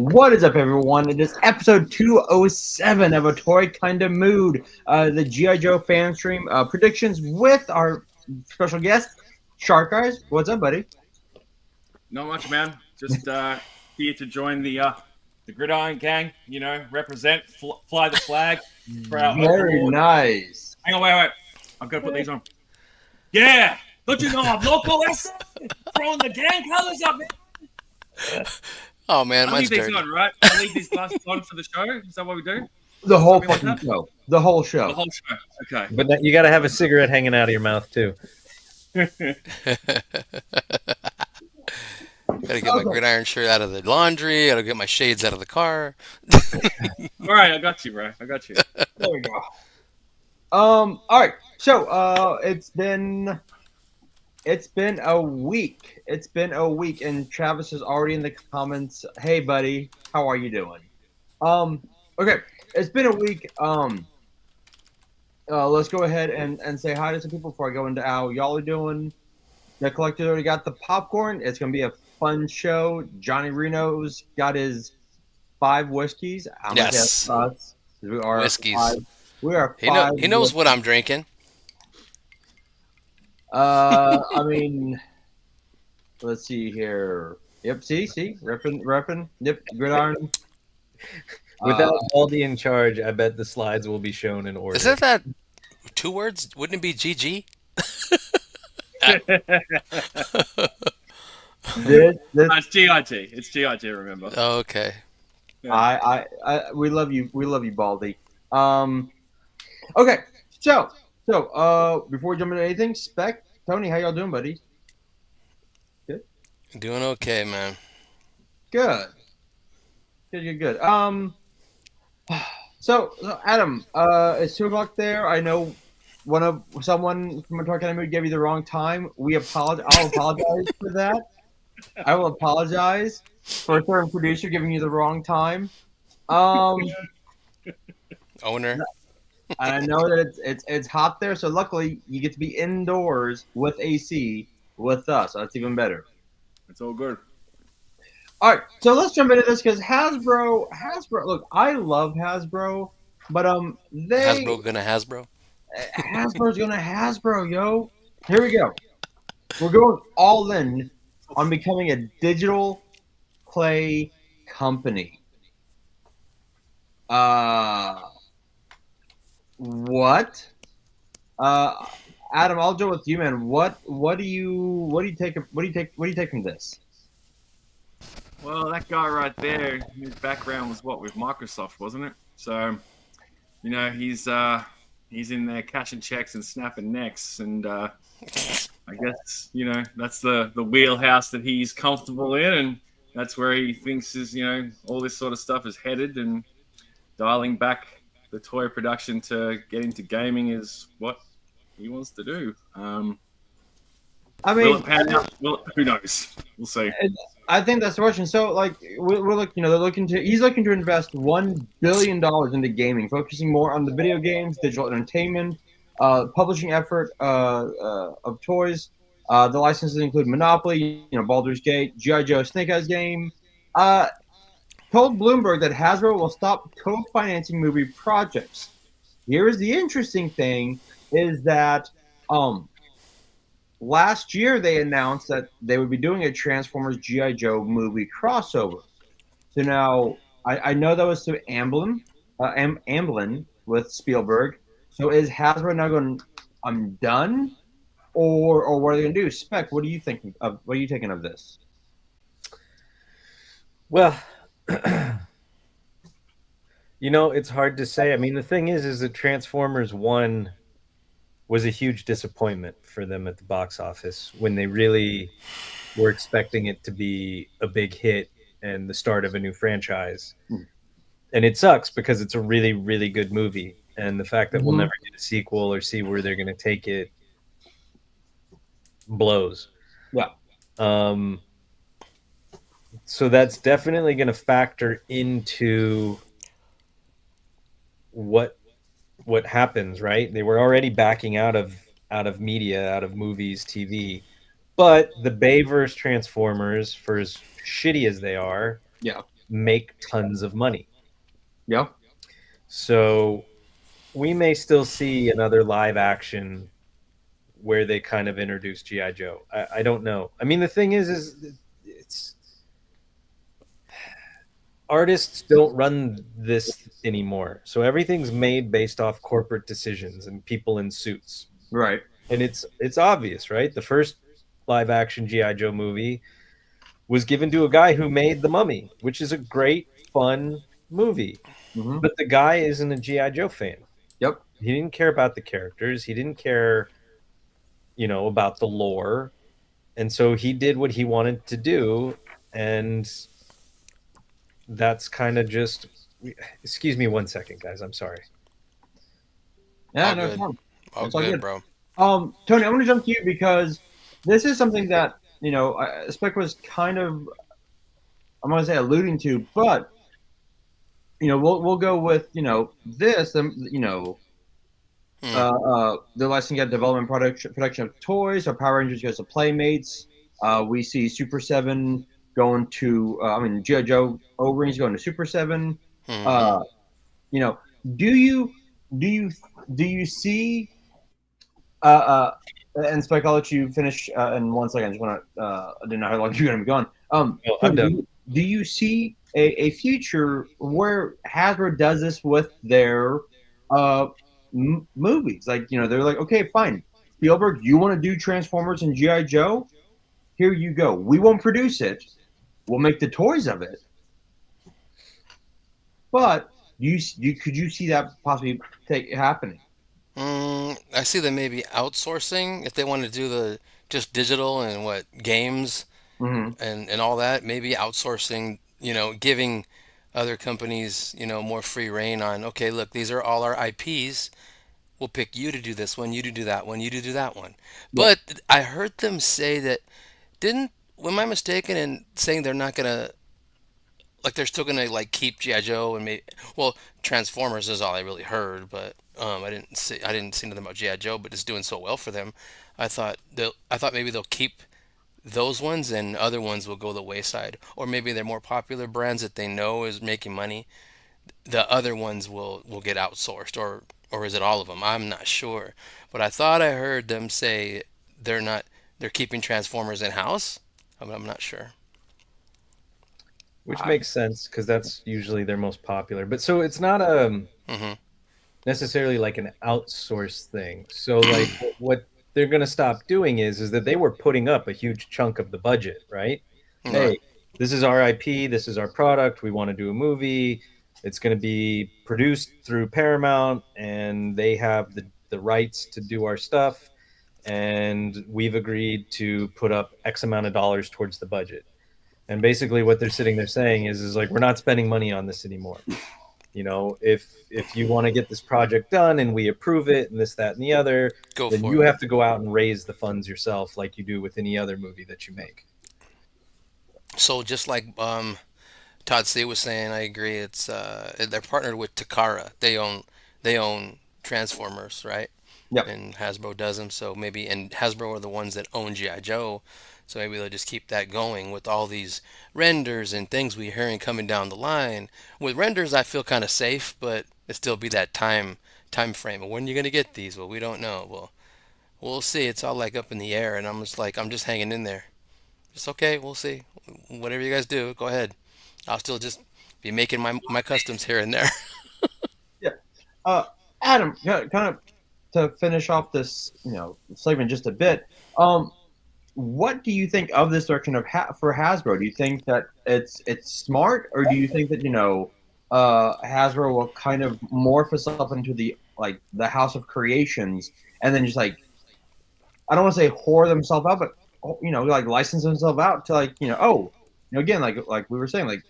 What is up, everyone? It is episode 207 of A Toy Kinda Mood, the GI Joe Fanstream predictions with our special guest, Shark Eyes. What's up, buddy? Not much, man. Just here to join the Gridiron Gang. You know, represent, fly the flag for our Very overlord. nice. Hang on, wait. I've got to put these on. Yeah! Don't you know I'm local, S? Throwing the gang colors up, man. Oh man, I leave mine's these dirty. on, right? I leave these glasses on for the show. Is that what we do? The whole Something like fucking that? show. The whole show. The whole show. Okay. But you got to have a cigarette hanging out of your mouth too. Gotta get my gridiron shirt out of the laundry. Gotta get my shades out of the car. All right, I got you, bro. I got you. There we go. All right. So, it's been a week. It's been a week, and Travis is already in the comments. Hey, buddy, how are you doing? Okay, it's been a week. Let's go ahead and say hi to some people before I go into how y'all are doing. The collector already got the popcorn. It's gonna be a fun show. Johnny Reno's got his 5 whiskeys. I'm gonna Yes. guess us. We are Whiskeys. 5. We are 5. He knows what I'm drinking. I mean, let's see here. Yep, see, repping. Yep, gridiron. Without Baldy in charge, I bet the slides will be shown in order. Isn't that 2 words? Wouldn't it be GG? This, It's GIT. It's GIT, remember. Oh, okay. I, we love you, Baldy. Okay, so, before we jump into anything, Spec, Tony, how y'all doing, buddy? Doing okay, man. Good. So Adam, it's 2:00 there. I know someone from a Toy Academy gave you the wrong time. We apologize. I'll apologize for that. I will apologize for a certain producer giving you the wrong time. Owner. I know that it's hot there, so luckily you get to be indoors with AC with us. That's even better. It's all good. All right, so let's jump into this because Hasbro. Look, I love Hasbro, but Hasbro gonna Hasbro. Hasbro's gonna Hasbro, yo. Here we go. We're going all in on becoming a digital play company. What? Adam, I'll go with you, man. What do you take from this? Well, that guy right there, his background was with Microsoft, wasn't it? So, you know, he's in there cashing checks and snapping necks, and I guess, you know, that's the wheelhouse that he's comfortable in, and that's where he thinks all this sort of stuff is headed, and dialing back the toy production to get into gaming is what he wants to do. I mean, will it pan out? Who knows? We'll see. I think that's the question. So, like, we're looking, he's looking to invest $1 billion into gaming, focusing more on the video games, digital entertainment, publishing effort of toys. The licenses include Monopoly, Baldur's Gate, GI Joe S.N.A.K.E game. Told Bloomberg that Hasbro will stop co-financing movie projects. Here is the interesting thing: is that last year they announced that they would be doing a Transformers GI Joe movie crossover. So now I know that was to Amblin with Spielberg. So is Hasbro now going, I'm done, or what are they going to do? Spec, what are you thinking of? What are you taking of this? Well, it's hard to say. I mean, the thing is that Transformers 1 was a huge disappointment for them at the box office when they really were expecting it to be a big hit and the start of a new franchise. And it sucks because it's a really, really good movie. And the fact that we'll never get a sequel or see where they're going to take it blows. Yeah. So that's definitely going to factor into what happens, right? They were already backing out of media, out of movies, TV. But the Bayverse Transformers, for as shitty as they are, make tons of money. Yeah. So we may still see another live action where they kind of introduce GI Joe. I don't know. I mean, the thing is it's artists don't run this anymore. So everything's made based off corporate decisions and people in suits. Right. And it's obvious, right? The first live action GI Joe movie was given to a guy who made The Mummy, which is a great, fun movie. Mm-hmm. But the guy isn't a GI Joe fan. Yep. He didn't care about the characters. He didn't care, about the lore. And so he did what he wanted to do. And that's kind of just. Excuse me 1 second, guys. I'm sorry. Yeah, All no good. problem. All It's all good, good. bro. Tony, I'm going to jump to you because this is something that, Spec was kind of, I'm going to say alluding to, but, we'll go with, this, the licensing and development production of toys. So Power Rangers goes to Playmates. We see Super 7 going to, G.I. Joe O-Rings going to Super 7. Mhm. Do you see and Spike, I'll let you finish in 1 second. I just want to. I didn't know how long you're going to be gone. I'm done. Do you see a future where Hasbro does this with their movies? Like, they're like, okay, fine, Spielberg, you want to do Transformers and GI Joe? Here you go. We won't produce it. We'll make the toys of it. But could you see that possibly happening? I see them maybe outsourcing if they want to do the just digital and what games Mm-hmm. and all that. Maybe outsourcing, giving other companies, more free reign on. Okay, look, these are all our IPs. We'll pick you to do this one, you to do that one, you to do that one. Yeah. But I heard them say that didn't. Am I mistaken in saying they're not gonna like they're still gonna like keep GI Joe and maybe well Transformers is all I really heard, but I didn't see nothing about GI Joe, but it's doing so well for them. I thought maybe they'll keep those ones and other ones will go the wayside, or maybe they're more popular brands that they know is making money. The other ones will get outsourced, or is it all of them? I'm not sure, but I thought I heard them say they're keeping Transformers in house. I'm not sure. Which makes sense because that's usually their most popular. But so it's not Hmm. necessarily like an outsourced thing. So like what they're going to stop doing is that they were putting up a huge chunk of the budget, right? Right. Hey, this is our IP, this is our product, we want to do a movie. It's going to be produced through Paramount and they have the rights to do our stuff and we've agreed to put up X amount of dollars towards the budget. And basically what they're sitting there saying is like we're not spending money on this anymore. If you want to get this project done and we approve it and this, that, and the other, Go then for you it. have to go out and raise the funds yourself like you do with any other movie that you make. So just like Todd C was saying, I agree. It's they're partnered with Takara. They own Transformers, right? Yep. And Hasbro does them. So maybe and Hasbro are the ones that own GI Joe. So maybe they'll just keep that going with all these renders and things we're hearing coming down the line. With renders, I feel kind of safe, but it still be that time frame. When are you gonna get these? Well, we don't know. Well, we'll see. It's all like up in the air, and I'm just hanging in there. It's okay. We'll see. Whatever you guys do, go ahead. I'll still just be making my customs here and there. Yeah. Uh, Adam, kind of to finish off this, segment just a bit. What do you think of this direction of for Hasbro? Do you think that it's smart, or do you think that Hasbro will kind of morph itself into the House of Creations, and then just like I don't want to say whore themselves out, but like license themselves out to again like we were saying, like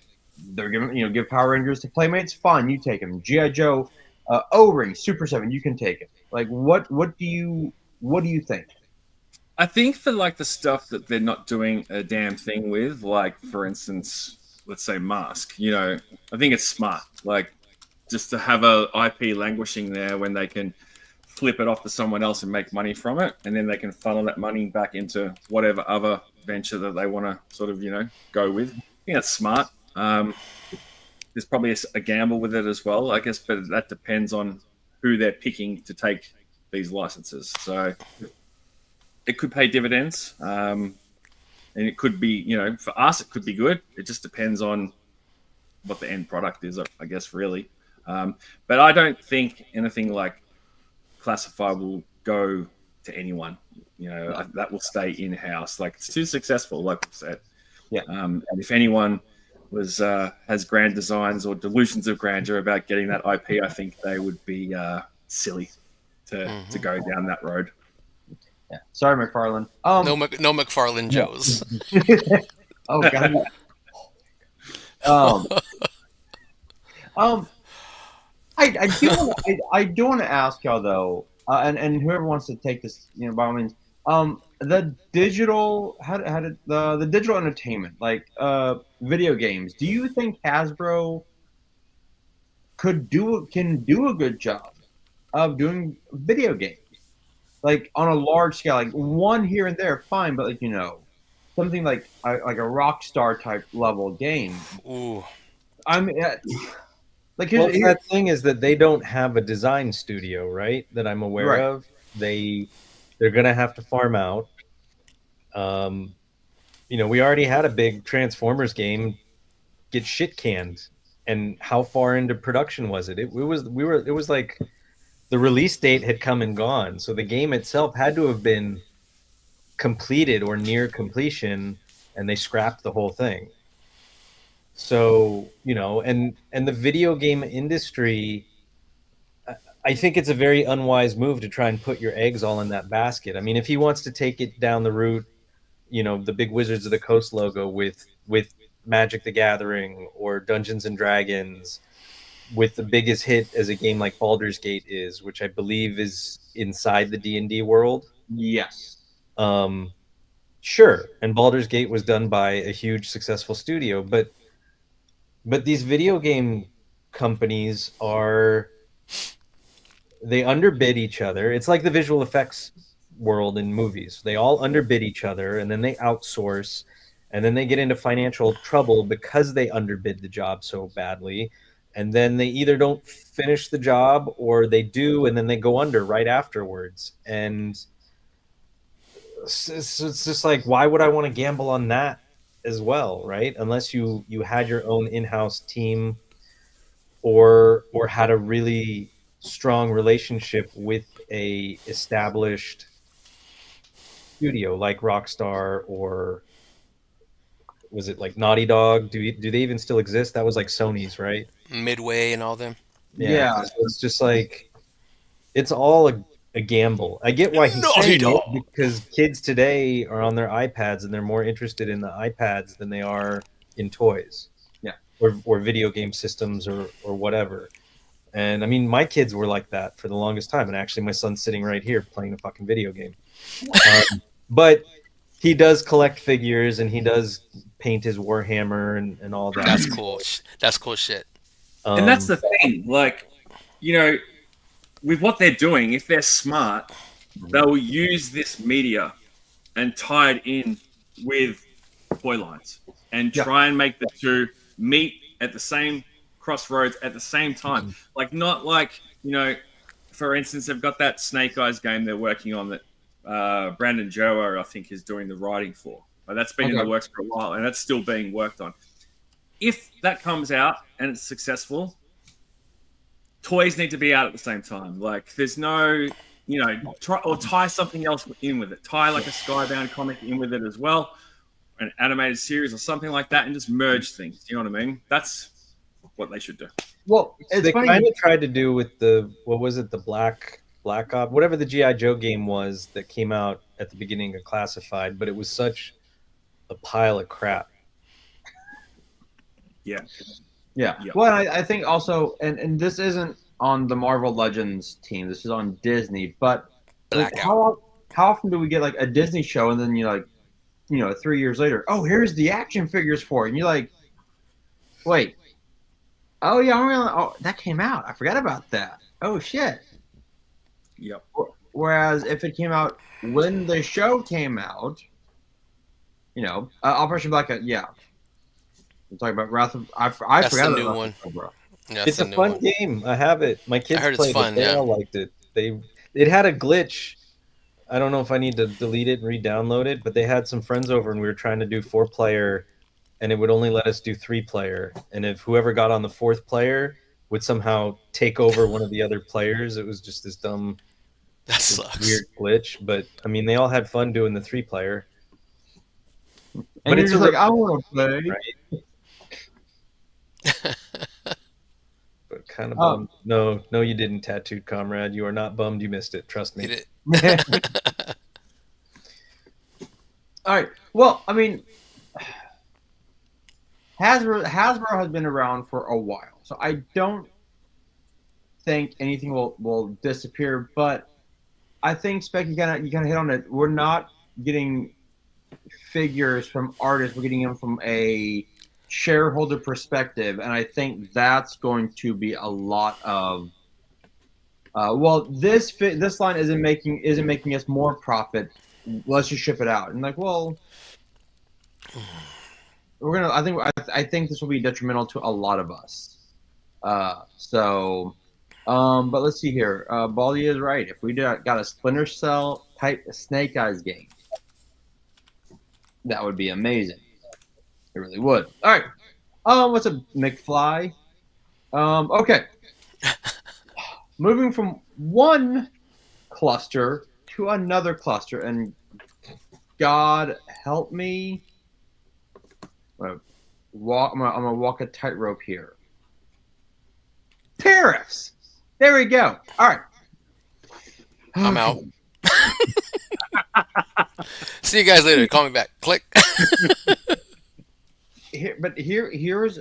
they're giving give Power Rangers to Playmates, fine, you take them. GI Joe, O-Ring, Super 7, you can take it. Like what do you think? I think for like the stuff that they're not doing a damn thing with, like for instance, let's say Mask, I think it's smart. Like just to have a IP languishing there when they can flip it off to someone else and make money from it, and then they can funnel that money back into whatever other venture that they want to sort of go with. I think that's smart. There's probably a gamble with it as well, I guess, but that depends on who they're picking to take these licenses. So it could pay dividends, and it could be, for us, it could be good. It just depends on what the end product is, I guess, really. But I don't think anything like Classified will go to anyone. That will stay in house. Like, it's too successful, like we've said. Yeah. And if anyone has grand designs or delusions of grandeur about getting that IP, I think they would be silly to go down that road. Yeah. Sorry, McFarlane. No McFarlane Joes. Oh god. I do want to ask y'all though, and whoever wants to take this, by all means, the digital the digital entertainment, like video games. Do you think Hasbro can do a good job of doing video games, like on a large scale, like one here and there, fine, but like something like a Rockstar type level game? Ooh. I mean, like that thing is that they don't have a design studio, right? That I'm aware Right. of. They're gonna have to farm out. We already had a big Transformers game get shit canned, and how far into production was it? It was like the release date had come and gone, so the game itself had to have been completed or near completion, and they scrapped the whole thing. So, and the video game industry, I think it's a very unwise move to try and put your eggs all in that basket. I mean, if he wants to take it down the route, the big Wizards of the Coast logo with Magic the Gathering or Dungeons and Dragons, with the biggest hit as a game like Baldur's Gate is, which I believe is inside the D&D world. Yes. Sure. And Baldur's Gate was done by a huge successful studio, but these video game companies they underbid each other. It's like the visual effects world in movies. They all underbid each other, and then they outsource, and then they get into financial trouble because they underbid the job so badly. And then they either don't finish the job, or they do, and then they go under right afterwards. And it's just like, why would I want to gamble on that as well, right? Unless you had your own in-house team, or had a really strong relationship with a established studio like Rockstar, or was it like Naughty Dog? Do they even still exist? That was like Sony's, right? Midway and all them. Yeah. So it's just like, it's all a gamble. I get why he's Naughty saying Dog. it, because kids today are on their iPads and they're more interested in the iPads than they are in toys. Yeah. Or video game systems or whatever. And I mean, my kids were like that for the longest time. And actually, my son's sitting right here playing a fucking video game. But he does collect figures, and he does paint his Warhammer and all that. That's cool. That's cool shit. And that's the thing. Like, with what they're doing, if they're smart, they'll use this media and tie it in with toy lines and try and make the two meet at the same crossroads at the same time. Like, not like, for instance, they've got that Snake Eyes game they're working on that Brandon Joa, I think, is doing the writing for. But that's been in the works for a while, and that's still being worked on. If that comes out and it's successful, toys need to be out at the same time. Like, there's no, tie something else in with it. Tie like a Skybound comic in with it as well, an animated series or something like that, and just merge things. You know what I mean? That's what they should do. Well, they kind of tried to do with the Black Ops, whatever the GI Joe game was that came out at the beginning of Classified, but it was such a pile of crap. Yeah. Well, I think also, and this isn't on the Marvel Legends team. This is on Disney. But like, how often do we get like a Disney show, and then 3 years later, oh, here's the action figures for it, and you're like, wait, oh yeah, that came out. I forgot about that. Oh shit. Yep. Whereas if it came out when the show came out, Operation Blackout, We're talking about Wrath of. I That's forgot the about new Wrath one. of Cobra. Yeah, that's It's the a new fun one. game. I have it. My kids heard it's played fun, it. They yeah. all liked it. It had a glitch. I don't know if I need to delete it and re-download it, but they had some friends over and we were trying to do 4-player, and it would only let us do 3-player. And if whoever got on the 4th player would somehow take over one of the other players, it was just this dumb, That this sucks. weird glitch. But I mean, they all had fun doing the 3-player. And But you're it's a just like, I want to play. right? But kind of Um, bummed. No, no, you didn't, tattooed comrade. You are not bummed. You missed it. Trust You me. did. all right. Well, I mean, Hasbro has been around for a while, so I don't think anything will disappear. But I think Spec, you kind of hit on it. We're not getting figures from artists. We're getting them from a shareholder perspective, and I think that's going to be a lot of. Well, this line isn't making us more profit. Let's just ship it out. And like, well, we're gonna. I think this will be detrimental to a lot of us. But let's see here. Baldy is right. If we got a Splinter Cell type Snake Eyes game, that would be amazing. It really would. All right. What's up, McFly? Okay. Moving from one cluster to another cluster, and God help me. I'm gonna walk a tightrope here. Tariffs. There we go. All right. I'm out. See you guys later. Call me back. Click. Here's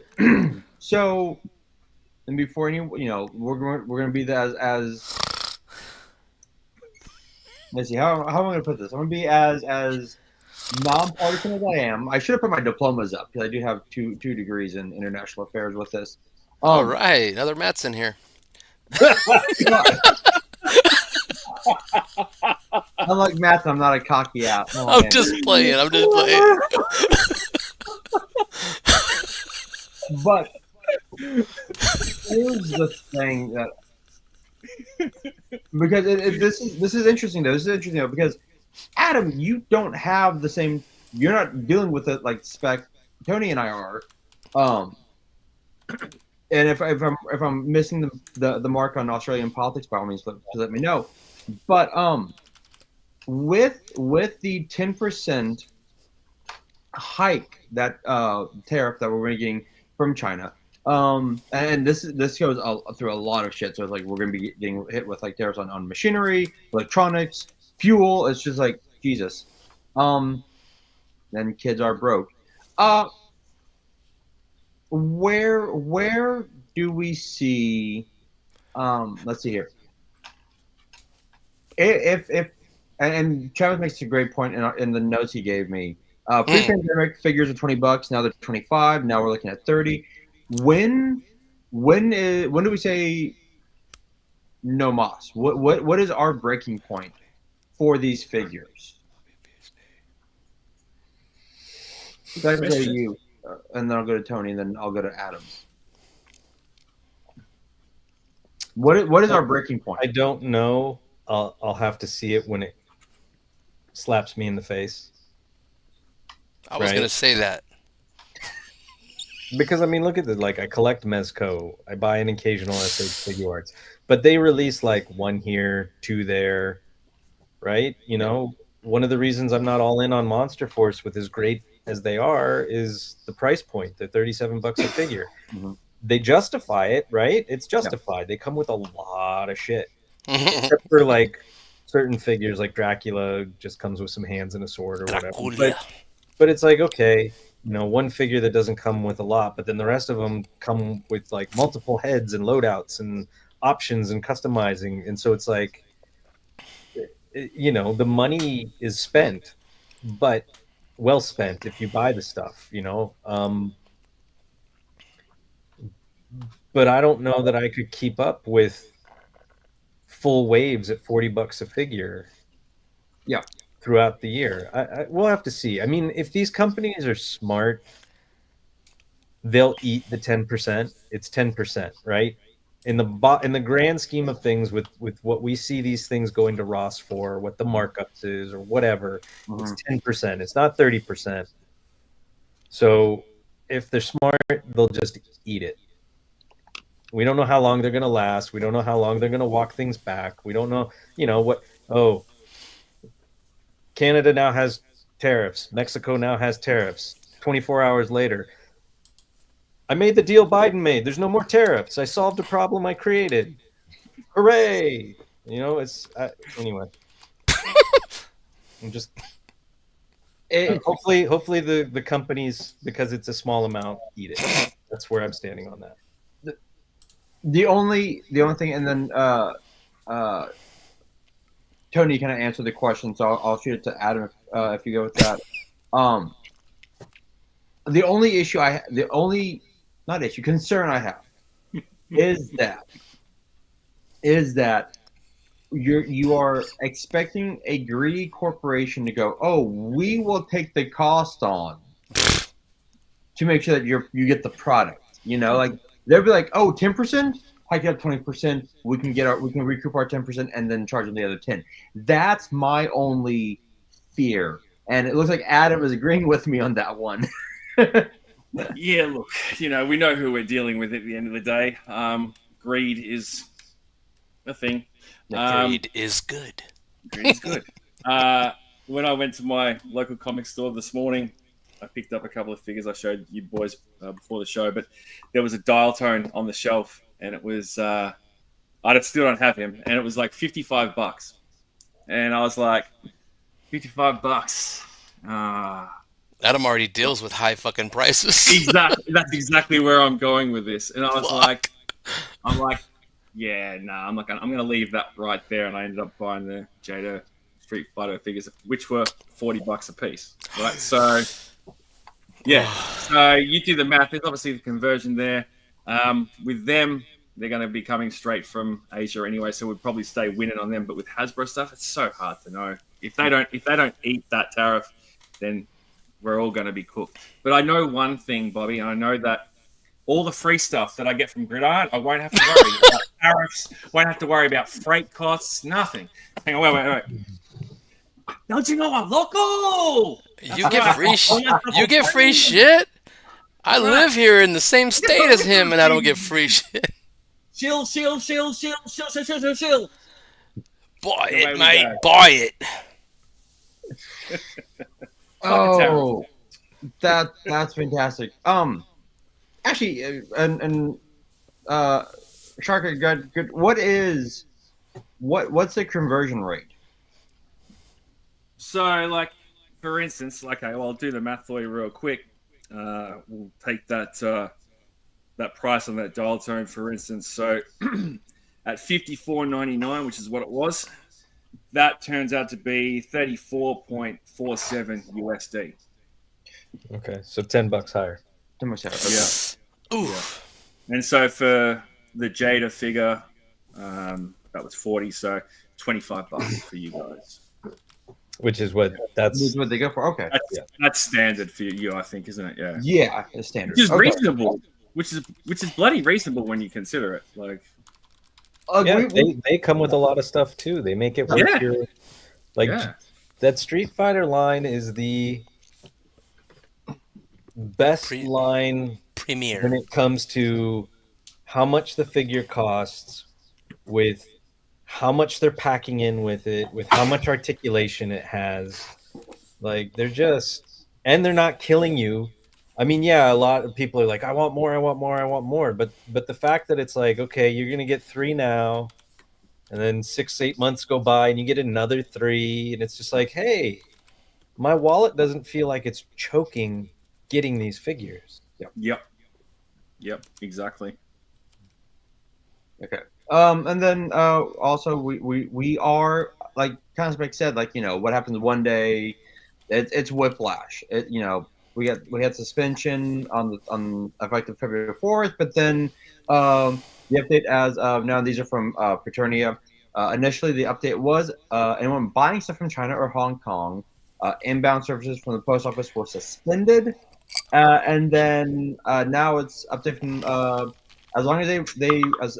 so, and before we're gonna be as let's see how am I gonna put this. I'm gonna be as nonpartisan as I am. I should have put my diplomas up because I do have two degrees in international affairs with this. All right. Another Matt's in here. Unlike Matt, I'm not a cocky ass. Oh, I'm man. just playing. I'm just playing. But here's the thing that because this is interesting though. This is interesting though because Adam, you don't have the same. You're not dealing with it like Spec. Tony and I are. And if I'm missing the mark on Australian politics, by all means, let me know. But with the 10% hike that tariff that we're getting from China, and this goes through a lot of shit. So it's like we're gonna be getting hit with like tariffs on machinery, electronics, fuel. It's just like Jesus. Then kids are broke. Where do we see? Let's see here. If and Travis makes a great point in the notes he gave me. Pre-pandemic figures are $20. Now they're 25. Now we're looking at 30. When do we say no mas? What is our breaking point for these figures? Back to you, and then I'll go to Tony, and then I'll go to Adam. What is our breaking point? I don't know. I'll have to see it when it slaps me in the face. I was going to say that. Because I mean, look at it. Like I collect M.A.S.S. I buy an occasional SH Figure Arts, but they release like one here, two there, right? You know, one of the reasons I'm not all in on Monster Force with as great as they are is the price point. They're $37 a figure. Mm-hmm. They justify it, right? It's justified. They come with a lot of shit, except for like certain figures, like Dracula just comes with some hands and a sword or whatever. But it's like, okay, you know, one figure that doesn't come with a lot, but then the rest of them come with like multiple heads and loadouts and options and customizing. And so it's like, you know, the money is spent, but well spent if you buy the stuff, you know. But I don't know that I could keep up with full waves at $40 a figure. Yeah. Throughout the year. We'll have to see. I mean, if these companies are smart, they'll eat the 10%. It's 10%, right? In the grand scheme of things, with what we see these things going to Ross for, what the markups is or whatever, it's 10%. It's not 30%. So if they're smart, they'll just eat it. We don't know how long they're going to last. We don't know how long they're going to walk things back. We don't know, what. Oh, Canada now has tariffs. Mexico now has tariffs. 24 hours later, I made the deal Biden made. There's no more tariffs. I solved a problem I created. Hooray! It's anyway. I'm just hopefully the companies, because it's a small amount, eat it. That's where I'm standing on that. The only thing, and then Tony kind of answered the question, so I'll shoot it to Adam if you go with that. The only issue concern I have is that you are expecting a greedy corporation to go, oh, we will take the cost on to make sure that you get the product. Like they'll be like, oh, 10%, hike it up 20%. We can recoup our 10% and then charge them the other 10. That's my only fear, and it looks like Adam is agreeing with me on that one. Yeah, look, we know who we're dealing with at the end of the day. Greed is a thing. Greed is good. Greed is good. When I went to my local comic store this morning, I picked up a couple of figures I showed you boys before the show, but there was a dial tone on the shelf, and it was I still don't have him, and it was like $55, and I was like, $55. Adam already deals with high fucking prices. Exactly. That's exactly where I'm going with this. And I was like, yeah, nah, I'm gonna leave that right there. And I ended up buying the GIJoe Street Fighter figures, which were $40 a piece. Right. So yeah. So you do the math. There's obviously the conversion there. With them, they're going to be coming straight from Asia anyway, so we'd probably stay winning on them. But with Hasbro stuff, it's so hard to know. If they don't eat that tariff, then we're all going to be cooked. But I know one thing, Bobby, and I know that all the free stuff that I get from Gridiron, I won't have to worry about tariffs, won't have to worry about freight costs, nothing. Hang on, wait. Don't you know I'm local? You get free You get free shit? I live here in the same state as him, and I don't get free shit. Chill. Buy it, mate. Buy it. Oh, that's fantastic. Actually, and Shark, good. What's the conversion rate? So, like, for instance, I'll do the math for you real quick. We'll take that price on that dial tone, for instance. So, at $54.99, which is what it was, that turns out to be 34.47 USD. Okay, so $10 higher. Okay. Yeah. Oof. Yeah. And so for the GIJoe figure, that was 40, so $25 for you guys. Which is what they go for. Okay, that's standard for you, I think, isn't it? Yeah. Yeah, it's standard. Which is reasonable. Which is bloody reasonable when you consider it. Like, they come with a lot of stuff too. They make it worth your that Street Fighter line is the best line premier when it comes to how much the figure costs, with how much they're packing in with it, with how much articulation it has. Like, they're not killing you. I mean, yeah, a lot of people are like, I want more. But the fact that it's like, okay, you're going to get 3 now, and then 6-8 months go by and you get another 3. And it's just like, hey, my wallet doesn't feel like it's choking getting these figures. Yep, exactly. Okay. And then also we are, like Cosmic said, like, what happens one day, it's whiplash. We had suspension on effective February 4th, but then the update as of now, these are from Paternia. Initially, the update was anyone buying stuff from China or Hong Kong, inbound services from the post office were suspended And then now it's up to as long as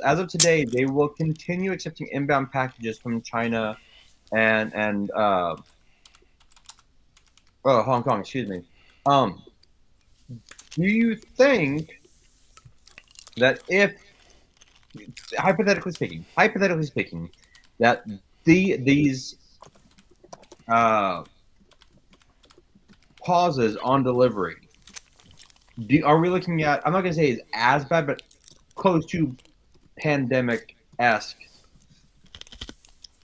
as of today, they will continue accepting inbound packages from China and Hong Kong, excuse me. Do you think that if hypothetically speaking, that these pauses on delivery, are we looking at? I'm not gonna say it's as bad, but close to pandemic-esque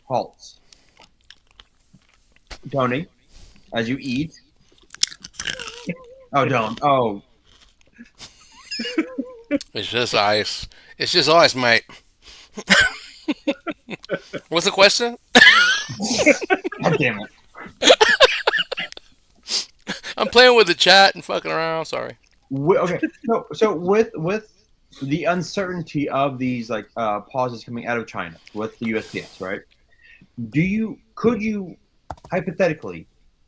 halts. Tony, as you eat. Oh, don't. Oh, It's just ice. It's just ice, mate. What's the question? God damn it. I'm playing with the chat and fucking around. Sorry. Okay, so with the uncertainty of these like pauses coming out of China with the USPS, right? Could you hypothetically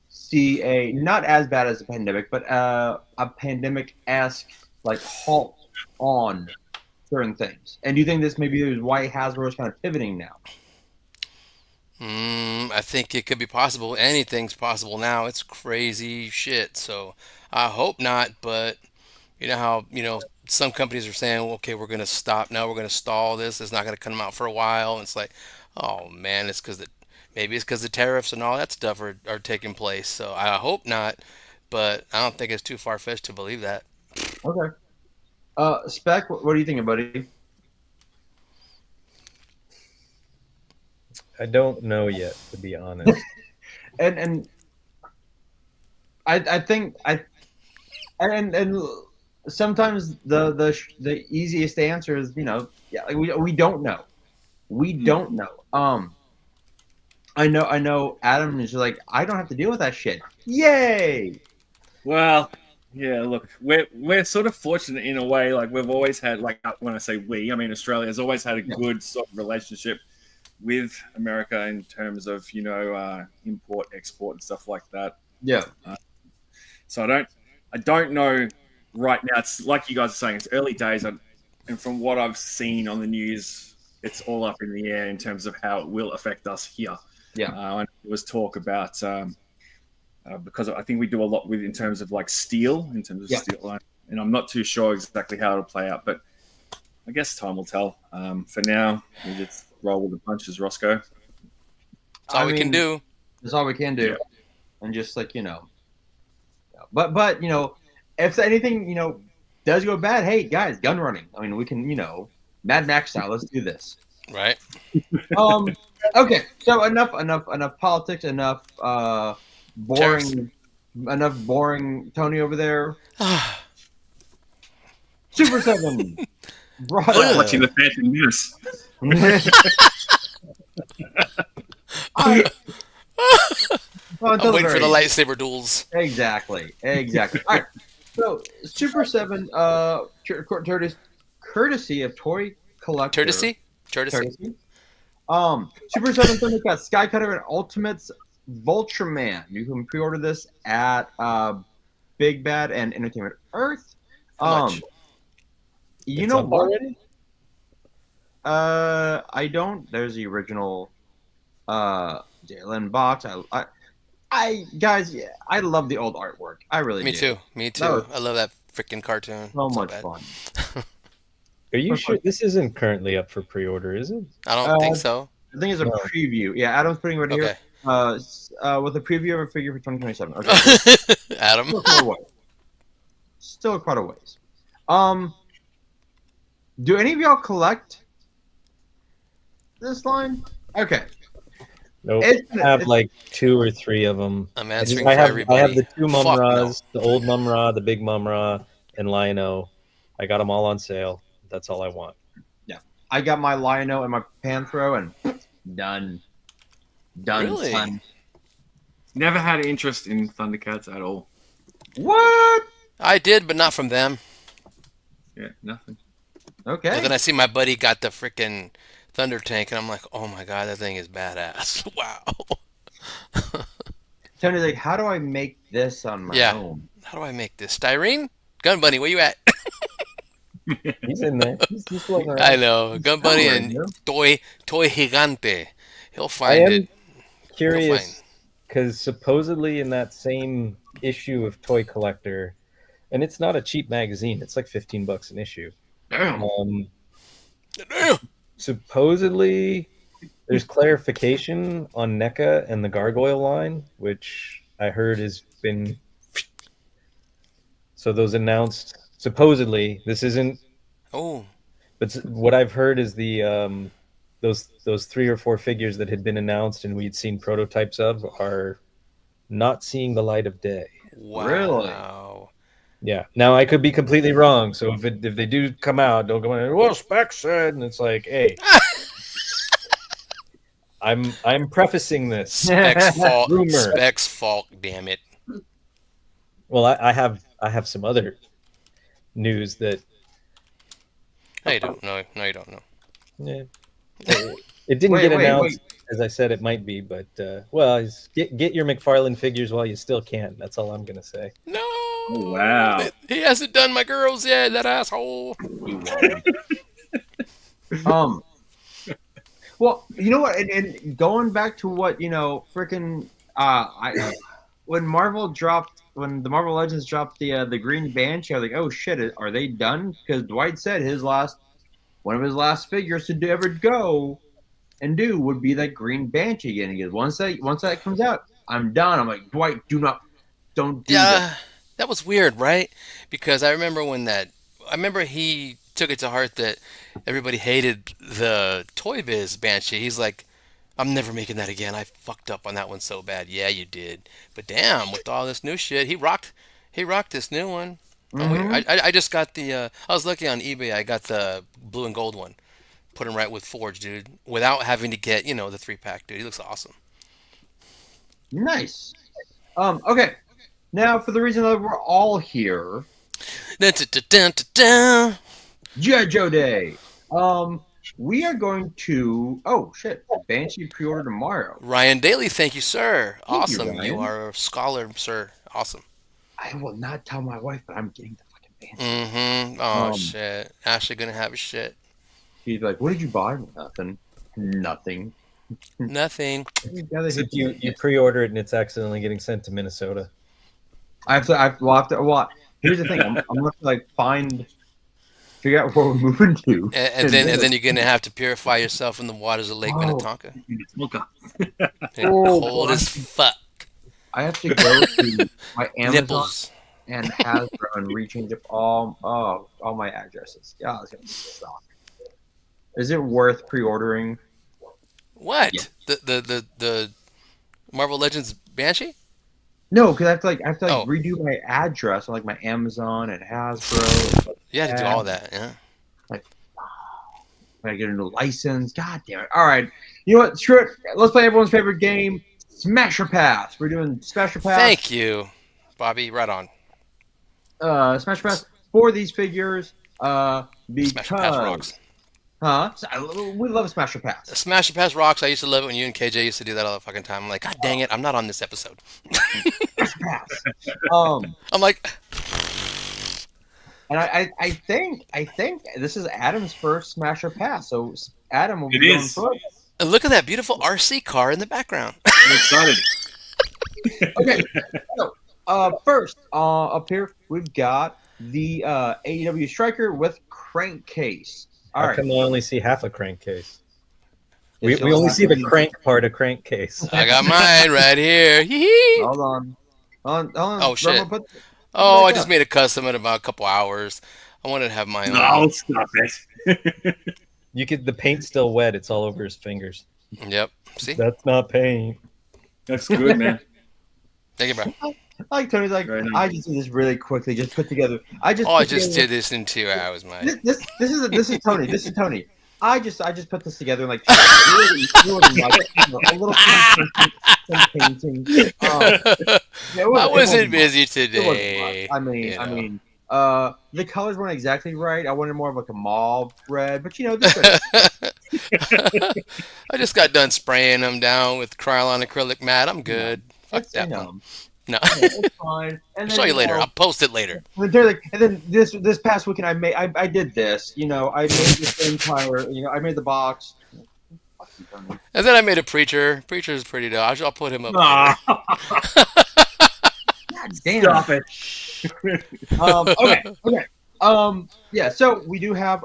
see a not as bad as a pandemic, but a pandemic-esque like halt on certain things? And do you think this maybe is why Hasbro is kind of pivoting now? I think it could be possible. Anything's possible now. It's crazy shit. So I hope not. But you know how some companies are saying, well, okay, we're gonna stop now. We're gonna stall this. It's not gonna come out for a while. And it's like, oh man, it's because maybe it's because the tariffs and all that stuff are taking place. So I hope not. But I don't think it's too far fetched to believe that. Okay. Spec, what do you think, buddy? I don't know yet, to be honest. And I think and sometimes the easiest answer is yeah, like we don't know. We don't know. I know Adam is like, I don't have to deal with that shit. Yay! Well, yeah. Look, we're sort of fortunate in a way. Like we've always had, like when I say we, I mean Australia's always had a good sort of relationship with America in terms of import, export, and stuff like that. Yeah. So I don't know right now. It's like you guys are saying, it's early days, and from what I've seen on the news, it's all up in the air in terms of how it will affect us here. Yeah. And there was talk about because I think we do a lot with in terms of like steel, steel, and I'm not too sure exactly how it'll play out, but I guess time will tell. For now, we just roll with the punches, Roscoe. That's all we can do. That's all we can do, and just like but if anything does go bad, hey guys, gun running. I mean, we can Mad Max style. Let's do this. Right. Okay. So enough politics. Enough boring. Tariffs. Enough boring. Tony over there. Super 7. Watching the Phantom Menace. I'm waiting for the lightsaber duels. Exactly. All right. So Super 7, courtesy of Toy Collector. Courtesy. Super 7 Thundercat Skycutter and Ultimates Vultraman. You can pre-order this at Big Bad and Entertainment Earth. How much? You know what? Already? I don't. There's the original Jalen box. I guys, yeah, I love the old artwork. I really do. Me too. I love that freaking cartoon. So much fun. Are you sure this isn't currently up for pre-order, is it? I don't think so. I think it's a preview. Yeah, Adam's putting it right here. With a preview of a figure for 2027. Okay. Adam. Still quite a ways. Do any of y'all collect this line? Okay. Nope. I have like 2 or 3 of them. I'm answering I for everybody. I have the 2 Mum-Ras, no. the old Mum-Ra, the big Mum-Ra, and Lion-O. I got them all on sale. That's all I want. Yeah. I got my Lion-O and my Panthro and done. Really? Son. Never had interest in Thundercats at all. What? I did, but not from them. Yeah, nothing. Okay. And then I see my buddy got the freaking Thunder Tank, and I'm like, oh my god, that thing is badass. Wow. Tony's like, how do I make this on my own? How do I make this? Styrene? Gun Bunny, where you at? He's in there. He's floating I around. know. Gun Bunny Somewhere, and Toy Gigante. He'll I find it. am He'll find. curious because supposedly in that same issue of Toy Collector, and it's not a cheap magazine. It's like $15 an issue. Damn. Damn. Supposedly there's clarification on NECA and the Gargoyle line, which I heard has been. So those announced supposedly this isn't, Oh, but what I've heard is the those 3 or 4 figures that had been announced and we'd seen prototypes of are not seeing the light of day. wow. Yeah. Now I could be completely wrong. So if they do come out, don't go in. Well, Spec said, and it's like, hey, I'm prefacing this. Specs fault. Rumor. Specs fault. Damn it. Well, I have some other news that No, you don't. No, you don't know. yeah, it didn't Wait, get wait, announced as I said it might be, but well, get your McFarlane figures while you still can. That's all I'm gonna say. No. Wow. He hasn't done my girls yet. That asshole. Well, you know what? And going back to what freaking when when the Marvel Legends dropped the Green Banshee, I was like, oh shit, are they done? Because Dwight said one of his last figures to ever go and do would be that Green Banshee again. He goes, once that comes out, I'm done. I'm like, Dwight, don't do that. That was weird, right? Because I remember he took it to heart that everybody hated the Toy Biz Banshee. He's like, I'm never making that again. I fucked up on that one so bad. Yeah, you did. But damn, with all this new shit, he rocked this new one. Mhm. I just got I was lucky on eBay. I got the blue and gold one. Put him right with Forge, dude, without having to get the 3-pack, dude. He looks awesome. Nice. Okay. Now, for the reason that we're all here, Dun, dun, dun, dun, dun, dun. GI Joe Day. We are going to. Oh shit! Banshee pre-order tomorrow. Ryan Daly, thank you, sir. Thank you, Awesome. Ryan. You are a scholar, sir. Awesome. I will not tell my wife, but I'm getting the fucking Banshee. Mm-hmm. Oh, shit. Ashley gonna have his shit. She's like, "What did you buy?" Nothing. Nothing. Nothing. Except you pre-order it and it's accidentally getting sent to Minnesota. Well, here's the thing. I'm going to figure out where we're moving to. And then you're gonna have to purify yourself in the waters of Lake Minnetonka. Cold as fuck. I have to go to my Amazon Nipples. and Hasbro and rechange up all my addresses. Yeah, it's gonna suck. Is it worth pre-ordering? What? Yeah. The Marvel Legends Banshee? No, because I have to Oh. redo my address on my Amazon and Hasbro. You had to do all that, yeah. I get a new license. God damn it! All right, you know what? Screw it. Let's play everyone's favorite game, Smash or Pass. We're doing Smash or Pass. Thank you, Bobby. Right on. Smash or Pass for these figures. Because Smash or Pass rocks. we love Smash or Pass. Smash or Pass rocks. I used to love it when you and KJ used to do that all the fucking time. I'm like, God dang it, I'm not on this episode. Smash or Pass. I'm like, And I think this is Adam's first Smash or Pass. So Adam will be It going is. first. and look at that beautiful RC car in the background. I'm excited. Okay. So, first, up here we've got the A.W.E Striker with crankcase. All How right. come I only see half a crankcase? We It's only just- see the crank part of crankcase. I got mine right here. Hee-hee. Hold on. Oh, shit. Rama, put Oh, back I just up. made a custom in about a couple hours. I wanted to have my own. No, stop it. The paint's still wet. It's all over his fingers. Yep. See? That's not paint. That's good, man. Thank you, bro. Like Tony's like, Very nice. I just did this really quickly, just put together. Oh, I put just together- did this in 2 hours, mate. This is Tony. This is Tony. I just put this together in like 2 hours. Really much. A little some painting. Yeah, I wasn't wasn't much. busy It wasn't today. much. you know. The colors weren't exactly right. I wanted more of a mauve red, but this I just got done spraying them down with Krylon acrylic matte. I'm good. Fuck I that know. one. No. It's fine. And I'll then show you later. I'll post it later. and then this past weekend I did this. I made this entire. I made the box. Fucking Tony. And then I made a preacher. Preacher is pretty dope. I'll put him up Ah, later. God damn. stop it. Okay. Yeah. So we do have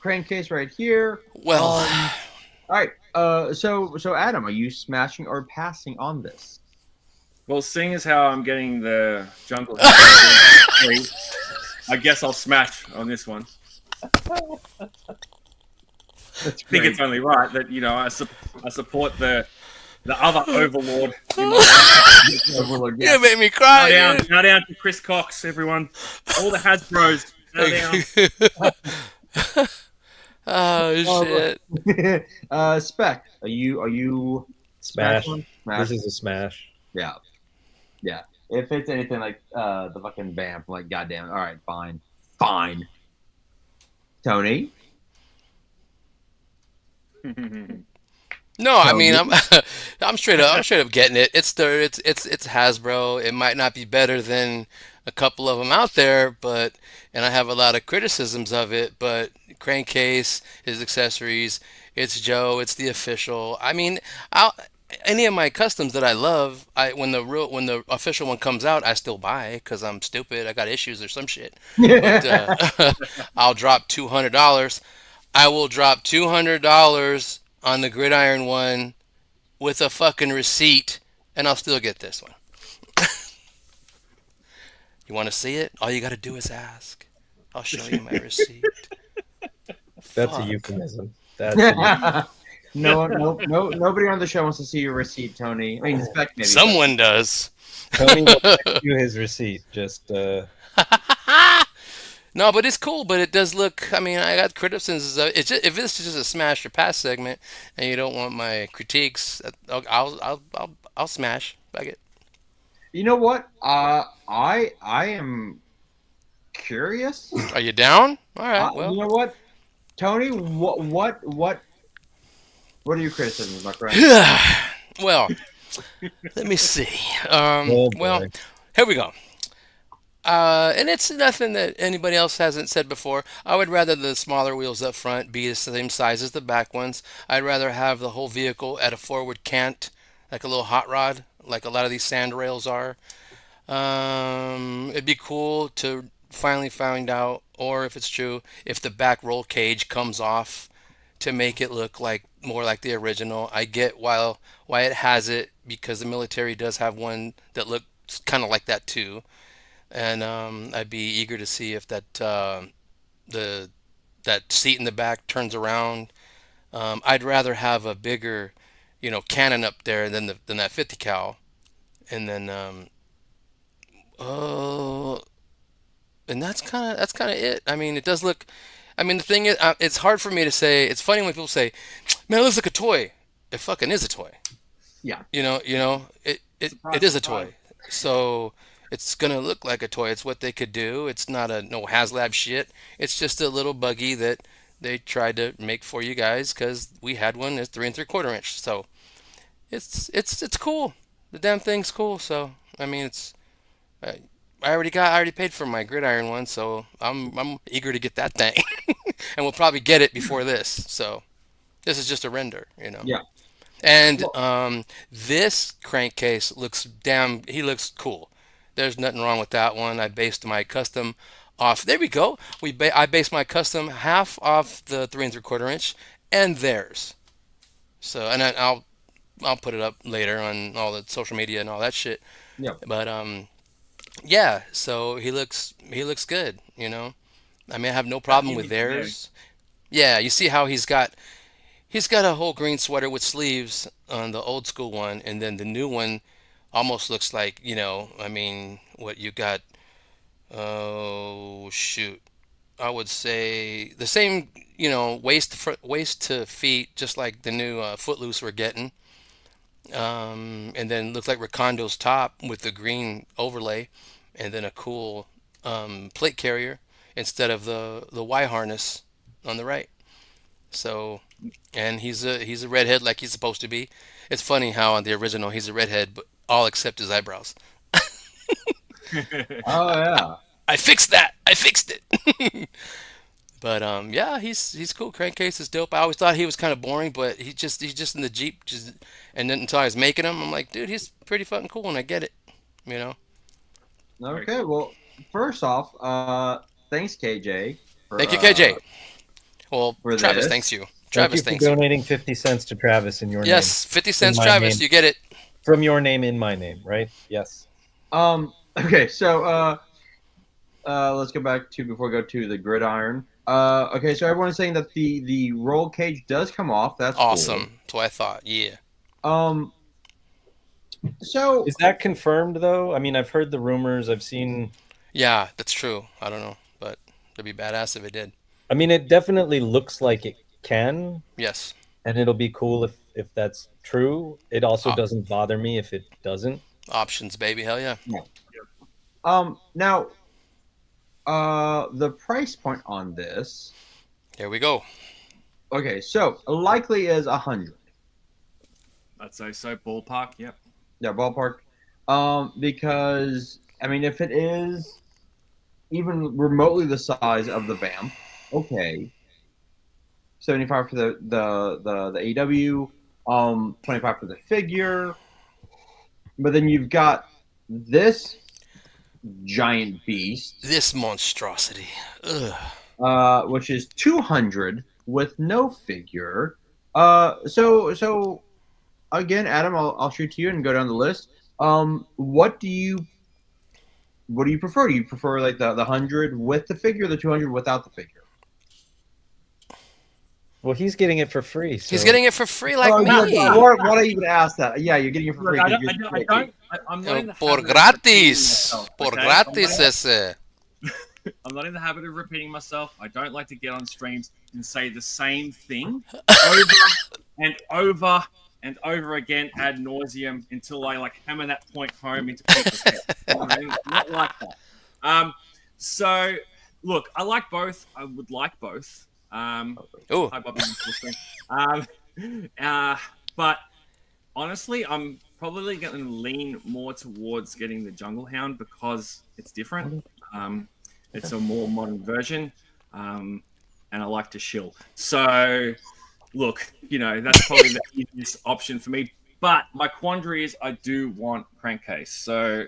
crankcase right here. Well, All right. So Adam, are you smashing or passing on this? Well, seeing as how I'm getting the jungle, I guess I'll smash on this one. That's I think great. it's only right that I support the other overlord. Overlord, you yeah. made me cry. Dude. Now down to Chris Cox, everyone. All the Hasbros. Now down. Oh shit. Spec. Are you Smash. smashing? This is a smash. Yeah. If it's anything like the fucking vamp, like goddamn. All right, fine. Tony. No, I mean I'm straight up getting it. It's Hasbro. It might not be better than a couple of them out there, and I have a lot of criticisms of it, but crankcase, his accessories, it's Joe, it's the official. I mean, any of my customs that I love, when the official one comes out, I still buy because I'm stupid. I got issues or some shit. But I'll drop $200. I will drop $200 on the gridiron one with a fucking receipt, and I'll still get this one. You want to see it? All you got to do is ask. I'll show you my receipt. That's a Fuck. euphemism. That's a euphemism. No, nobody on the show wants to see your receipt, Tony. I mean, Spec maybe. Someone does. Tony will send you his receipt. Just No, but it's cool. But it does look. I mean, I got criticisms. It's just, if it's just a smash or pass segment, and you don't want my critiques, I'll smash. Like it. You know what? I am curious. Are you down? All right. Well, You know what, Tony? What are your criticisms, my friend? well, let me see. Oh, boy. Well, here we go. And it's nothing that anybody else hasn't said before. I would rather the smaller wheels up front be the same size as the back ones. I'd rather have the whole vehicle at a forward cant, like a little hot rod, like a lot of these sand rails are. It'd be cool to finally find out, or if it's true, if the back roll cage comes off to make it look like more like the original. I get why it has it because the military does have one that looks kind of like that too, and I'd be eager to see if the that seat in the back turns around. I'd rather have a bigger, cannon up there than that 50 cal, and then oh, and that's kind of it. I mean, it does look. I mean, the thing is, it's hard for me to say. It's funny when people say, "Man, it looks like a toy." It fucking is a toy. Yeah. It is a toy. So it's gonna look like a toy. It's what they could do. It's not no HasLab shit. It's just a little buggy that they tried to make for you guys because we had one that's 3 3/4 inch. So it's cool. The damn thing's cool. So I mean, I already paid for my gridiron one, so I'm eager to get that thing, and we'll probably get it before this. So this is just a render. Yeah. And this crankcase looks he looks cool. There's nothing wrong with that one. I based my custom off. There we go. I based my custom half off the 3 3/4 inch and theirs. So and I'll put it up later on all the social media and all that shit. Yeah. But yeah, so he looks good. I mean, I have no problem with theirs. Yeah, you see how he's got a whole green sweater with sleeves on the old school one, and then the new one almost looks like, I mean, what you got. Oh shoot, I would say the same, waist to feet, just like the new Footloose we're getting. And then looks like Recondo's top with the green overlay, and then a cool plate carrier instead of the Y harness on the right. So, and he's a redhead like he's supposed to be. It's funny how on the original he's a redhead, but all except his eyebrows. Oh yeah. I fixed that. I fixed it. But yeah, he's cool. Crankcase is dope. I always thought he was kind of boring, but he's just in the Jeep, just and then until I was making him, I'm like, dude, he's pretty fucking cool, and I get it, you know. Very Okay. Well, first off, thanks KJ Thank you, KJ. Well, for Travis, this. thanks you. Thank you Travis, for thanks you. donating 50 cents to Travis in your name. Yes, 50 cents, my Travis. name. You get it. From your name in my name, right? Yes. Okay. So let's go back to before we go to the gridiron. Okay. So everyone's saying that the roll cage does come off. That's Awesome. That's what I thought. Yeah. cool. So Is that confirmed though? I mean, I've heard the rumors. I've seen. Yeah, that's true. I don't know, but it'd be badass if it did. I mean, it definitely looks like it can, Yes. and it'll be cool if that's true. It also doesn't bother me if it doesn't. Options, baby. Hell yeah. now the price point on this. Here we go. Okay, so likely is 100. I'd say so. Ballpark. Yep. Yeah, ballpark. Because I mean, if it is even remotely the size of the vamp, okay. 75 for the A.W.E, 25 for the figure. But then you've got this giant beast, This monstrosity. Ugh. which is 200 with no figure. So again, Adam, I'll shoot to you and go down the list. What do you prefer? Do you prefer like the 100 with the figure, or the 200 without the figure? Well, he's getting it for free. So. He's getting it for free like Oh, me. yeah, why I even ask that? Yeah, you're getting it for Look, free. I 'cause don't. you're- I'm not in the Por habit of repeating gratis. myself, Por okay? gratis ese. I'm not in the habit of repeating myself. I don't like to get on streams and say the same thing over and over again ad nauseum until I like hammer that point home into people's heads. Not like that. So look, I like both. I would like both. Ooh. Hi, Bobby. But honestly, I'm probably going to lean more towards getting the Jungle Hound because it's different. It's a more modern version, and I like to shill. So, look, that's probably the easiest option for me. But my quandary is I do want Crankcase. So,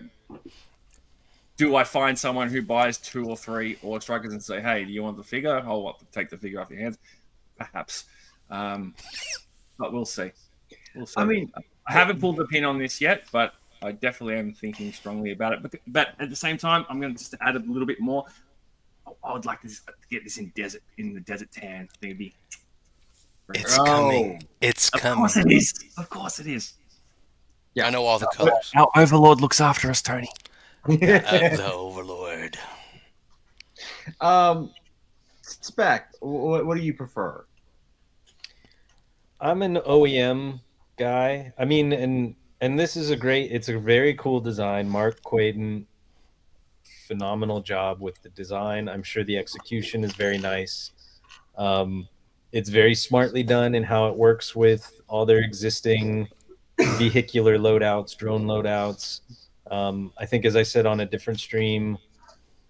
do I find someone who buys 2 or 3 Orc Strikers and say, hey, do you want the figure? I'll want to take the figure off your hands. Perhaps. But we'll see. We'll see. I mean, I haven't pulled the pin on this yet, but I definitely am thinking strongly about it. But at the same time, I'm going to just add a little bit more. I would like to get this in the desert tan. I think it'd be. It's coming. It's coming. Of course it is. Of course it is. Yeah. I know all the colors. Our Overlord looks after us, Tony. The Overlord. Spec. What do you prefer? I'm an OEM guy. I mean, and this is it's a very cool design. Mark Quaiden, phenomenal job with the design. I'm sure the execution is very nice. It's very smartly done in how it works with all their existing vehicular loadouts, drone loadouts. I think, as I said on a different stream,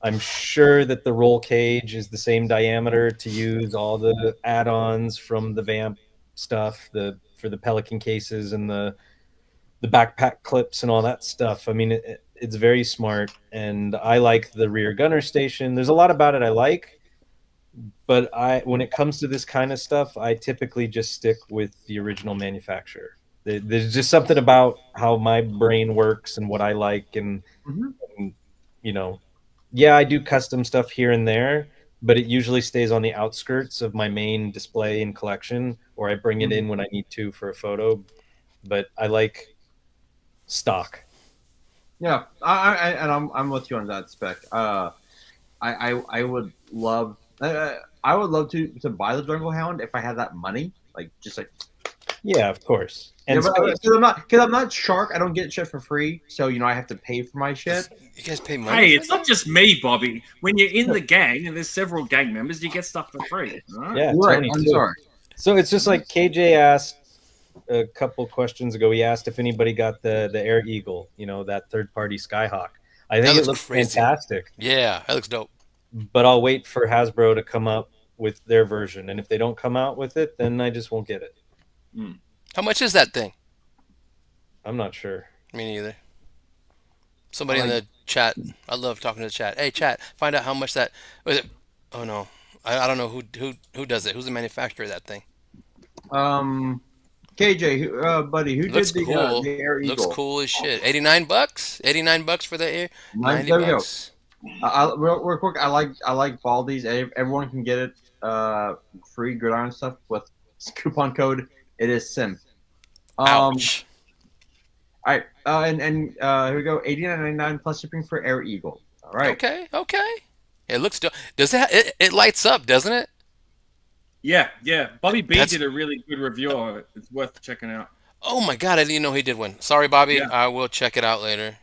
I'm sure that the roll cage is the same diameter to use all the add-ons from the Vamp stuff, for the Pelican cases and the backpack clips and all that stuff. I mean, it's very smart, and I like the rear gunner station. There's a lot about it I like, but when it comes to this kind of stuff, I typically just stick with the original manufacturer. There's just something about how my brain works and what I like, and yeah, I do custom stuff here and there, but it usually stays on the outskirts of my main display and collection, or I bring it in when I need to for a photo. But I like stock. Yeah, I'm with you on that, Spec. I would love to buy the Jungle Hound if I had that money, Yeah, of course. And because I'm not Shark. I don't get shit for free, so I have to pay for my shit. You guys pay money? Hey, it's not just me, Bobby. When you're in the gang and there's several gang members, you get stuff for free. Right? Yeah, Right. Tony I'm too. sorry. So it's just like KJ asked a couple questions ago. He asked if anybody got the Air Eagle, that third-party Skyhawk. I That think it looks looks crazy. fantastic, Yeah, that looks dope. but I'll wait for Hasbro to come up with their version. And if they don't come out with it, then I just won't get it. Mm. How much is that thing? I'm not sure. Me neither. I Somebody in like the chat. I love talking to the chat. Hey, chat, find out how much that. Was it? Oh no, I don't know who does it. Who's the manufacturer of that thing? KJ, buddy, who Looks did cool. the Air Looks Eagle? cool as shit. $89. $89 for the air. 90 There we go. bucks. Real quick, I like Baldies. Everyone can get it free gridiron stuff with coupon code. It is Simp. Ouch. All right, here we go. $89.99 plus shipping for Air Eagle. All right. Okay. Okay. It looks dope. Does that? It lights up, doesn't it? Yeah, yeah. Bobby B That's- did a really good review of it. It's worth checking out. Oh my god! I didn't know he did one. Sorry, Bobby. Yeah. I will check it out later.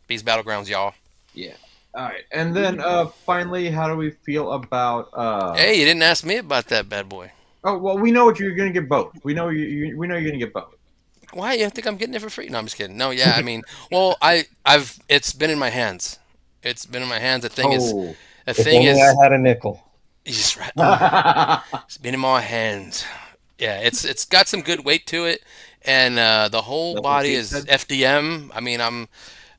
Beast Battlegrounds, y'all. Yeah. All right, and then finally, how do we feel about? Hey, you didn't ask me about that bad boy. Oh well, we know what you're gonna get both. We know we know you're gonna get both. Why? You think I'm getting it for free? No, I'm just kidding. No, yeah, I mean, well, I've, it's been in my hands. It's been in my hands. The thing is, Oh. the If thing only is, I had a nickel. he's right. Oh, it's been in my hands. Yeah, it's got some good weight to it, and the whole That's what body Pete is said. FDM. I mean,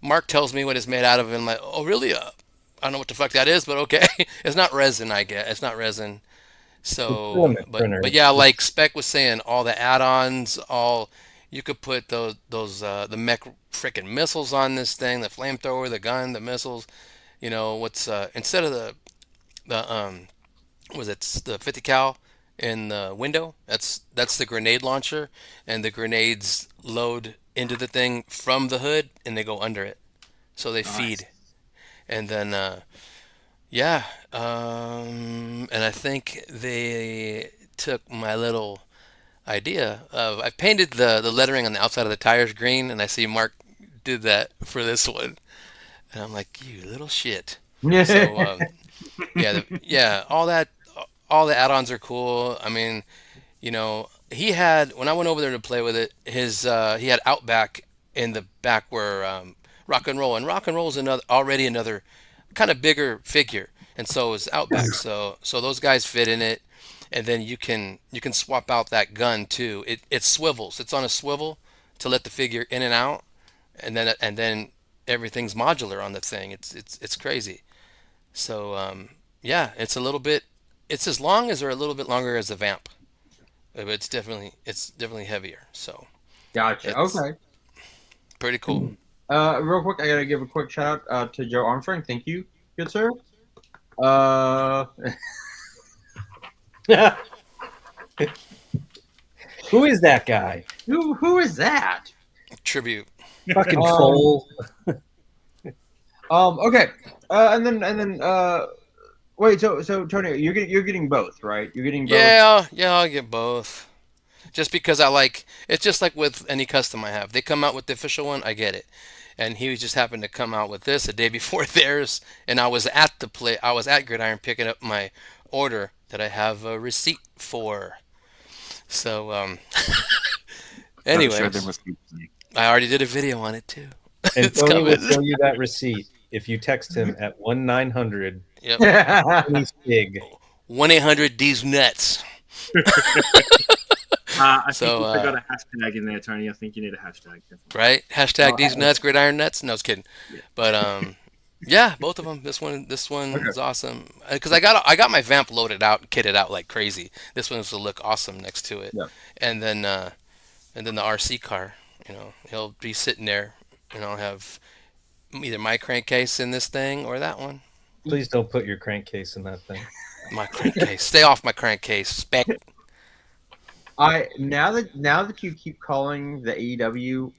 Mark tells me what it's made out of, and I'm like, oh really? I don't know what the fuck that is, but okay. It's not resin, I guess. It's not resin. So, Filament but printer. yeah, like Spec was saying, all the add-ons, all you could put those the mech freaking missiles on this thing, the flamethrower, the gun, the missiles. You know what's instead of the was it the 50 cal in the window? That's the grenade launcher, and the grenades load into the thing from the hood, and they go under it, so they Nice. feed, and then yeah, and I think they took my little idea of I painted the lettering on the outside of the tires green, and I see Mark did that for this one, and I'm like, you little shit. So yeah, yeah, all the add-ons are cool. I mean, you know, he had when I went over there to play with it, his he had Outback in the back where rock and roll is already another kind of bigger figure, and so is Outback. So those guys fit in it, and then you can swap out that gun too. It swivels. It's on a swivel to let the figure in and out, and then everything's modular on the thing. It's crazy. So yeah, it's a little bit. It's as long as or a little bit longer as the Vamp, but it's definitely heavier. So Gotcha. it's Okay. pretty cool. Real quick, I gotta give a quick shout out to Joe Armstrong. Thank you, good sir. Uh, Who is that guy? who is that? Tribute. Fucking Um, troll. Okay. Wait. So Tony, you're getting both, right? You're getting both. Yeah, I'll get both. Just because I like it's just like with any custom I have. They come out with the official one, I get it. And he just happened to come out with this a day before theirs, and I was at Gridiron picking up my order that I have a receipt for. So I'm sure anyways, there was. I already did a video on it too. And It's Tony will coming. show you that receipt if you text him at 1-900 Yep. Big. 1-800 D's nuts. I think So, you forgot a hashtag in there, Tony. I think you need a hashtag. Definitely. Right? Hashtag Oh, D's nuts, gridiron nuts. No, I was kidding. Yeah. But yeah, both of them. This one is awesome because I got my Vamp loaded out, kitted out like crazy. This one will look awesome next to it. Yeah. And then the RC car, he'll be sitting there, and I'll have either my crankcase in this thing or that one. Please don't put your crankcase in that thing. My crankcase. Stay off my crankcase. Spec. Now that you keep calling the AEW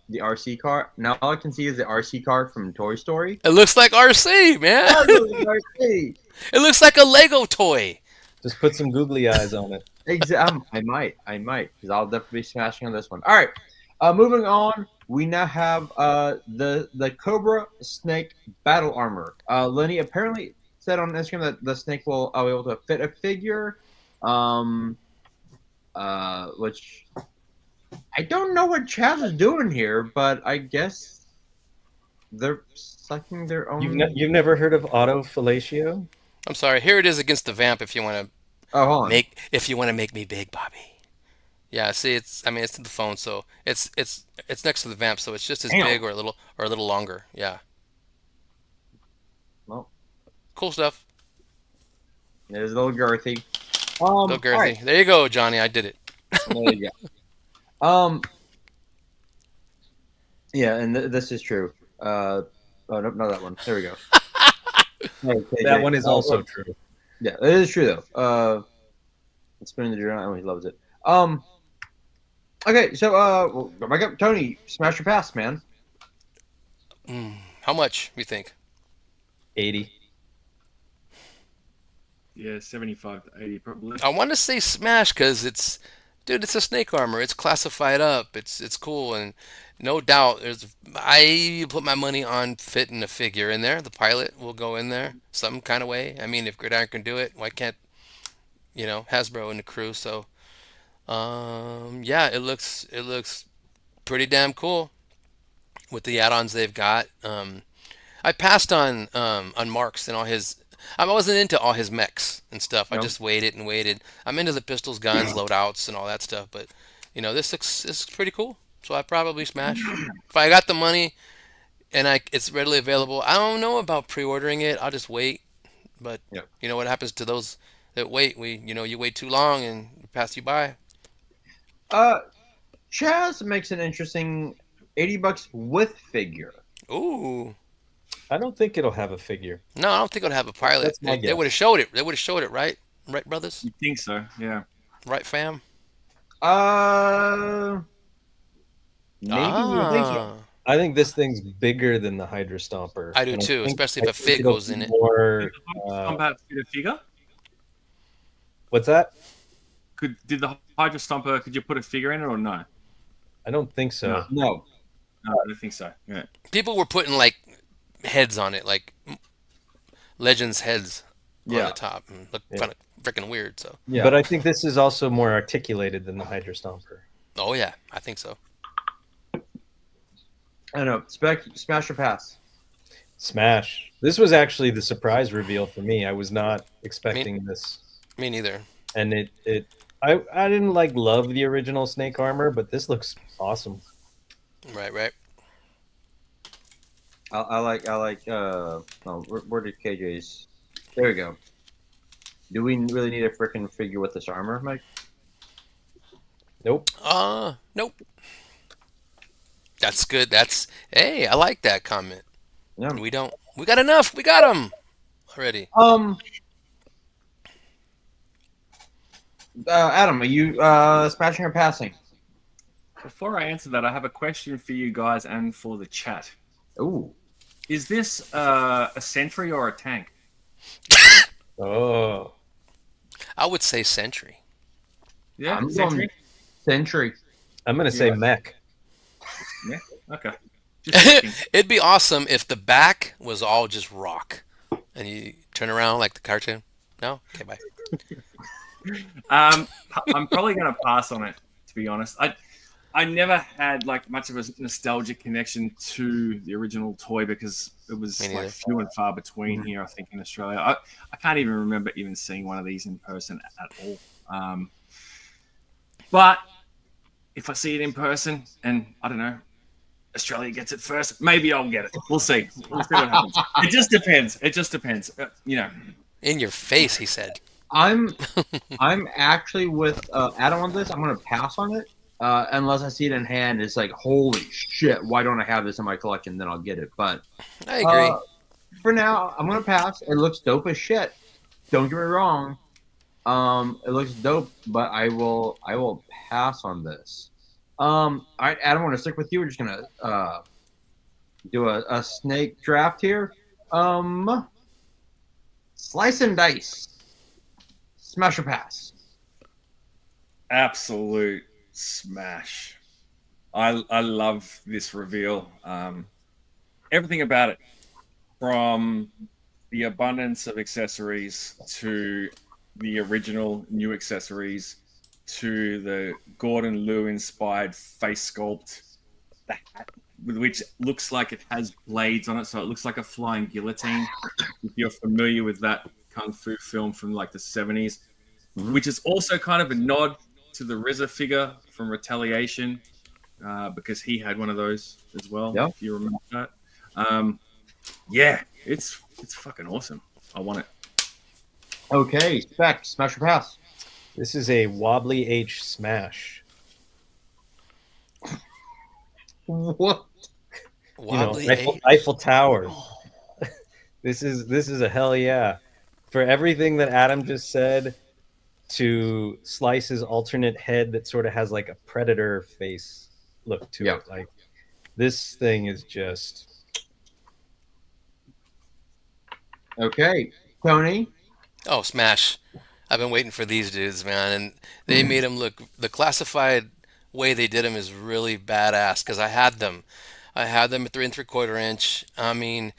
the RC car, now all I can see is the RC car from Toy Story. It looks like RC, man. RC. It looks like a Lego toy. Just put some googly eyes on it. I might, because I'll definitely be smashing on this one. All right, moving on. We now have the Cobra Snake battle armor. Lenny apparently said on Instagram that the snake will be able to fit a figure, which I don't know what Chaz is doing here, but I guess They're sucking their own. You've never heard of autofellatio? I'm sorry. Here it is against the vamp. If you want to Oh, hold on. make me big, Bobby. Yeah. See, it's to the phone, so it's next to the vamp, so it's just as Damn. big or a little longer. Yeah. Well, Cool stuff. there's a little girthy. Little All right. girthy. There you go, Johnny. I did it. There you go. Yeah, and this is true. Oh, no, not that one. There we go. Okay, That one is also true. Yeah, it is true though. It's been in the journal. Oh, he loves it. Okay, so well, Tony, smash your pass, man. How much you think? 80. Yeah, 75 to 80 probably. I want to say smash because it's a snake armor. It's classified up. It's cool, and no doubt I put my money on fitting a figure in there. The pilot will go in there some kind of way. I mean, if Gridiron can do it, why can't Hasbro and the crew? So yeah, it looks pretty damn cool with the add-ons they've got. I passed on Marks and all his. I wasn't into all his mechs and stuff. I No. just waited and waited. I'm into the pistols, guns, loadouts, and all that stuff. But this is pretty cool. So I probably smash if I got the money and it's readily available. I don't know about pre-ordering it. I'll just wait. But Yeah. you know what happens to those that wait? You wait too long and it pass you by. Chaz makes an interesting $80 with figure. Ooh. I don't think it'll have a figure. No, I don't think it'll have a pilot. That's my They guess. would have showed it. They would have showed it, right? Right, brothers? You think so? Yeah. Right, fam? Maybe you think so. I think this thing's bigger than the Hydra Stomper. I do And too, especially if I a think fig it'll goes in be it. More, Combat fit a figure? what's that? Did the Hydra Stomper, could you put a figure in it or no? I don't think so. No. No, I don't think so. Yeah. People were putting like heads on it, like Legends heads on Yeah. the top. And look Yeah. kind of freaking weird. So, Yeah. But I think this is also more articulated than the Hydra Stomper. oh yeah, I think so. I don't know. Smash or pass? Smash. This was actually the surprise reveal for me. I was not expecting this. Me neither. And I didn't love the original Snake armor, but this looks awesome. Right. I like. Oh, where did KJ's? There we go. Do we really need a freaking figure with this armor, Mike? Nope. Nope. That's good. Hey, I like that comment. Yeah. We don't. We got enough. We got them already. Adam, are you smashing or passing? Before I answer that, I have a question for you guys and for the chat. Ooh. Is this a sentry or a tank? Oh. I would say Sentry. Yeah, I'm sentry. going Sentry. I'm going to say Yeah. mech. Yeah, okay. Just checking. It'd be awesome if the back was all just rock, and you turn around like the cartoon. No, okay, bye. I'm probably going to pass on it, to be honest. I never had much of a nostalgic connection to the original toy because it was Me neither. few and far between here, I think, in Australia. I can't even remember even seeing one of these in person at all. But if I see it in person and, I don't know, Australia gets it first, maybe I'll get it. We'll see. We'll see what happens. It just depends. In your face, he said. I'm actually with Adam on this. I'm gonna pass on it unless I see it in hand. It's like, holy shit! Why don't I have this in my collection? Then I'll get it. But I agree. for now, I'm gonna pass. It looks dope as shit. Don't get me wrong. It looks dope, but I will pass on this. All right, Adam, I want to stick with you. We're just gonna do a snake draft here. Slice and dice. Smash or pass? Absolute smash. I love this reveal. Everything about it, from the abundance of accessories to the original new accessories to the Gordon Liu inspired face sculpt, the hat, which looks like it has blades on it, so it looks like a flying guillotine. If you're familiar with that kung fu film from like the 70s, which is also kind of a nod to the RZA figure from Retaliation, because he had one of those as well. Yeah. If you remember that, yeah, it's fucking awesome. I want it. Okay, Spec, smash or pass? This is a wobbly H smash. What? Wobbly Eiffel Tower. This is a hell yeah. For everything that Adam just said, to Slice's alternate head that sort of has like a predator face look to it. Like, this thing is just okay. Tony? Oh, Smash. I've been waiting for these dudes, man, and they made them look. The classified way they did them is really badass because I had them. I had them at 3 3/4 inch. I mean,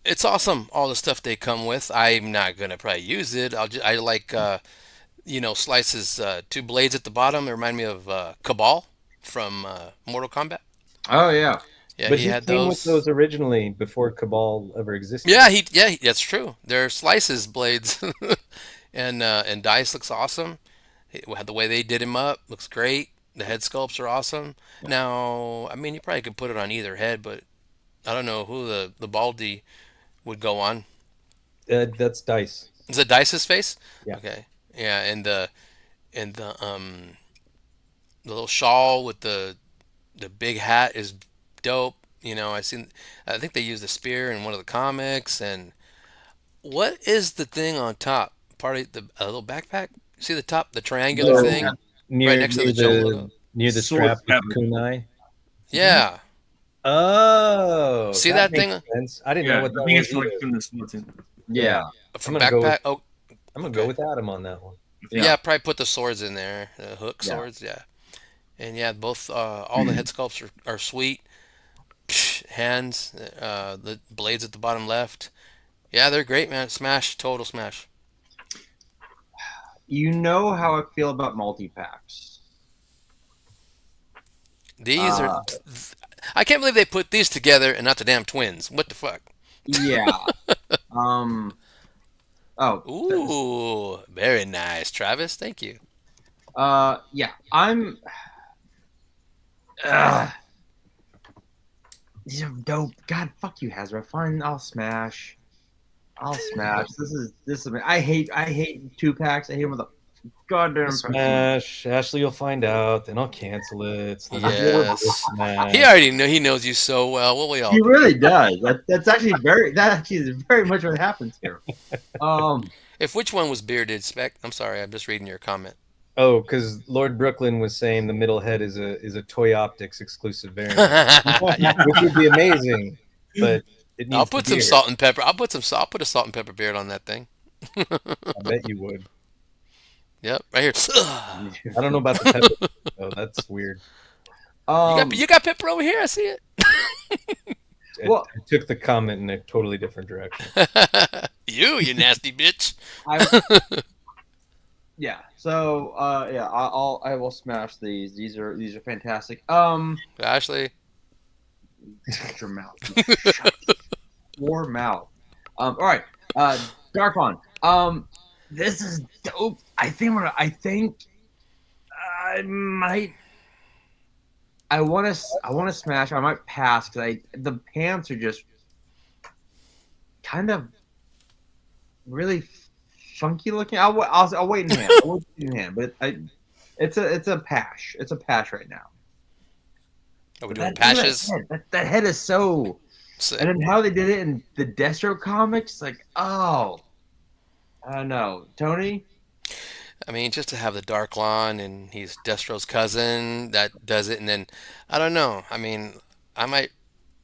it's awesome. All the stuff they come with. I'm not gonna probably use it. I like Slice's two blades at the bottom. They remind me of Cabal from Mortal Kombat. Oh, yeah. Yeah, but he he had came with those. those originally before Cabal ever existed. Yeah, that's true. They're Slice's blades, and Dice looks awesome. The way they did him up looks great. The head sculpts are awesome. Now, I mean, you probably could put it on either head, but I don't know who the Baldy would go on. That's Dice. Is it Dice's face? Yeah. Okay. Yeah, and the little shawl with the big hat is dope. I think they used a spear in one of the comics. And what is the thing on top? Part of a little backpack. See the top, the triangular thing right next to the Joe logo. Near the Sword strap with the kunai. Yeah. Oh, See that makes thing? sense. I didn't know what that I think was it's like either. from the swords in. Yeah. From I'm gonna go backpack. with- Oh, I'm gonna okay. go with Adam on that one. Yeah, probably put the swords in there, hook Yeah. swords. Yeah, and yeah, both all the head sculpts are sweet. Hands, the blades at the bottom left. Yeah, they're great, man. Smash, total smash. You know how I feel about multi-packs. These are. I can't believe they put these together and not the damn twins. What the fuck? Yeah. Oh. Ooh, very nice, Travis. Thank you. Yeah. I'm. These are dope. God, fuck you, Hasbro. Fine, I'll smash. This is. I hate 2-packs. I hate them with a goddamn Smash. Ashley will find out, then I'll cancel it. It's the Yes. smash. He already know. He knows you so well. What we all He do. really does. That actually is very much what happens here. If which one was bearded, Spec? I'm sorry, I'm just reading your comment. Oh, because Lord Brooklyn was saying the middle head is a Toy Optics exclusive variant, which would be amazing, but it needs I'll put the some beard. salt and pepper. I'll put a salt and pepper beard on that thing. I bet you would. Yep, right here. I don't know about the pepper. Oh, that's weird. You got pepper over here. I see it. Well- I took the comment in a totally different direction. You nasty bitch. Yeah. So yeah, I will smash these. These are fantastic. Ashley. Shut your mouth. Shut your mouth. All right. Darklon. This is dope. I think I might. I want to smash. I might pass because the pants are just kind of really funky looking. I'll wait in hand. I'll wait in hand, but it's a pash. It's a pash right now. Are we doing patches? That head is so. Sick. And then how they did it in the Destro comics, like, oh, I don't know, Tony. I mean, just to have the Darklon and he's Destro's cousin that does it, and then I don't know. I mean, I might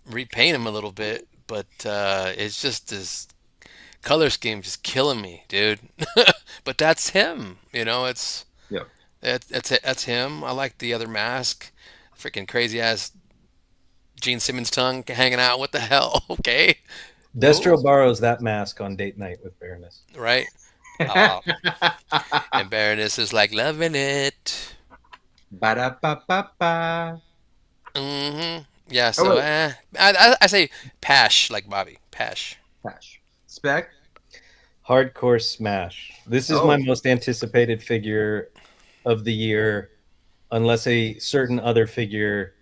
repaint him a little bit, but it's just this color scheme just killing me, dude. But that's him, It's Yeah. that's him. I like the other mask, freaking crazy ass Gene Simmons tongue hanging out. What the hell? Okay, Destro borrows that mask on date night with Baroness. right. And Baroness is like loving it. Ba-da-ba-ba-ba. Mm-hmm. Yeah, Oh so wait, I say Pash like Bobby. Pash. Cash. Spec. Hardcore smash. This is my Oh, most anticipated figure of the year, unless a certain other figure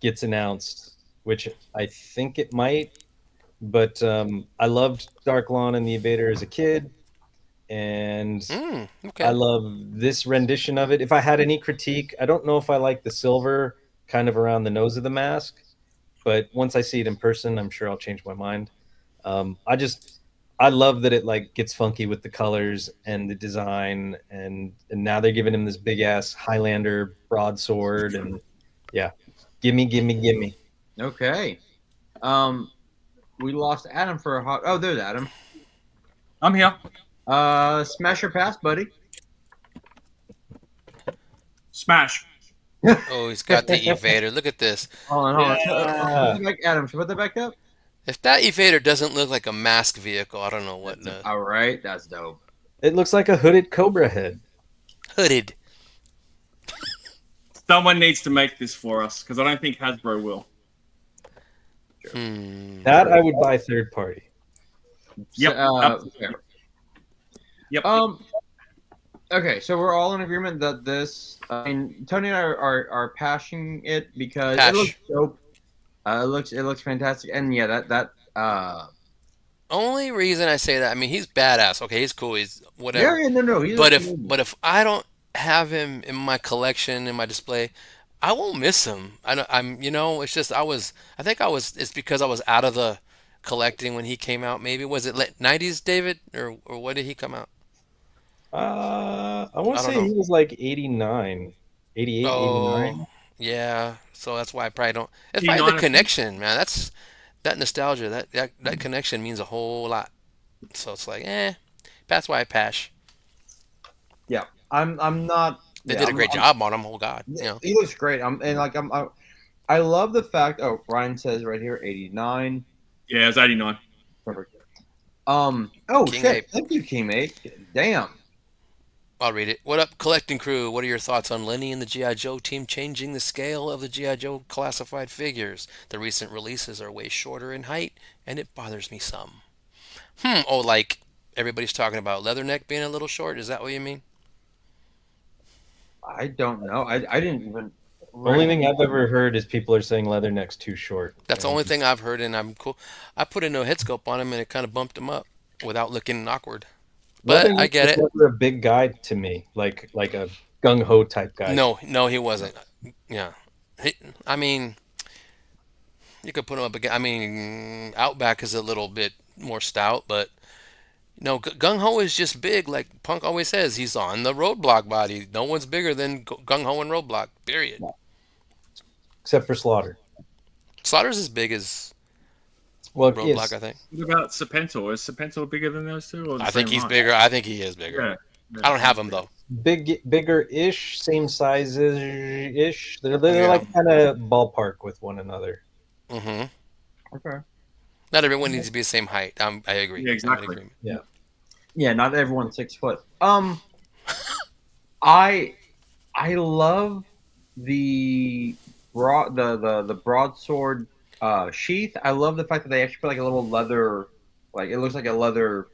gets announced, which I think it might. But I loved Darklon and the Invader as a kid, and I Okay. love this rendition of it. If I had any critique, I don't know if I like the silver kind of around the nose of the mask, but once I see it in person, I'm sure I'll change my mind. I just I love that it like gets funky with the colors and the design, and now they're giving him this big ass Highlander broadsword, and yeah, gimme, gimme, gimme. okay. We lost Adam for a hot. Oh, there's Adam. I'm here. Smash or pass, buddy. Smash. Oh, he's got the evader. Look at this. Hold on. Yeah, Adam, should I put that back up? If that evader doesn't look like a mask vehicle, I don't know what does. All right. That's dope. it looks like a hooded cobra head. Hooded. Someone needs to make this for us because I don't think Hasbro will. That I would buy third party. Yep. Fair. Yep. Okay, so we're all in agreement that this. I mean, Tony and I are pashing it because Pash. it looks dope. It looks fantastic, and yeah, Only reason I say that, I mean, he's badass. Okay, he's cool. He's whatever. yeah, no, he's But amazing. if I don't have him in my collection in my display, I won't miss him. It's just it's because I was out of the collecting when he came out. Maybe was it late 90s, David, or what did he come out? I want I to don't say know. he was like 89, 88, Oh, 89. yeah. So that's why I probably don't. It's probably the 89, I think. connection, man. That's that nostalgia. That connection means a whole lot. So it's like, that's why I pash. Yeah, I'm not. They Yeah, did a great job on him. Oh God, you know. he looks great. I love the fact. Oh, Ryan says right here, 89. Yeah, it's 89. Perfect. Oh King shit! Ape. Thank you, Teammate. Damn. I'll read it. What up, collecting crew? What are your thoughts on Lenny and the GI Joe team changing the scale of the GI Joe classified figures? The recent releases are way shorter in height, and it bothers me some. Oh, like everybody's talking about Leatherneck being a little short. Is that what you mean? I don't know. I didn't even. Only thing I've ever heard is people are saying Leatherneck's too short. That's the And only thing I've heard, and I'm cool. I put a no head scope on him, and it kind of bumped him up without looking awkward. But I Leatherneck get was it. never a big guy to me, like a gung ho type guy. No, he wasn't. Yeah, I mean, you could put him up again. I mean, Outback is a little bit more stout, but no, Gung Ho is just big. Like Punk always says, he's on the Roadblock body. No one's bigger than Gung Ho and Roadblock. Period. Except for Slaughter. Slaughter's as big as Well, Roadblock, yes, I think. What about Serpentor? Is Serpentor bigger than those two? Or the I think same he's height? bigger. I think he is bigger. Yeah. I don't have him though. bigger-ish, same size-ish. They're Yeah. like kind of ballpark with one another. hmm Okay. Not everyone needs to be the same height. I agree. Yeah, I'm in exactly. agreement. Yeah. Yeah, not everyone's 6 foot. I I love the broadsword sheath. I love the fact that they actually put like a little leather, like it looks like a leather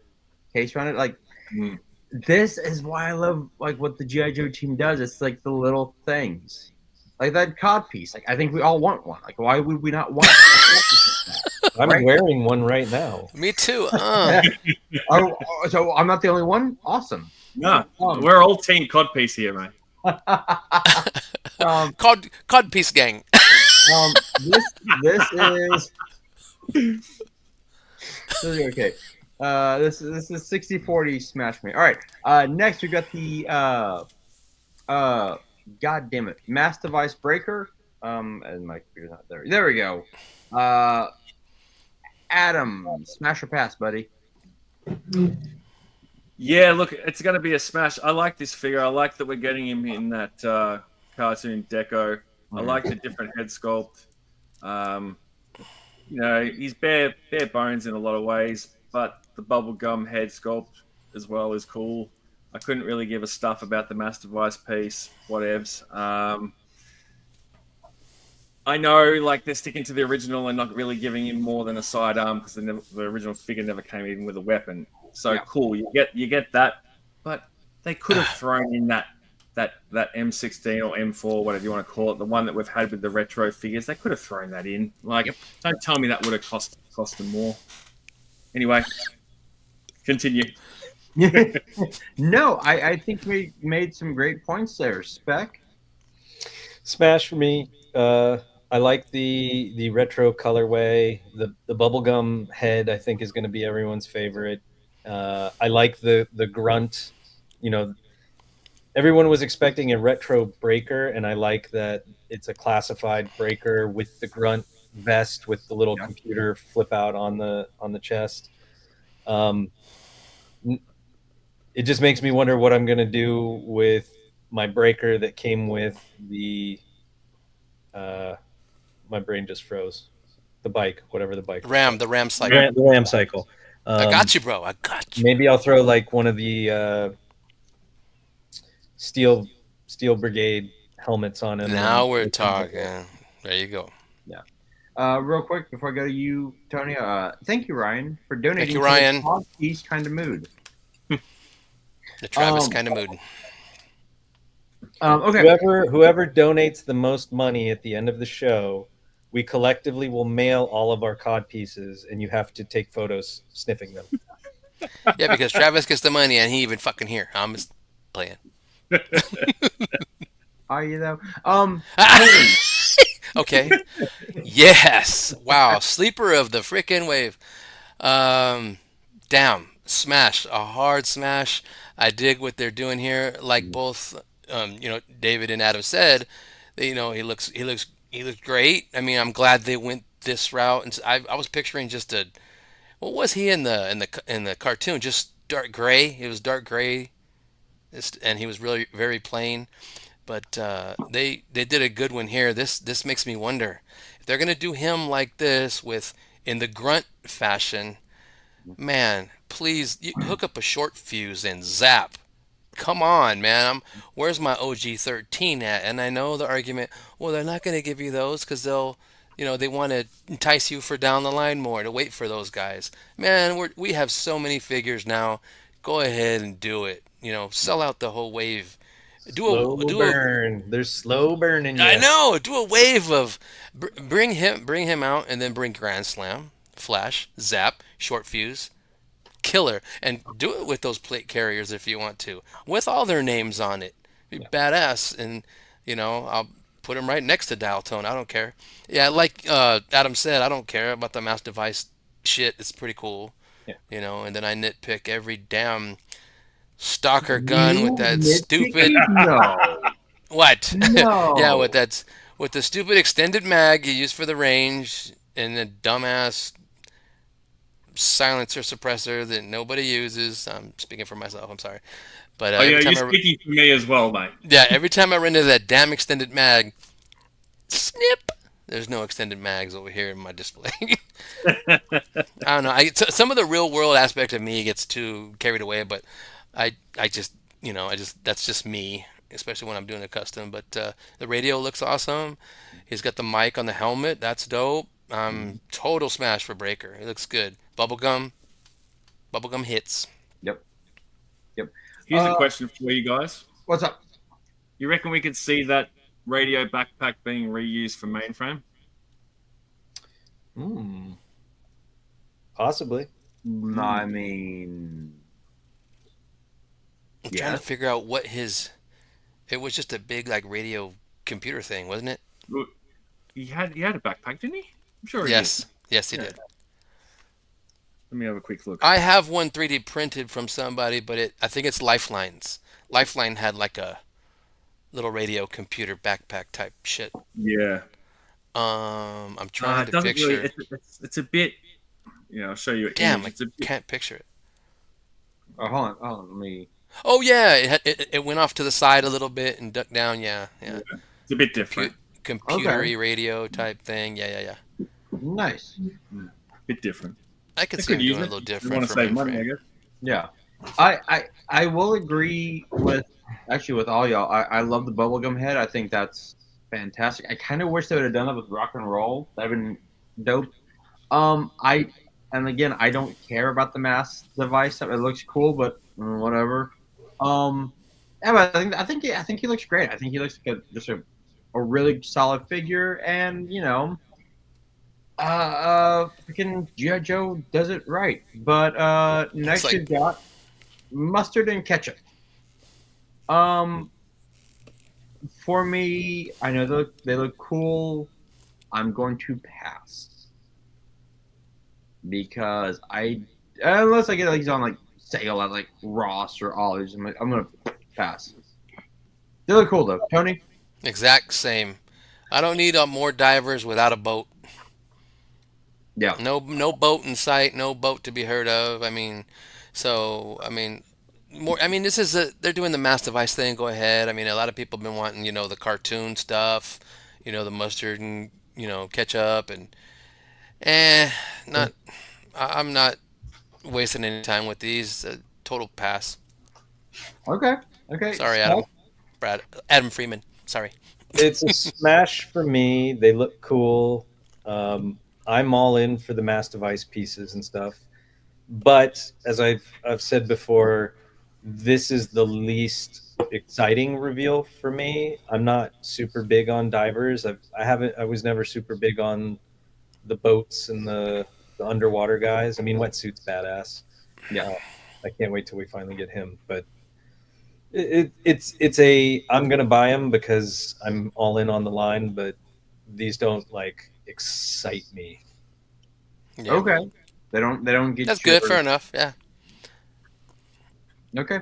case around it. Like Mm. this is why I love like what the GI Joe team does. It's like the little things, like that cod piece. Like I think we all want one. Like why would we not want? I'm Right. wearing one right now. Me too. So I'm not the only one. Awesome. No, Um, we're all team codpiece here, mate. Cod piece gang. This is okay. This is 60-40 smash me. All right. Next we got the God damn it, M.A.S.S Device Breaker. And my computer's not there. There we go. Adam, smash or pass, buddy. Yeah, look, it's going to be a smash. I like this figure. I like that we're getting him in that cartoon deco. I like the different head sculpt. He's bare bones in a lot of ways, but the bubblegum head sculpt as well is cool. I couldn't really give a stuff about the M.A.S.S Device piece, whatevs. I know, like they're sticking to the original and not really giving him more than a sidearm because the original figure never came even with a weapon. So Yeah. cool, you get that, but they could have thrown in that M16 or M4, whatever you want to call it, the one that we've had with the retro figures. They could have thrown that in. Like, Yep. don't tell me that would have cost them more. Anyway, continue. No, I think we made some great points there. Spec. Smash for me. I like the retro colorway. The bubblegum head, I think, is going to be everyone's favorite. I like the grunt. You know, everyone was expecting a retro breaker, and I like that it's a classified breaker with the grunt vest with the little Yeah. computer flip out on the chest. It just makes me wonder what I'm going to do with my breaker that came with the my brain just froze. The bike, whatever the bike. The Ram cycle. The Ram cycle. I got you, bro. I got you. Maybe I'll throw like one of the steel brigade helmets on him. Now we're talking. There you go. Yeah. Real quick before I go to you, Tony. Thank you, Ryan, for donating. Thank you, Ryan. To the East kind of mood. The Travis kind of mood. Okay. Whoever donates the most money at the end of the show, we collectively will mail all of our cod pieces, and you have to take photos sniffing them. Yeah, because Travis gets the money and he even fucking here. I'm just playing. Are you though? Okay. Yes. Wow. Sleeper of the frickin' wave. Damn. Smash. A hard smash. I dig what they're doing here. Like both, David and Adam said, he looks great. I mean, I'm glad they went this route. And I was picturing just what was he in the cartoon? Just dark gray. It was dark gray, and he was really very plain. But they did a good one here. This makes me wonder if they're gonna do him like this in the grunt fashion. Man, please hook up a short fuse and zap. Come on, man. Where's my OG-13 at? And I know the argument. Well, they're not gonna give you those because they want to entice you for down the line more to wait for those guys. Man, we have so many figures now. Go ahead and do it. Sell out the whole wave. There's slow burning. I know. Do a wave of bring him out, and then bring Grand Slam, Flash, Zap, Short Fuse, Killer, and do it with those plate carriers if you want to, with all their names on it. Be badass, and I'll put them right next to Dial Tone. I don't care. Yeah, like Adam said, I don't care about the M.A.S.S Device shit. It's pretty cool. Yeah. And then I nitpick every damn stalker gun with that stupid what yeah, with the stupid extended mag you use for the range, and the dumbass silencer suppressor that nobody uses. I'm speaking for myself, I'm sorry, but you're speaking for me as well, mate. Yeah, every time I run into that damn extended mag, snip, there's no extended mags over here in my display. I don't know, some of the real world aspect of me gets too carried away, but I just that's just me, especially when I'm doing a custom. But the radio looks awesome. He's got the mic on the helmet. That's dope. Total smash for Breaker. It looks good. Bubblegum hits. Yep. Here's a question for you guys. What's up? You reckon we could see that radio backpack being reused for mainframe? Possibly. I mean, I'm trying to figure out what it was just a big like radio computer thing, wasn't it? He had a backpack, didn't he? I'm sure he Yes. did. Yes, he did. Let me have a quick look. I have one 3D printed from somebody, but I think it's Lifeline's. Lifeline had like a little radio computer backpack type shit. Yeah. I'm trying to picture. Really, it's a bit. I'll show you. Damn, I can't picture it. Hold on. Let me. Oh yeah, it went off to the side a little bit and ducked down. Yeah. It's a bit different. Computery radio type thing. Yeah. Nice. Bit different. I could see him doing a little different. You want to save money, I guess. Yeah. I will agree with all y'all. I love the bubblegum head. I think that's fantastic. I kind of wish they would have done that with rock and roll. That'd been dope. I and again, I don't care about the mass device. It looks cool, but whatever. Yeah, but I think he looks great. I think he looks like just a really solid figure, and freaking GI Joe does it right. But It's next like, we've got mustard and ketchup. Um, for me, I know they look cool. I'm going to pass because I unless I get like he's on like sale at like Ross or Ollie's, I'm gonna pass. They look cool though, Tony. exact same. I don't need more divers without a boat. Yeah, No boat in sight, no boat to be heard of. I mean, more. I mean, they're doing the mass device thing. Go ahead. I mean, a lot of people have been wanting, the cartoon stuff, the mustard and ketchup and eh, not. I'm not wasting any time with these. Total pass. okay, okay. Sorry, Adam. Adam Freeman. Sorry. It's a smash for me. They look cool. I'm all in for the mass device pieces and stuff. But as I've said before, this is the least exciting reveal for me. I'm not super big on divers. I was never super big on the boats and the underwater guys. I mean, wetsuit's badass. Yeah. I can't wait till we finally get him. But it's a I'm gonna buy them because I'm all in on the line. But these don't like excite me. Yeah. Okay. They don't get That's your good. Fair enough. Yeah. okay.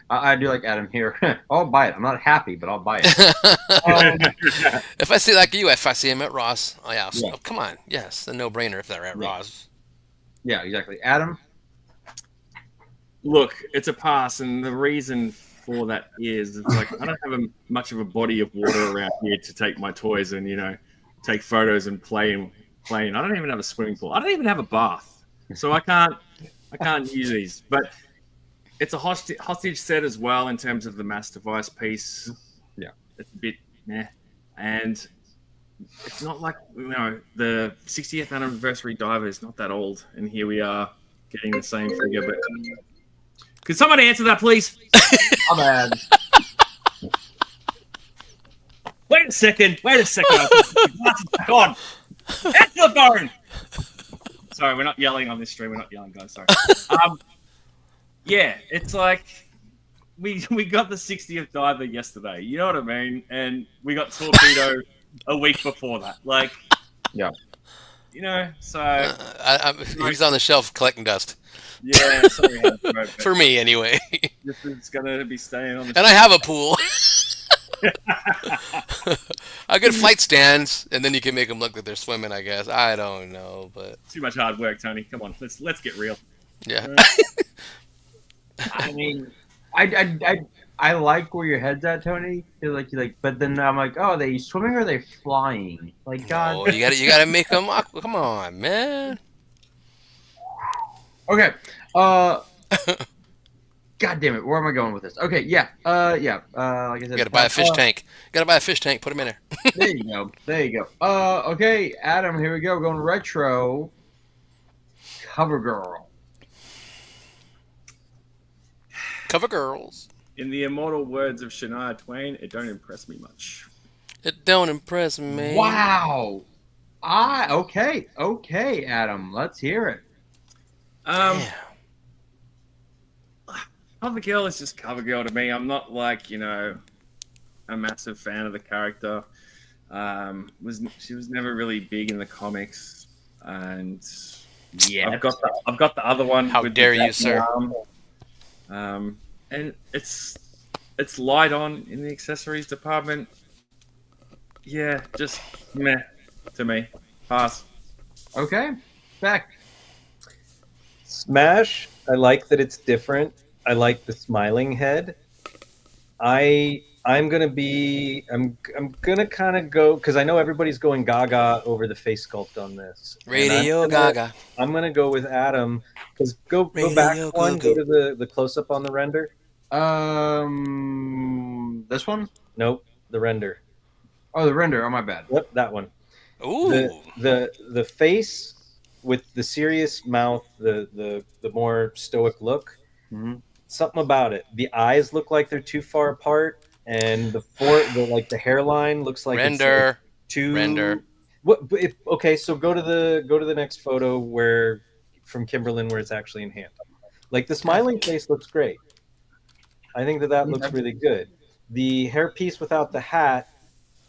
I do like Adam here. I'll buy it. I'm not happy, but I'll buy it. If I see if I see him at Ross, oh yeah, Yeah. oh, come on, yes, a no-brainer if they're at Yeah. Ross. Yeah, exactly. Adam. Look, it's a pass, and the reason for that is it's like I don't have much of a body of water around here to take my toys and take photos and play in. I don't even have a swimming pool. I don't even have a bath, so I can't use these. But it's a hostage set as well in terms of the mass device piece. Yeah, it's a bit meh, and it's not like the 60th anniversary diver is not that old, and here we are getting the same figure. But could someone answer that, please? I'm bad. Wait a second. Back on. Answer the phone. Sorry, we're not yelling on this stream. We're not yelling, guys. Sorry. Yeah, it's like we got the 60th diver yesterday. You know what I mean? And we got Torpedo a week before that. Like, yeah. So He's on the shelf collecting dust. Yeah, sorry. For me, anyway. This is gonna be staying on the. And I have a pool. I get flight stands, and then you can make them look like they're swimming. I guess I don't know, but too much hard work, Tony. Come on, let's get real. Yeah. I mean, I like where your head's at, Tony. You like, but then I'm like, oh, are they swimming or are they flying? Like, God, no, you gotta make them. Come on, man. Okay. God damn it, where am I going with this? Okay, yeah. Like I said, You gotta buy a fish tank. Gotta buy a fish tank. Put them in there. There you go. Okay, Adam. Here we go. We're going retro. Covergirl. Covergirls. In the immortal words of Shania Twain, it don't impress me much. It don't impress me. Wow. Okay, Adam. Let's hear it. Damn. Covergirl is just Covergirl to me. I'm not like a massive fan of the character. She was never really big in the comics, and yeah, I've got the other one. How dare you, sir? And it's light on in the accessories department. Yeah, just meh to me. Pass. Okay, back. Smash. I like that it's different. I like the smiling head. I'm gonna kind of go because I know everybody's going gaga over the face sculpt on this. Radio Gaga. I'm gonna go with Adam because go back one. Go to the close up on the render. This one? Nope, the render. Oh, the render. Oh, my bad. Yep, that one. The Ooh, the face with the serious mouth, the more stoic look. Mhm. Something about it. The eyes look like they're too far apart, and the hairline looks like it's like render, render. too. What? Okay, so go to the next photo where from Kimberlyn where it's actually in hand. Like the God, smiling face looks great. I think that looks Okay. really good. The hairpiece without the hat,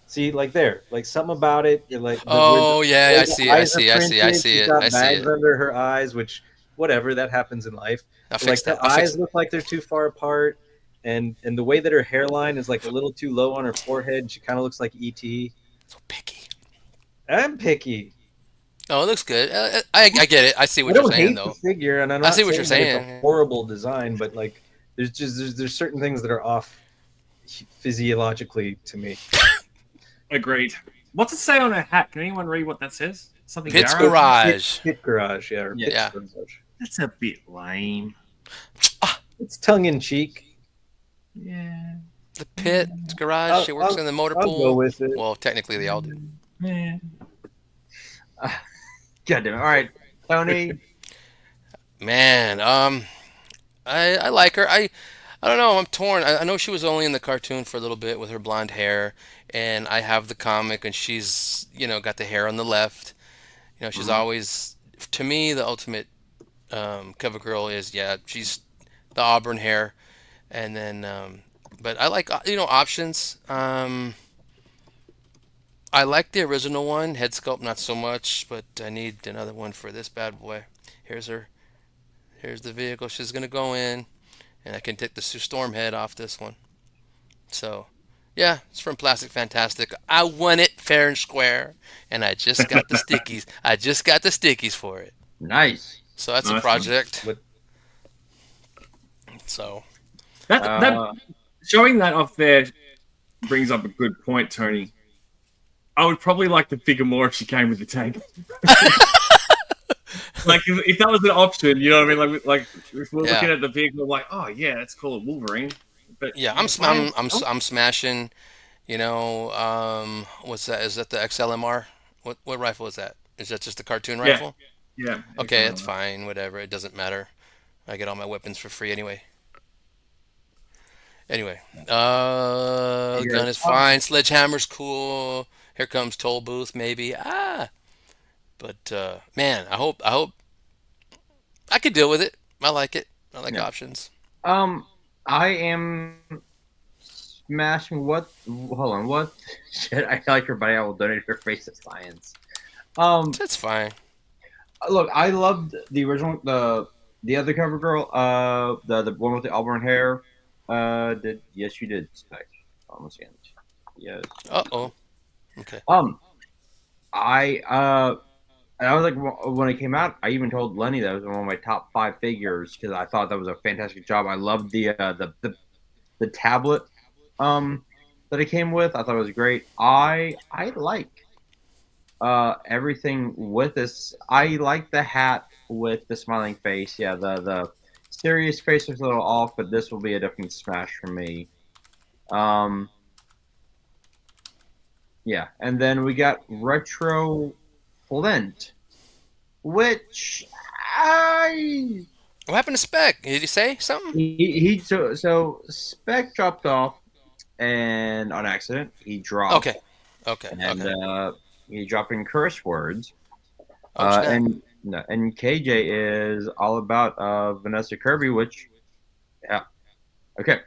see, like there, like something about it, like oh yeah, where I the see it. I eyes are see. I see. I printed. see She's it. I got see bags it. under her eyes, which whatever that happens in life. I'll But like fix that. her I'll fix eyes it. look like they're too far apart, and the way that her hairline is like a little too low on her forehead, she kind of looks like ET. So picky. I'm picky. Oh, it looks good. I get it. I see I what you're don't saying hate the though. figure, and I'm I not see what you're saying that it's a saying. horrible design, but like there's certain things that are off physiologically to me. Agreed. What's it say on her hat? Can anyone read what that says? Something Pitts Garage? Garage. Pit garage, yeah, or Yeah. pit Yeah. garage. That's a bit lame. It's tongue in cheek. Yeah. The Pit Garage. I'll, She works I'll, in the motor I'll go pool. with it. Well, technically they all do. Yeah. God damn it. All right, Tony. Man, I like her. I don't know. I'm torn. I know she was only in the cartoon for a little bit with her blonde hair, and I have the comic, and she's got the hair on the left. She's Mhm. always to me the ultimate cover girl is she's the auburn hair, and then but I like options. I like the original one, head sculpt not so much, but I need another one for this bad boy. Here's her. Here's the vehicle she's gonna go in, and I can take the Sue Storm head off this one. So, yeah, it's from Plastic Fantastic. I won it fair and square, and I just got the stickies. I just got the stickies for it. Nice. So that's a Nice one. project. What? So That Uh, showing that off there brings up a good point, Tony. I would probably like the figure more if she came with the tank. Like if that was an option, you know what I mean? Like if we're looking yeah, at the vehicle, like, oh yeah, that's cool, a Wolverine. But yeah, why? I'm smashing. What's that? Is that the XLMR? What rifle is that? Is that just the cartoon Yeah, rifle? yeah. Okay, it's fine. Whatever. It doesn't matter. I get all my weapons for free anyway. Anyway, okay. gun is fine. Sledgehammer's cool. Here comes toll booth, maybe. But man, I hope I could deal with it. I like it. I like Yeah. options. I am smashing what? Hold on. What? Shit. I like her, but I will donate her face to science. That's fine. Look, I loved the original, the other cover girl, the one with the auburn hair. Yes, you did, Spec. Almost end. Yes. Uh-oh. Okay. Um, and I was like, when it came out, I even told Lenny that it was one of my top 5 figures because I thought that was a fantastic job. I loved the tablet, that it came with. I thought it was great. I like everything with this. I like the hat with the smiling face. Yeah, the serious face was a little off, but this will be a definite smash for me. Um, yeah, and then we got retro Flint, which I What happened to Spec? Did he say something? so Spec dropped off and on accident he dropped Okay. Okay. and Okay. he dropped in curse words. Oh snap. And no, and KJ is all about Vanessa Kirby, which yeah, okay.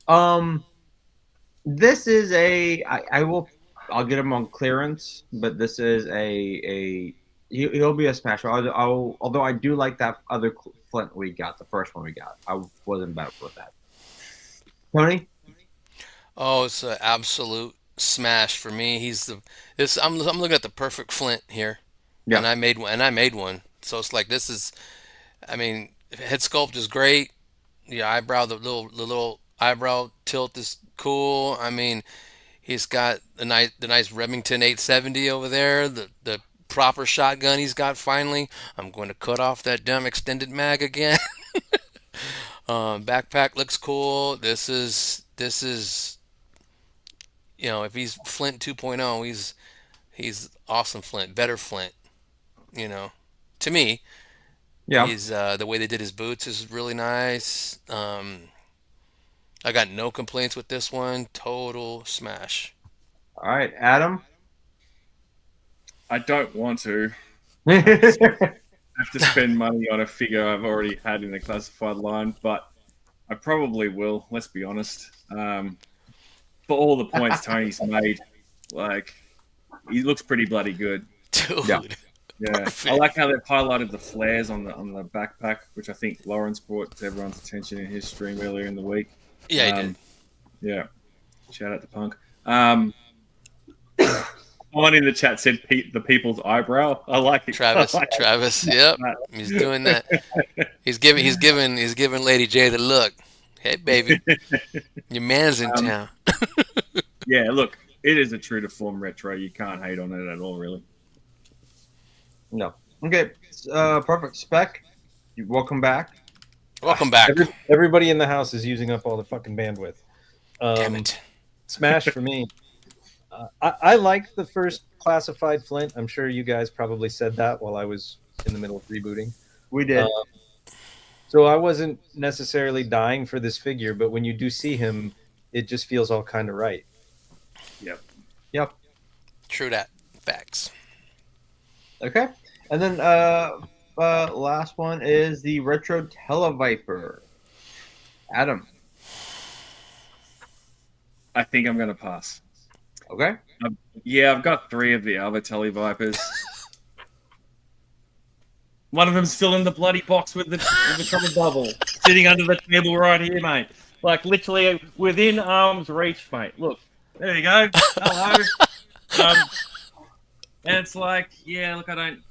Um, this is I'll get him on clearance, but this is he'll be a smash. Although I do like that other Flint we got, the first one we got. I wasn't bad with that. Tony, Oh, it's an absolute smash for me. He's the this. I'm looking at the perfect Flint here, yeah, and I made one. And I made one. So it's like this is. I mean, head sculpt is great. The eyebrow, the little eyebrow tilt is cool. I mean, he's got the nice Remington 870 over there. The proper shotgun he's got finally. I'm going to cut off that dumb extended mag again. Backpack looks cool. This is if he's Flint 2.0, he's awesome Flint, better Flint. To me, Yeah. he's the way they did his boots is really nice. I got no complaints with this one. Total smash. All right, Adam. I don't want to have to, Yeah. have to spend money on a figure I've already had in the classified line, but I probably will. Let's be honest. For all the points Tony's made, like he looks pretty bloody good. Dude. Yeah, Perfect. I like how they've highlighted the flares on the backpack, which I think Lawrence brought to everyone's attention in his stream earlier in the week. Yeah, he did. Yeah, shout out to Punk. Someone in the chat said the people's eyebrow. I like it. Travis, I like Travis, yep, he's doing that. He's giving Lady J the look. Hey, baby, your man's in town. Yeah, look, it is a true to form retro. You can't hate on it at all, really. No. Okay. Perfect. Spec. Welcome back. Welcome back. Everybody in the house is using up all the fucking bandwidth. Damn it. Smash for me. I liked the first classified Flint. I'm sure you guys probably said that while I was in the middle of rebooting. We did. So I wasn't necessarily dying for this figure, but when you do see him, it just feels all kind of right. Yep. True that. Facts. Okay. And then last one is the Retro Televiper. Adam. I think I'm going to pass. Okay. Yeah, I've got 3 of the other Televipers. One of them's still in the bloody box with the trouble bubble, sitting under the table right here, mate. Like literally within arm's reach, mate. Look, there you go. Hello. And it's like, yeah, look, I don't.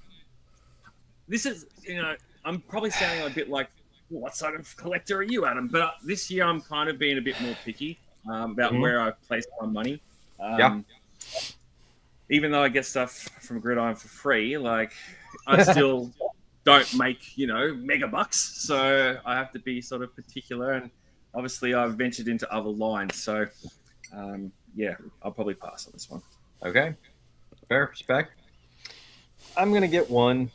This is, I'm probably sounding a bit like, what sort of collector are you, Adam? But this year I'm kind of being a bit more picky about where I place my money. Even though I get stuff from Gridiron for free, like I still don't make mega bucks, so I have to be sort of particular. And obviously, I've ventured into other lines, so yeah, I'll probably pass on this one. Okay. Fair. Spec. I'm gonna get one.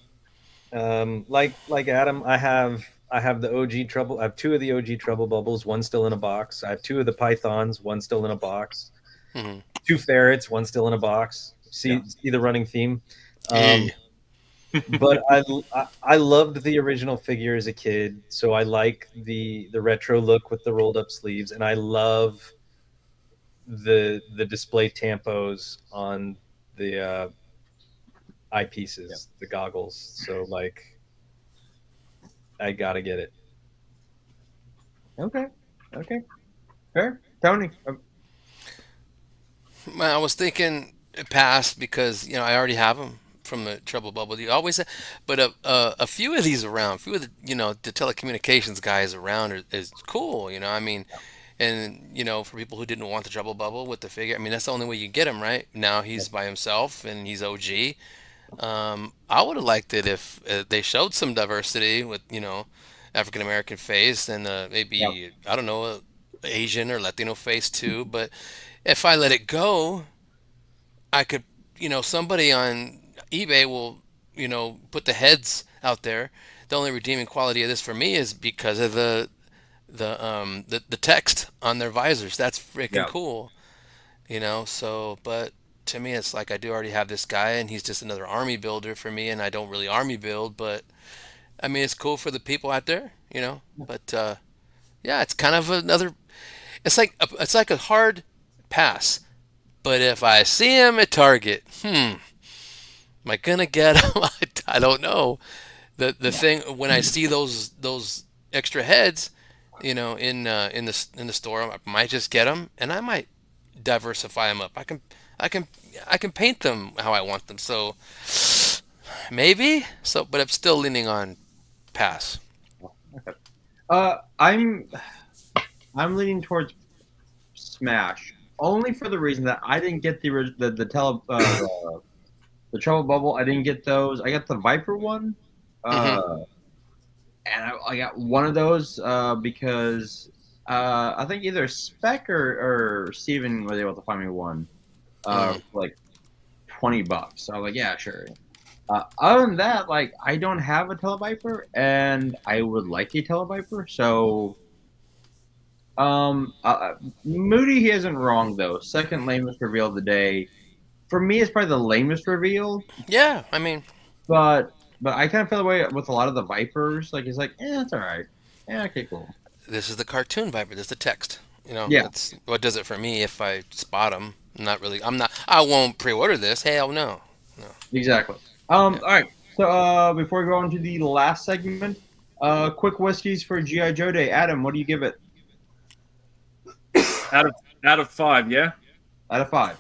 Like Adam, I have the OG trouble. I have 2 of the OG trouble bubbles. One still in a box. I have 2 of the pythons. One still in a box. Mm-hmm. 2 ferrets. One still in a box. See the running theme. But I loved the original figure as a kid, so I like the retro look with the rolled up sleeves, and I love the display tampos on the eyepieces, the goggles. So like, I gotta get it. Okay. Fair. Tony. I was thinking pass because I already have them from the Trouble Bubble. You always, but a few of these around, a few of the the telecommunications guys around is cool. I mean, and for people who didn't want the Trouble Bubble with the figure, I mean that's the only way you get him, right? Now he's by himself and he's OG. I would have liked it if they showed some diversity with African American face and maybe I don't know, Asian or Latino face too. But if I let it go, I could somebody on eBay will put the heads out there. The only redeeming quality of this for me is because of the text on their visors. That's freaking cool. So but to me it's like I do already have this guy and he's just another army builder for me, and I don't really army build, but I mean it's cool for the people out there, but yeah, it's kind of another, it's like a hard pass. But if I see him at Target, am I gonna get him? I don't know. The thing when I see those extra heads, in the store, I might just get them, and I might diversify them up. I can paint them how I want them. So maybe. So, but I'm still leaning on pass. I'm leaning towards Smash only for the reason that I didn't get the Trouble Bubble. I didn't get those. I got the Viper one, and I got one of those because I think either Spec or Steven was able to find me one, for like $20. So I was like, yeah, sure. Other than that, like I don't have a Televiper, and I would like a Televiper. So, Moody he isn't wrong though. Second lamest reveal of the day for me is probably the lamest reveal, Yeah, I mean, but I kind of feel the way with a lot of the Vipers. Like it's like, it's all right. Yeah, okay, cool. this is the cartoon Viper. This is the text. You know, Yeah, it's what does it for me if I spot them. Not really. I'm not. I won't pre-order this. Hell no. No. exactly. Yeah. All right. So, before we go on to the last segment, quick whiskeys for GI Joe Day. Adam, what do you give it Out of 5, yeah. out of 5?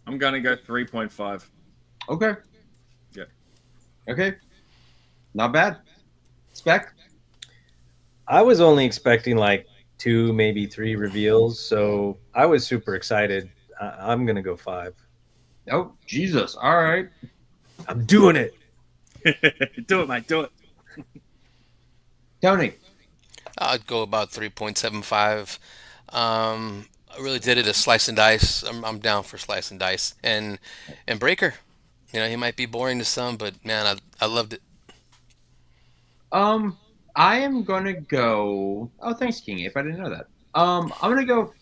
I'm gonna go 3.5. Okay. Yeah. Okay. Not bad. Spec. I was only expecting like 2, maybe 3 reveals, so I was super excited. I'm gonna go 5. Oh, Jesus. All right. I'm doing it. Do it, mate. Do it. Tony. I'd go about 3.75. I really did it a slice and dice. I'm down for slice and dice. And Breaker. You know, he might be boring to some, but man, I loved it. I am gonna go. Oh, thanks, King Ape. I didn't know that. I'm gonna go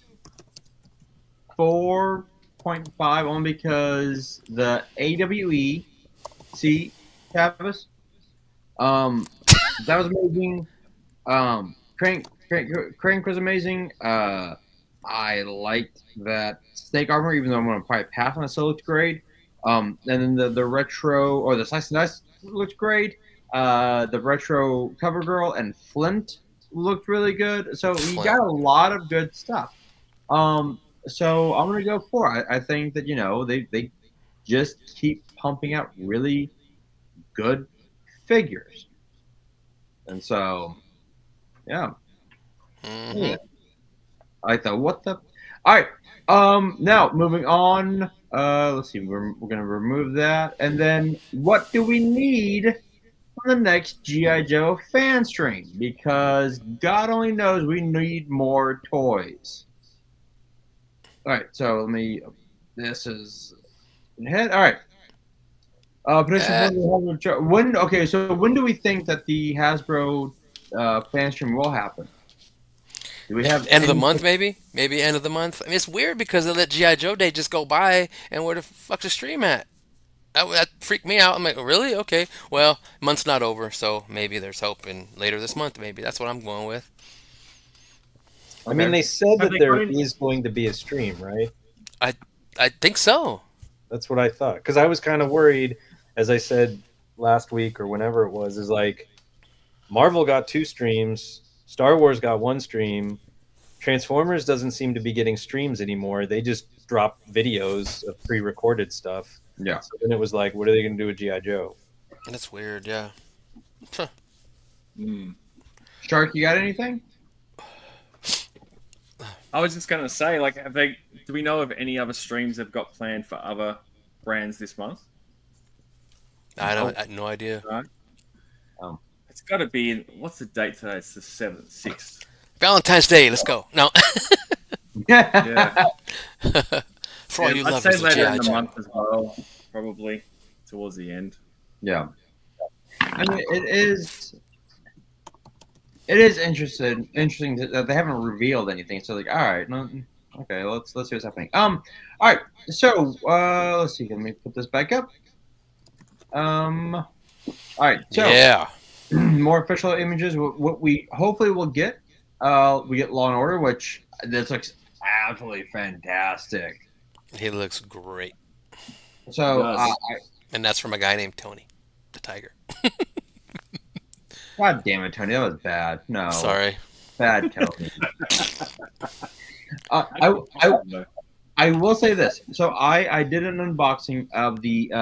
4.5 only because the AWE. See, Travis. That was amazing. Crank was amazing. I liked that snake armor, even though I'm gonna probably pass on it. So it looked great. And then the retro or the slice and dice looked great. The retro Covergirl and Flint looked really good. So you got a lot of good stuff. So I'm gonna go 4. I think that they just keep pumping out really good figures, and so yeah. Hmm. I thought, what the? All right. Now moving on. Let's see. We're gonna remove that, and then what do we need for the next GI Joe fan stream? Because God only knows we need more toys. All right. So let me. This is head. All right. Prediction for the Hasbro. When? Okay. So when do we think that the Hasbro fan stream will happen? Do we have End of the any? month, maybe? Maybe end of the month. I mean, it's weird because they let GI Joe Day just go by, and where the fuck's the stream at? That freaked me out. I'm like, really? Okay. Well, month's not over, so maybe there's hope in later this month. Maybe that's what I'm going with. I mean, Okay. they said Have that they there got any- is going to be a stream, right? I think so. That's what I thought. Because I was kind of worried, as I said last week or whenever it was, is like Marvel got 2 streams, Star Wars got 1 stream, Transformers doesn't seem to be getting streams anymore. They just drop videos of pre-recorded stuff. Yeah. So then it was like, what are they going to do with GI Joe? That's weird. Yeah. Huh. Shark, you got anything? I was just gonna say, like, do we know of any other streams they've got planned for other brands this month? I don't. I had no idea. Right. Oh. It's got to be. What's the date today? It's the 7th, 6th. Valentine's Day. Let's go. No. Yeah. For all you I'd say lovers of later in GI the Joe. month as well, probably towards the end. Yeah. I mean, it is. It is interesting that they haven't revealed anything. So like, all right, no, okay, let's see what's happening. All right. So let's see. Let me put this back up. All right. So Yeah. more official images. What we hopefully will get. We get Law and Order, which this looks absolutely fantastic. He looks great, So Does. and that's from a guy named Tony, the Tiger. God damn it, Tony, that was bad. No, Sorry. bad Tony. I will say this. So I did an unboxing of the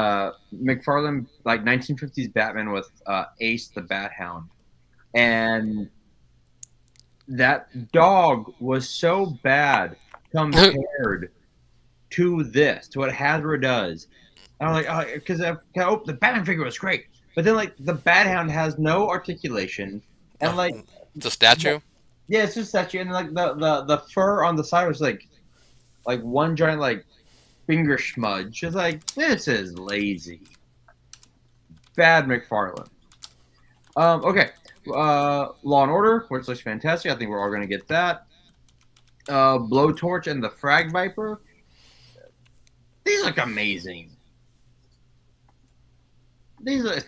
McFarlane like 1950s Batman with Ace the Bat Hound, and that dog was so bad compared to what Hasbro does. And I'm like, because the Batman figure was great, but then like the Bat Hound has no articulation. and Oh, like the statue. yeah, it's just statue, and like the fur on the side was like one giant like finger smudge. It's like this is lazy. Bad McFarlane. Okay. Law and Order, which looks fantastic. I think we're all going to get that. Blowtorch and the Frag Viper. These look amazing. These are.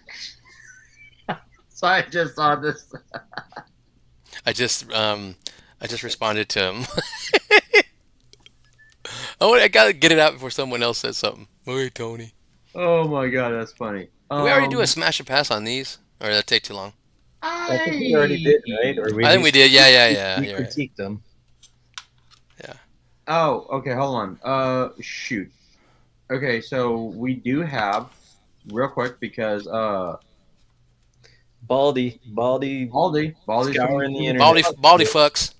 So I just saw this. I just responded to him. Oh, I gotta get it out before someone else says something. Wait, Tony. Oh my god, that's funny. Did we already do a smash and pass on these, or did that take too long? I think we already did, right? Or I think we did. Yeah. We You're right. critiqued them. Yeah. Oh, okay. Hold on. Shoot. Okay, so we do have real quick because Baldy, Baldy's scouring the internet. Baldy fucks.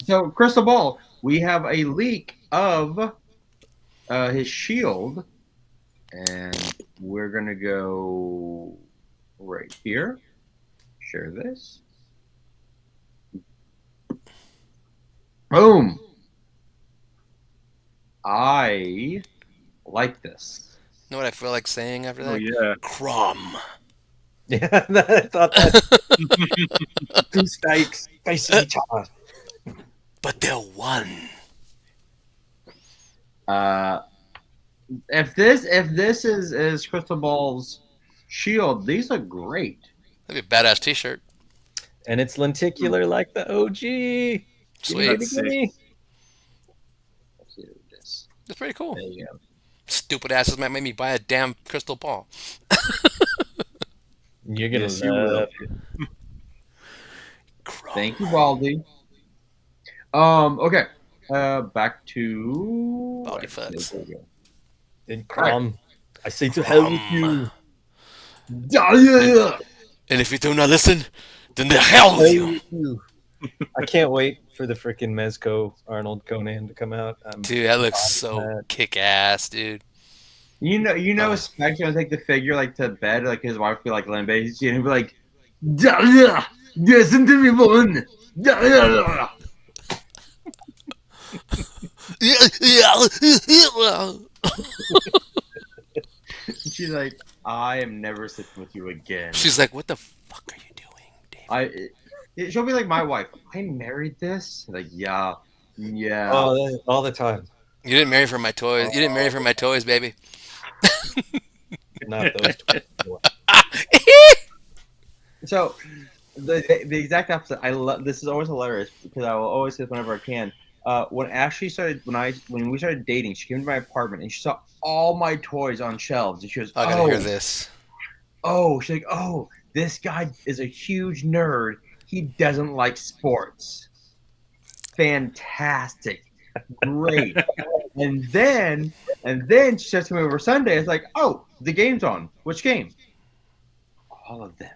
So Crystal Ball, we have a leak of his shield, and we're gonna go right here. Share this. Boom. I like this. You know what I feel like saying after that? Oh yeah. Crumb. Yeah, I thought that. Two stakes facing each other. But they're one. If this is Crystal Ball's shield, these look great. That'd be a badass T-shirt. And it's lenticular like the OG. Sweet. That's sick. Let's see this. That's pretty cool. There you go. Stupid asses might make me buy a damn crystal ball. You're gonna Yes, you will. love it. Crumb. Thank you, Baldy. Okay. Back to Baldy fucks. there we go. And Crumb, I say to hell with you. Yeah. And if you do not listen, then the hell with you. I can't wait for the freaking Mezco Arnold Conan to come out. Dude, that looks so kick-ass, dude. You know, Spec's gonna take the figure like to bed, like his wife would be like limbo, and he'd be like, listen to me, woman. She's like, I am never sitting with you again. She's like, what the fuck are you doing, Dave? She'll be like my wife. I married this. Like, yeah. All the time. You didn't marry for my toys. You didn't marry for my toys, baby. Not those 24. So, the exact opposite. I love this. Is always hilarious because I will always say this whenever I can. When Ashley started, when we started dating, she came to my apartment and she saw all my toys on shelves, and she goes, I gotta hear this. Oh, she's like, oh, this guy is a huge nerd. He doesn't like sports. Fantastic. Great. and then she says to me over Sunday, it's like, oh, the game's on. Which game? All of them.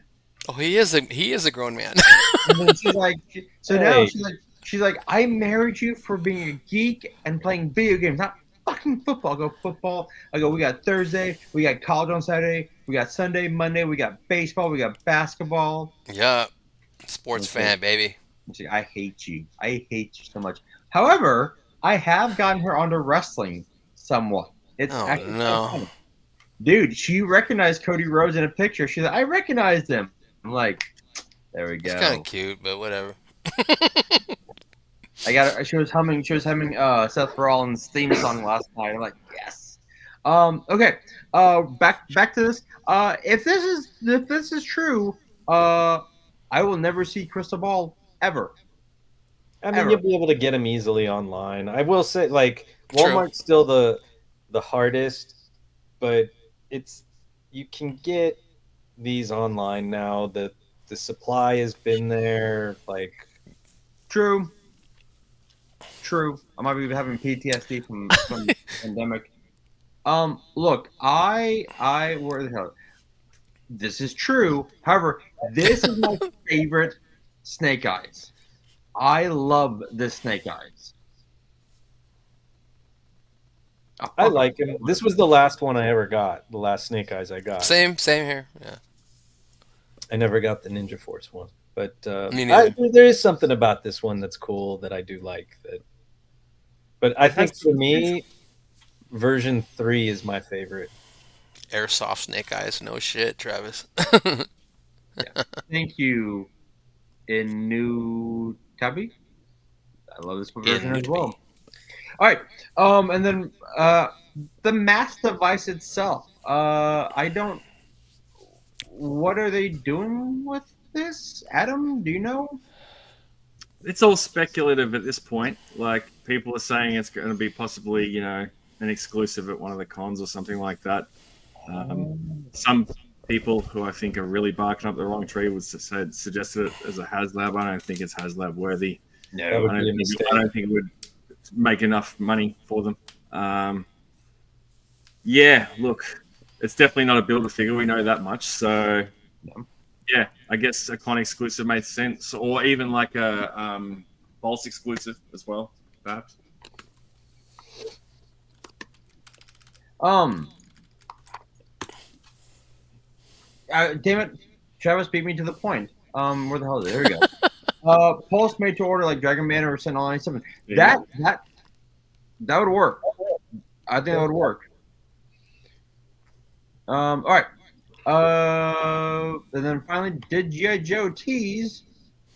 Oh, he is a grown man. And then she's like, so now Hey. she's like, I married you for being a geek and playing video games, not fucking football. I go, football. I go, we got Thursday, we got college on Saturday, we got Sunday, Monday, we got baseball, we got basketball. Yeah, sports Okay. fan, baby. She's like, I hate you. I hate you so much. However, I have gotten her onto wrestling somewhat. It's Oh, actually no. kind of fun. Dude, she recognized Cody Rhodes in a picture. She's like, I recognized him. I'm like, there we go. It's kind of cute, but whatever. I got her. She was humming Seth Rollins' theme song last night. I'm like, yes. Okay. Back to this. If this is true, I will never see Crystal Ball ever. I mean, Ever. you'll be able to get them easily online. I will say, like, True. Walmart's still the hardest, but you can get these online now. The supply has been there. Like, True. I might be having PTSD from the pandemic. Look, where the hell? This is true. However, this is my favorite Snake Eyes. I love the Snake Eyes. I like him. This was the last one I ever got. The last Snake Eyes I got. Same here. Yeah. I never got the Ninja Force one, but Me neither. there is something about this one that's cool that I do like. But I It has think for some potential. me, version 3 is my favorite. Airsoft Snake Eyes, no shit, Travis. Thank you, Inu Tabi. I love this In version as Nudity. well. All right. And then the M.A.S.S device itself. I don't. What are they doing with this, Adam? Do you know? It's all speculative at this point. Like people are saying it's going to be possibly, an exclusive at one of the cons or something like that. Some people who I think are really barking up the wrong tree would suggested it as a HasLab. I don't think it's HasLab worthy. That would be a mistake. I don't think it would make enough money for them. Yeah, look, it's definitely not a builder figure. We know that much. So, yeah, I guess a con exclusive made sense, or even like a Pulse exclusive as well, perhaps. Damn it, Travis beat me to the point. Where the hell is it? Here we go. Pulse made to order like Dragon Man or Sentinel 97. That would work. I think that would work. All right. And then finally, did GI Joe tease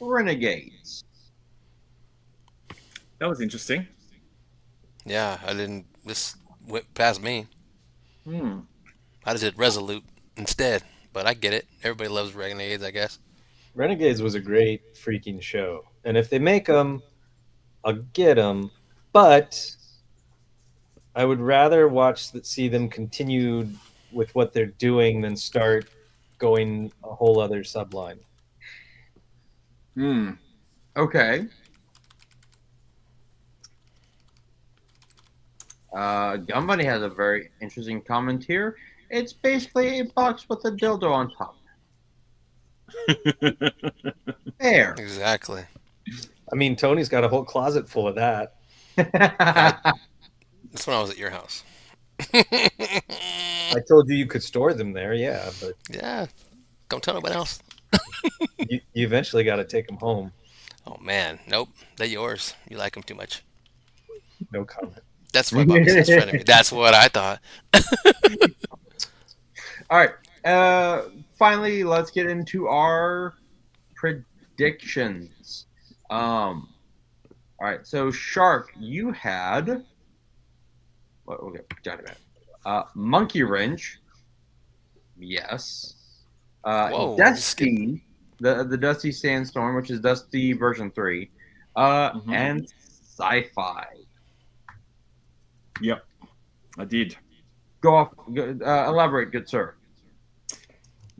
Renegades? That was interesting. Yeah, I didn't. This went past me. I just did Resolute instead. But I get it. Everybody loves Renegades, I guess. Renegades was a great freaking show, and if they make them, I'll get them. But I would rather see them continue with what they're doing than start going a whole other subline. Okay. Gun Bunny has a very interesting comment here. It's basically a box with a dildo on top. Fair. Exactly. I mean, Tony's got a whole closet full of that. That's when I was at your house. I told you could store them there, yeah, but Yeah. Don't tell nobody else. you eventually got to take them home. Oh, man. Nope. They're yours. You like them too much. No comment. That's why Bobby's his friend of me. That's what I thought. All right. Finally, let's get into our predictions. All right. So, Shark, you had. Okay, got it. Monkey Wrench. Yes. Whoa, Dusty. The Dusty Sandstorm, which is Dusty version 3. And Sci-Fi. Yep, I did. Go off. Elaborate, good sir.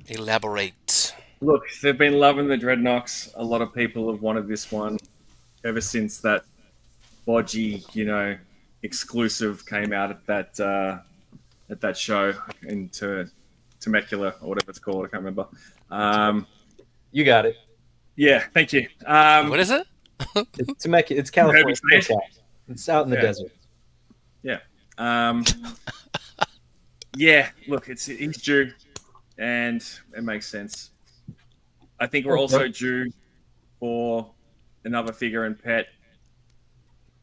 Elaborate. Look, they've been loving the Dreadnoks. A lot of people have wanted this one ever since that bodgy, exclusive came out at that show into Temecula or whatever it's called. I can't remember. You got it. Yeah, thank you. What is it? It's Temecula. It's California. It's out in the desert. Yeah. Yeah. Look, he's due, and it makes sense. I think we're also due for another figure in pet.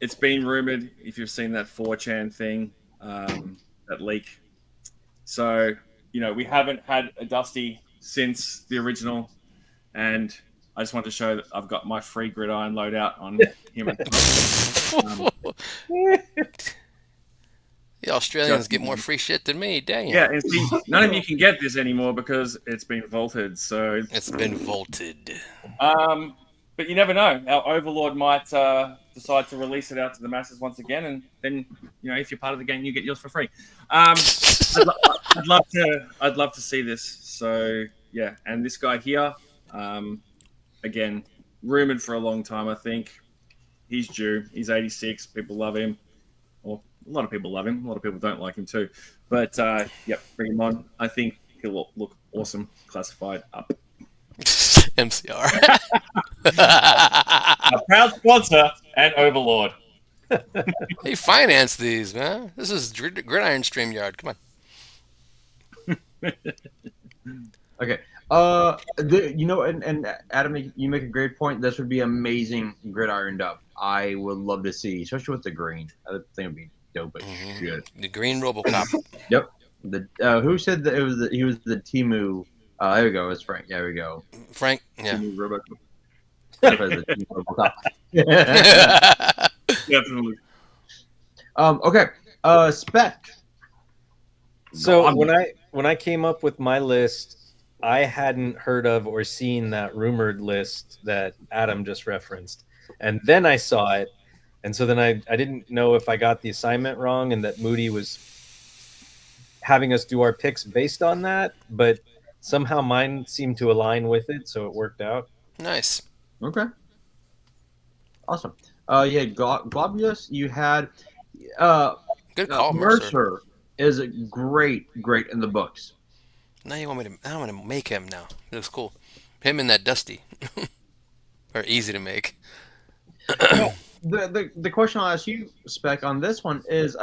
It's been rumored, if you've seen that 4chan thing, that leak. So, we haven't had a Dusty since the original, and I just want to show that I've got my free gridiron loadout on him. The Australians get more free shit than me. Dang it. Yeah, and see, none of you can get this anymore because it's been vaulted. So it's been vaulted. But you never know. Our Overlord might decide to release it out to the masses once again, and then if you're part of the game, you get yours for free. I'd love to see this. So yeah, and this guy here, again, rumored for a long time. I think he's due. He's 86. People love him. Or a lot of people love him. A lot of people don't like him too. But yep, bring him on. I think he'll look awesome. Classified up. MCR. A proud sponsor and Overlord. Hey, finance these, man. This is Gridiron StreamYard. Come on. Okay. And Adam, you make a great point. This would be amazing gridironed up. I would love to see, especially with the green. I think it'd be dope as shit. The green RoboCop. Yep. The who said that he was the Timu? There we go. It's Frank. There we go. Frank, yeah. Timu Robot. Frank was the Timu Robocop. Definitely. Okay. Spec. So Gone. when I came up with my list, I hadn't heard of or seen that rumored list that Adam just referenced. And then I saw it. And so then I didn't know if I got the assignment wrong and that Moody was having us do our picks based on that, but somehow mine seemed to align with it, so it worked out. Nice. Okay. Awesome. Yeah, Globulus, you had Good call, Mercer. Mercer is great in the books. Now you want me to? I want to make him now. It looks cool. Him and that Dusty, are easy to make. The question I'll ask you, Spec, on this one is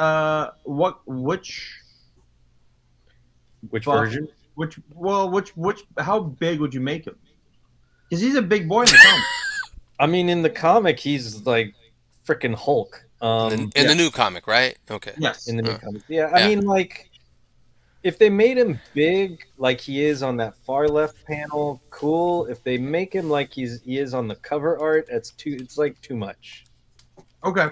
Which buff- version? which how big would you make him? Because he's a big boy in the comic. I mean, in the comic, he's like freaking Hulk. In the new comic, right? Okay. Yes. In the new Uh, comic, yeah. I yeah. mean, like, if they made him big, like he is on that far left panel, cool. If they make him like he is on the cover art, it's like too much. Okay.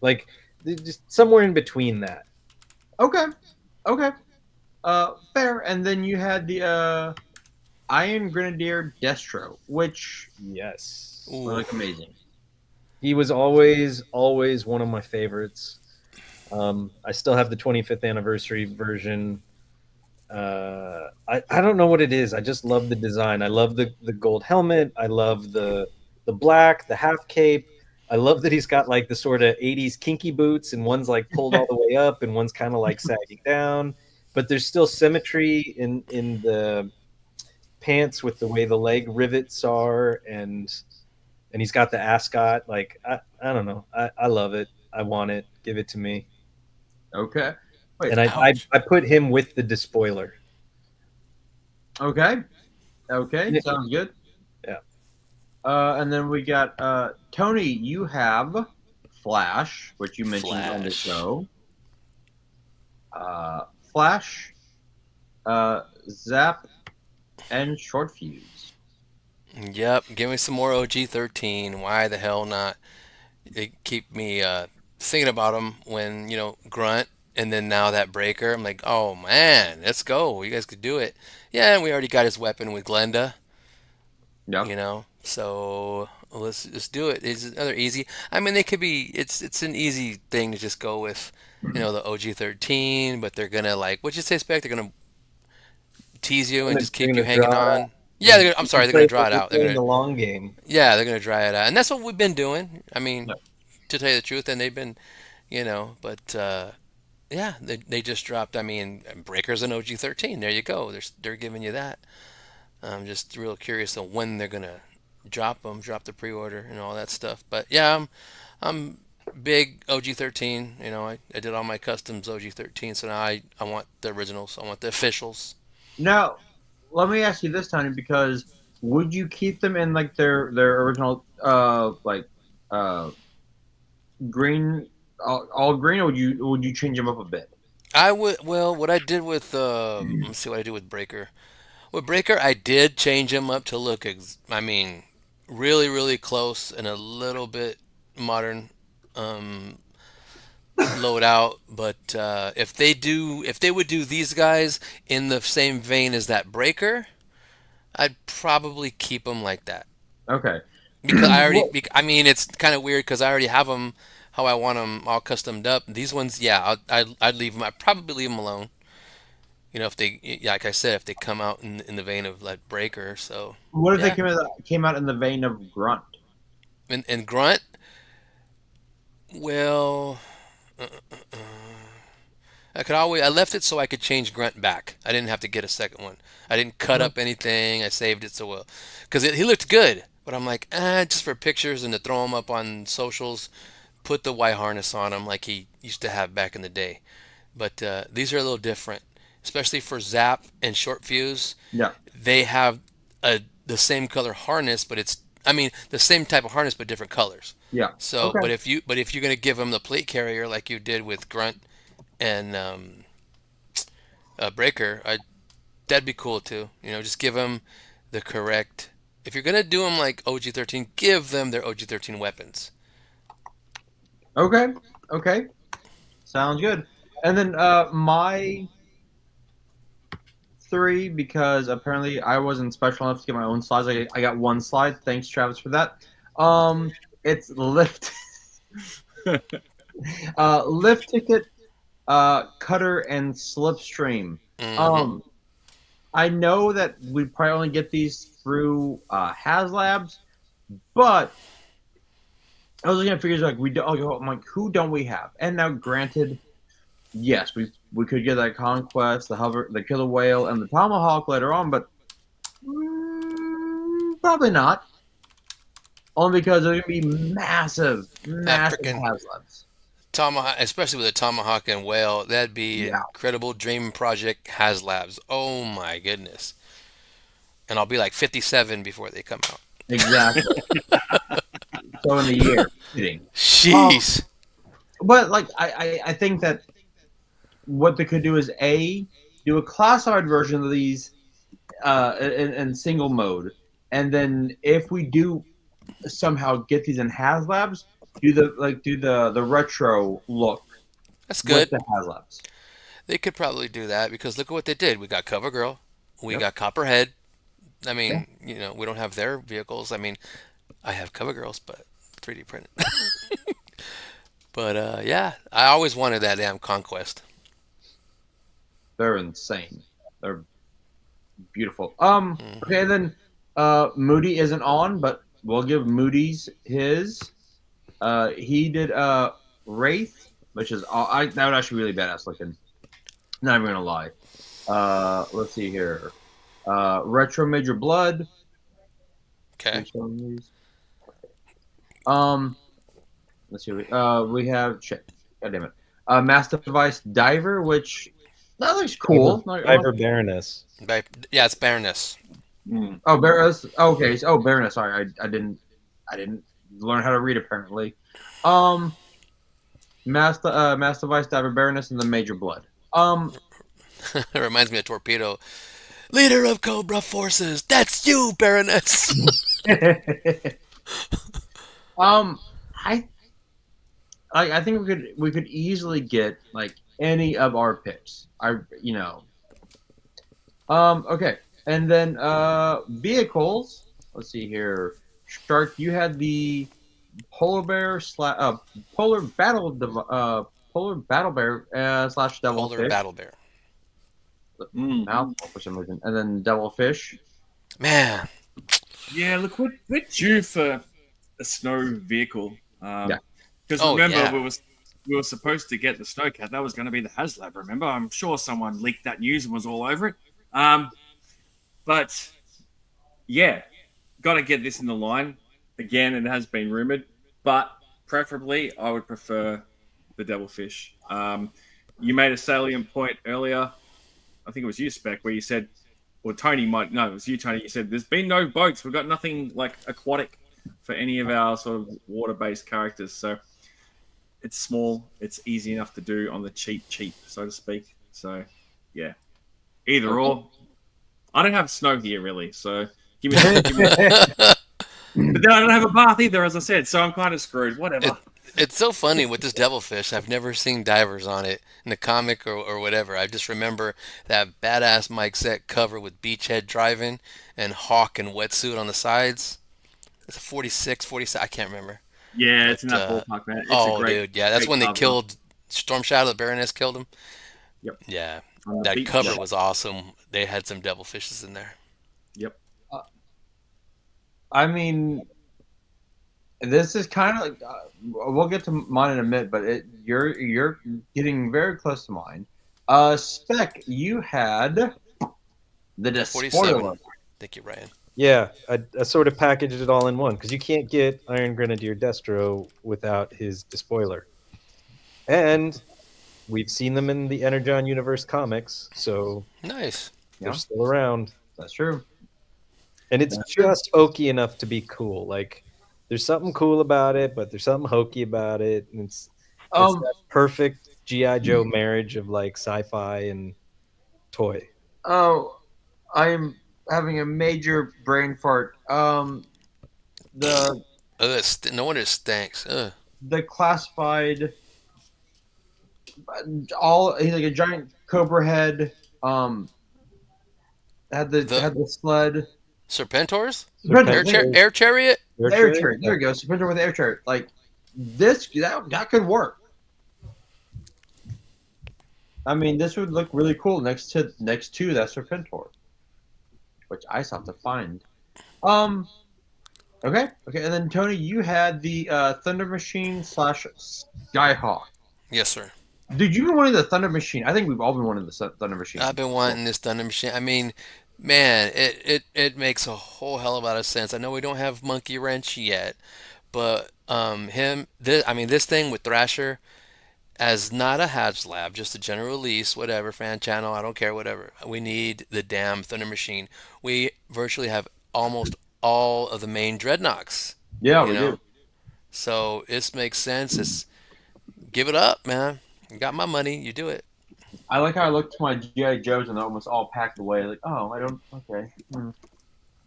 Like, just somewhere in between that. Okay. Fair. And then you had the Iron Grenadier Destro, which Yes. Ooh. were like amazing. He was always one of my favorites. I still have the 25th anniversary version. I don't know what it is. I just love the design. I love the gold helmet. I love the black, the half cape. I love that he's got like the sort of 80s kinky boots, and one's like pulled all the way up and one's kind of like sagging down. But there's still symmetry in the pants with the way the leg rivets are, and he's got the ascot. Like, I don't know. I love it. I want it. Give it to me. Okay. Wait. And I Ouch. put him with the despoiler. Okay. Yeah. Sounds good. Yeah. And then we got Tony. You have Flash, which you mentioned on the Flash. show. Flash, Zap, and Short Fuse. Yep. Give me some more OG-13. Why the hell not? They keep me thinking about him when Grunt, and then now that Breaker. I'm like, oh man, let's go. You guys could do it. Yeah, and we already got his weapon with Glenda. Yep. So let's do it. It's another easy. I mean, they could be. It's an easy thing to just go with, the OG-13, but they're gonna like what you say, Spec. They're gonna tease you and just They're keep you gonna hanging draw it on. out. Yeah, I'm sorry, they're gonna draw it We're out. playing the long game. Yeah, they're gonna dry it out, and that's what we've been doing. I mean, Yep. to tell you the truth, and they've been, but yeah, they just dropped. I mean, Breakers and OG-13. There you go. They're giving you that. I'm just real curious on when they're gonna drop them, drop the pre-order and all that stuff. But yeah, I'm big OG-13. I did all my customs OG-13, so now I want the originals. I want the officials. Now, let me ask you this, Tony, because would you keep them in like their original uh green, all green, or would you change them up a bit? I would. Well, what I did with let's see what I did with Breaker. With Breaker, I did change him up to look. I mean, really, really close and a little bit modern. Um, Load out, but if they would do these guys in the same vein as that Breaker, I'd probably keep them like that Okay. because I already. Well, I mean, it's kind of weird because I already have them how I want them all customed up. These ones, yeah, I'd leave them. I'd probably leave them alone. If they, yeah, like I said, if they come out in the vein of like Breaker, so what if they yeah. came out in the vein of Grunt? And Grunt, well, I left it so I could change Grunt back. I didn't have to get a second one. I didn't cut up anything. I saved it so well because he looked good. But I'm like, just for pictures and to throw him up on socials, put the Y harness on him like he used to have back in the day. But these are a little different, especially for Zap and Short Fuse. Yeah. they have the same color harness, but it's I mean the same type of harness but different colors. Yeah. So, Okay. but if you're gonna give them the plate carrier like you did with Grunt and Breaker, that'd be cool too. Just give them the correct. If you're gonna do them like OG-13, give them their OG-13 weapons. Okay. Okay. Sounds good. And then my three, because apparently I wasn't special enough to get my own slides. I got one slide. Thanks, Travis, for that. It's lift, lift ticket, cutter, and slipstream. Hmm. Um, I know that we probably only get these through HasLabs, but I was looking at figures like I'm like, who don't we have? And now, granted, yes, we could get that conquest, the killer whale, and the tomahawk later on, but probably not. Only because they're gonna be massive, That massive freaking HasLabs. tomahawk, especially with a tomahawk and whale, that'd be an Yeah, incredible dream project. Has labs. Oh my goodness! And I'll be like 57 before they come out. exactly. So in the year, kidding. Um, Jeez. but like I think that what they could do is do a classified version of these in single mode, and then if we do somehow get these in HasLabs, do the retro look That's with good. the HasLabs. They could probably do that because look at what they did. We got Covergirl, we Yep. got Copperhead. I Yeah. mean, we don't have their vehicles. I mean, I have Covergirls, but 3D printed. But yeah, I always wanted that damn Conquest. They're insane. They're beautiful. Hmm. Okay, and then Moody isn't on, but we'll give Moody's his. He did Wraith, which is that would actually be really badass looking. Not even gonna lie. Let's see here. Retro Major Blood. Okay. Um, let's see. We have shit. God damn it. M.A.S.S Device Diver, which that looks cool. Diver Baroness. Yeah, it's Baroness. Oh, Baroness. Okay. Oh, Baroness. Sorry, I didn't learn how to read apparently. Um, Master Device Diver Baroness and the Major Blood. It reminds me of Torpedo. Leader of Cobra Forces, that's you, Baroness. um, I I think we could easily get like any of our picks. Okay, and then vehicles. Let's see here. Shark, you had the polar bear polar polar battle bear slash Polar devilfish. Battle Bear. Mouthful for some reason, and then devilfish. Man, Yeah, look, we're due for a snow vehicle. Yeah. Because Oh, remember, yeah. we were supposed to get the Snowcat. That was going to be the HasLab. Remember, I'm sure someone leaked that news and was all over it. But yeah, got to get this in the line again. It has been rumored, but preferably, I would prefer the Devilfish. You made a salient point earlier. I think it was you, Spec, where you said, or Tony might, no, it was you, Tony. You said, there's been no boats. We've got nothing like aquatic for any of our sort of water based characters. So it's small, it's easy enough to do on the cheap, so to speak. So yeah, either or. I don't have snow here really, so give me. But then I don't have a bath either, as I said, so I'm kind of screwed. Whatever. it's so funny with this Devilfish. I've never seen divers on it in the comic or whatever. I just remember that badass Mike Set cover with Beachhead driving and Hawk and wetsuit on the sides. It's a 46, 47, I can't remember. Yeah, it's in But, that ballpark, man. It's a oh, great, dude, yeah, that's great when they cover. killed Storm Shadow, the Baroness killed him. Yep. Yeah, On the that beach. cover was awesome. They had some Devilfishes in there. Yep. I mean, this is kind of like we'll get to mine in a minute, but you're getting very close to mine. Spec, you had the 47. despoiler. Thank you, Ryan. Yeah, I sort of packaged it all in one because you can't get Iron Grenadier Destro without his despoiler. And we've seen them in the Energon Universe comics, so Nice. they're Yeah. still around. That's true. And it's That's true. just hokey enough to be cool. Like there's something cool about it, but there's something hokey about it. And it's Um, that perfect GI Joe marriage of like sci-fi and toy. oh, I'm having a major brain fart. The No wonder it stinks. Ugh. the classified, all he's like a giant cobra head. Um, The had the sled. Serpentors? Serpentor, Serpentor, Air chariot? Air the air chariot? chariot. There we go. Serpentor with the air chariot. Like this, that could work. I mean, this would look really cool next to that Serpentor, which I still have to find. Um. Okay. Okay. And then Tony, you had the Thunder Machine / Skyhawk. Yes, sir. Dude, you've been wanting the Thunder Machine. I think we've all been wanting the Thunder Machine. I've been wanting this Thunder Machine. I mean, man, it makes a whole hell of a lot of sense. I know we don't have Monkey Wrench yet, but this thing with Thrasher as not a HasLab, just a general release, whatever, fan channel, I don't care, whatever. We need the damn Thunder Machine. We virtually have almost all of the main Dreadnoks, Yeah, you we know? do. So this makes sense. It's give it up, man. You got my money, you do it. I like how I looked to my GI Joes and they're almost all packed away. Like, oh, I don't. Okay.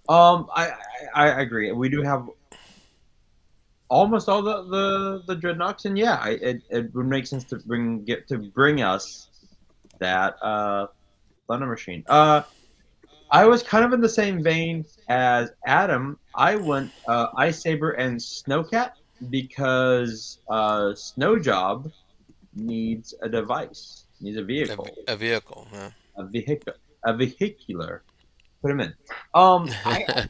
I agree. We do have almost all the Dreadnoks, and yeah, it would make sense to bring us that Thunder Machine. I was kind of in the same vein as Adam. I went Ice Saber and Snowcat because Snow Job needs a device, needs a vehicle, A vehicle, yeah. a vehicular. Put him in. I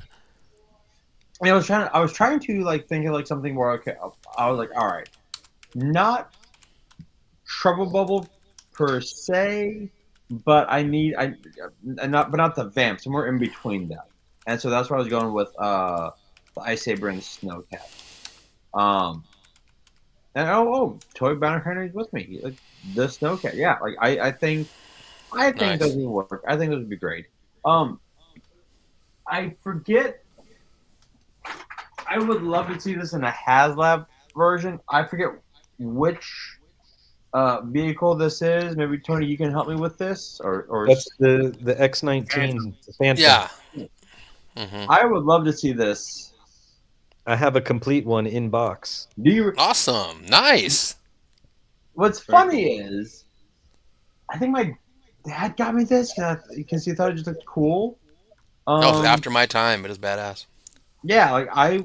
was trying to like think of like something where okay, I was like, all right, not Trouble Bubble per se, but not the vamp, somewhere in between that. And so that's where I was going with the Ice Saber and Snowcat. And Toy Banner Henry's with me. Like the Snowcat, yeah. Like I think Nice. those would work. I think those would be great. I forget. I would love to see this in a HasLab version. I forget which vehicle this is. Maybe Tony, you can help me with this, or That's the X19 Phantom. Yeah. I would love to see this. I have a complete one in box. Do you? Awesome. Nice. What's funny is, I think my dad got me this because he thought it just looked cool. That was after my time, but it's badass. Yeah, like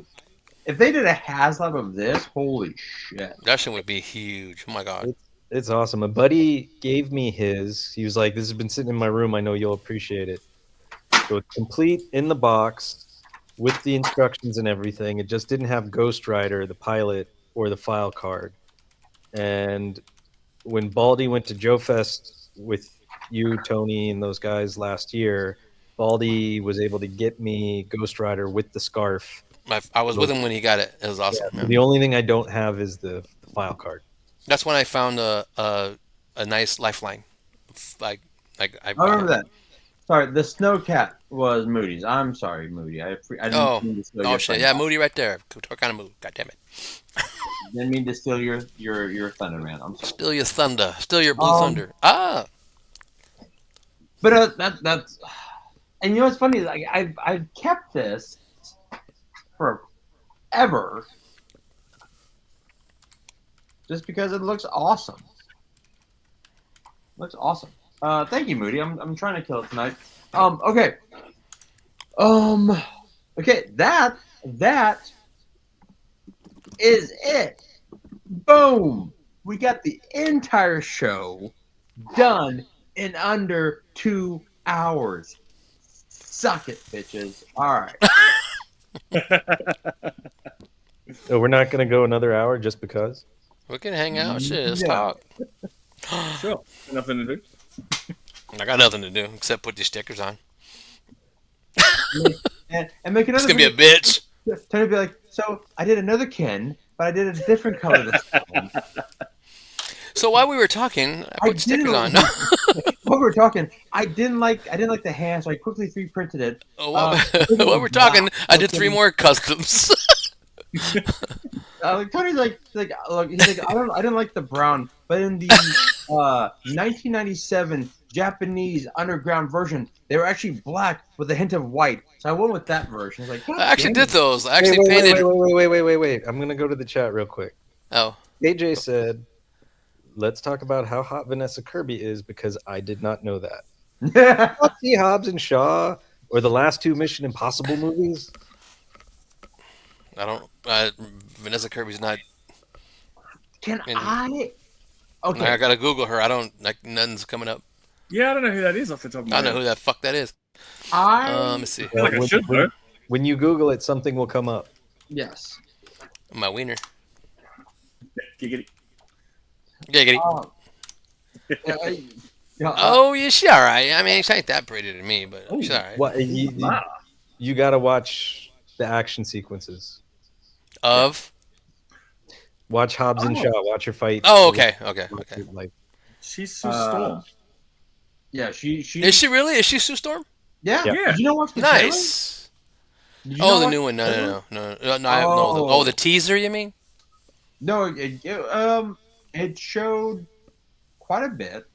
if they did a HasLab of this, holy shit! That shit would be huge. Oh my god. It's awesome. A buddy gave me his. He was like, "This has been sitting in my room. I know you'll appreciate it." So it's complete in the box with the instructions and everything. It just didn't have Ghost Rider, the pilot, or the file card. And when Baldy went to Joe Fest with you, Tony, and those guys last year, Baldy was able to get me Ghost Rider with the scarf. I was with him when he got it. It was awesome. Yeah, the only thing I don't have is the file card. That's when I found a nice lifeline. I I remember that. Sorry, the Snowcat was Moody's. I'm sorry, Moody. I didn't mean to steal your shit. thunder. Yeah, Moody right there. What kind of Moody? God damn it. Didn't mean to steal your thunder, man. I'm sorry. Steal your thunder. Steal your blue thunder. Ah. But that's and you know what's funny? Like I've kept this forever, just because it looks awesome. Looks awesome. Thank you, Moody. I'm trying to kill it tonight. Okay. Okay. That is it. Boom. We got the entire show done in under 2 hours. Suck it, bitches. All right. So we're not going to go another hour just because? We can hang out. Shit, let's Yeah. talk. Sure. Nothing to do. I got nothing to do except put these stickers on. And make another. It's gonna be a bitch. Tony be like, so I did another Ken, but I did a different color this time. So while we were talking, I put stickers on. What we were talking, I didn't like the hand, so I quickly 3D printed it. Oh, I what, think it what was we're talking? black. I did 3 more customs. Like Tony's look, he's like, I didn't like the brown, but in the 1997 Japanese underground version, they were actually black with a hint of white. So I went with that version. I was like, God I actually damn did it. those. I Wait, actually painted. wait. I'm gonna go to the chat real quick. Oh, AJ said, "Let's talk about how hot Vanessa Kirby is because I did not know that." See Hobbs and Shaw or the last 2 Mission Impossible movies. I don't. Vanessa Kirby's not. Can And- I? I Okay. gotta Google her. I don't like nothing's coming up. Yeah, I don't know who that is off the top of my I head. don't know who that fuck that is. I Let me see. I feel like I when, should when- though. when you Google it, something will come up. yes. My wiener. Giggity. Giggity. Yeah, Oh yeah, she all right. I mean, she ain't that pretty to me, but she's all right. What you got to watch the action sequences. Of. Watch Hobbs and Shaw. Watch her fight. Oh, okay. Like She's Sue Storm. yeah, she Is she really? Is she Sue Storm? Yeah. Yeah. Did you know watch the trailer? Nice. Did you Oh, not the watch new one. trailer? No. I have no. Oh, the teaser. You mean? No, it showed quite a bit.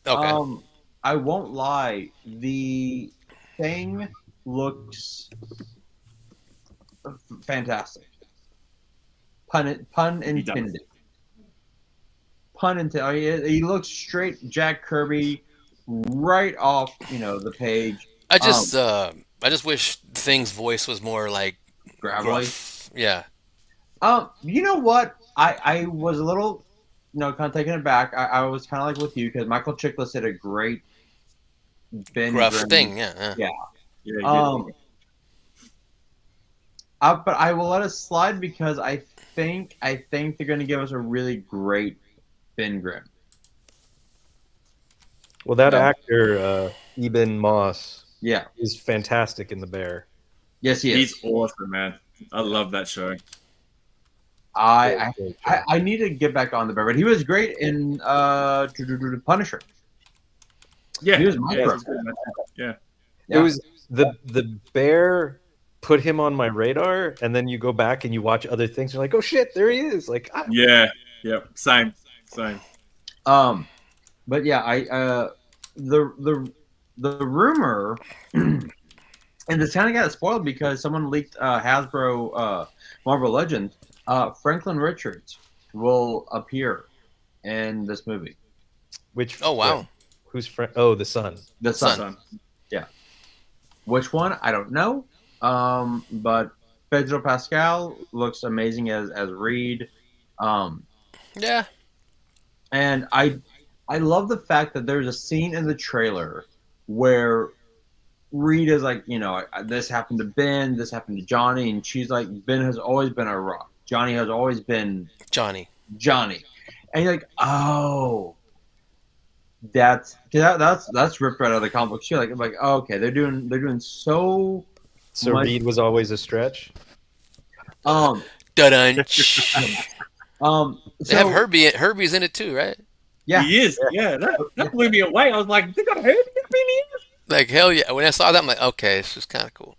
Okay. I won't lie. The thing looks fantastic. Pun intended. Pun intended. He looks straight Jack Kirby, right off the page. I just wish Thing's voice was more like Gravelly. gruff. Yeah. You know what? I was a little, kind of taken aback. I was kind of like with you because Michael Chiklis did a great Ben Gruff Grimm. Thing. Yeah. Yeah. Yeah, But I will let it slide because I think they're going to give us a really great Ben Grimm. well, that Yeah. actor Eben Moss Yeah. is fantastic in The Bear. Yes, he is. he's awesome, man. I love that show. I need to get back on the bear, but he was great in Punisher. Yeah, He was my yeah, bro. he's good in that too. Yeah. It was the Bear put him on my radar, and then you go back and you watch other things. You're like, oh shit, there he is! Like, Yeah. Same. But yeah, the rumor, and this kind of got spoiled because someone leaked Hasbro Marvel Legends. Franklin Richards will appear in this movie. which? Oh wow. Who's friend? Oh, the son. The son. Yeah. Which one? I don't know. But Pedro Pascal looks amazing as Reed. Yeah. And I love the fact that there's a scene in the trailer where Reed is like, this happened to Ben, this happened to Johnny, and she's like, Ben has always been a rock. Johnny has always been Johnny. And you're like, oh, that's ripped right out of the comic book. I'm like, oh, okay, they're doing so. So much- Reed was always a stretch. Um, Dun-dun-ch. They have so- Herbie's in it too, right? Yeah. He is. Yeah, that blew me away. I was like, they got Herbie up in here? Like hell yeah. When I saw that, I'm like, okay, it's just kind of cool.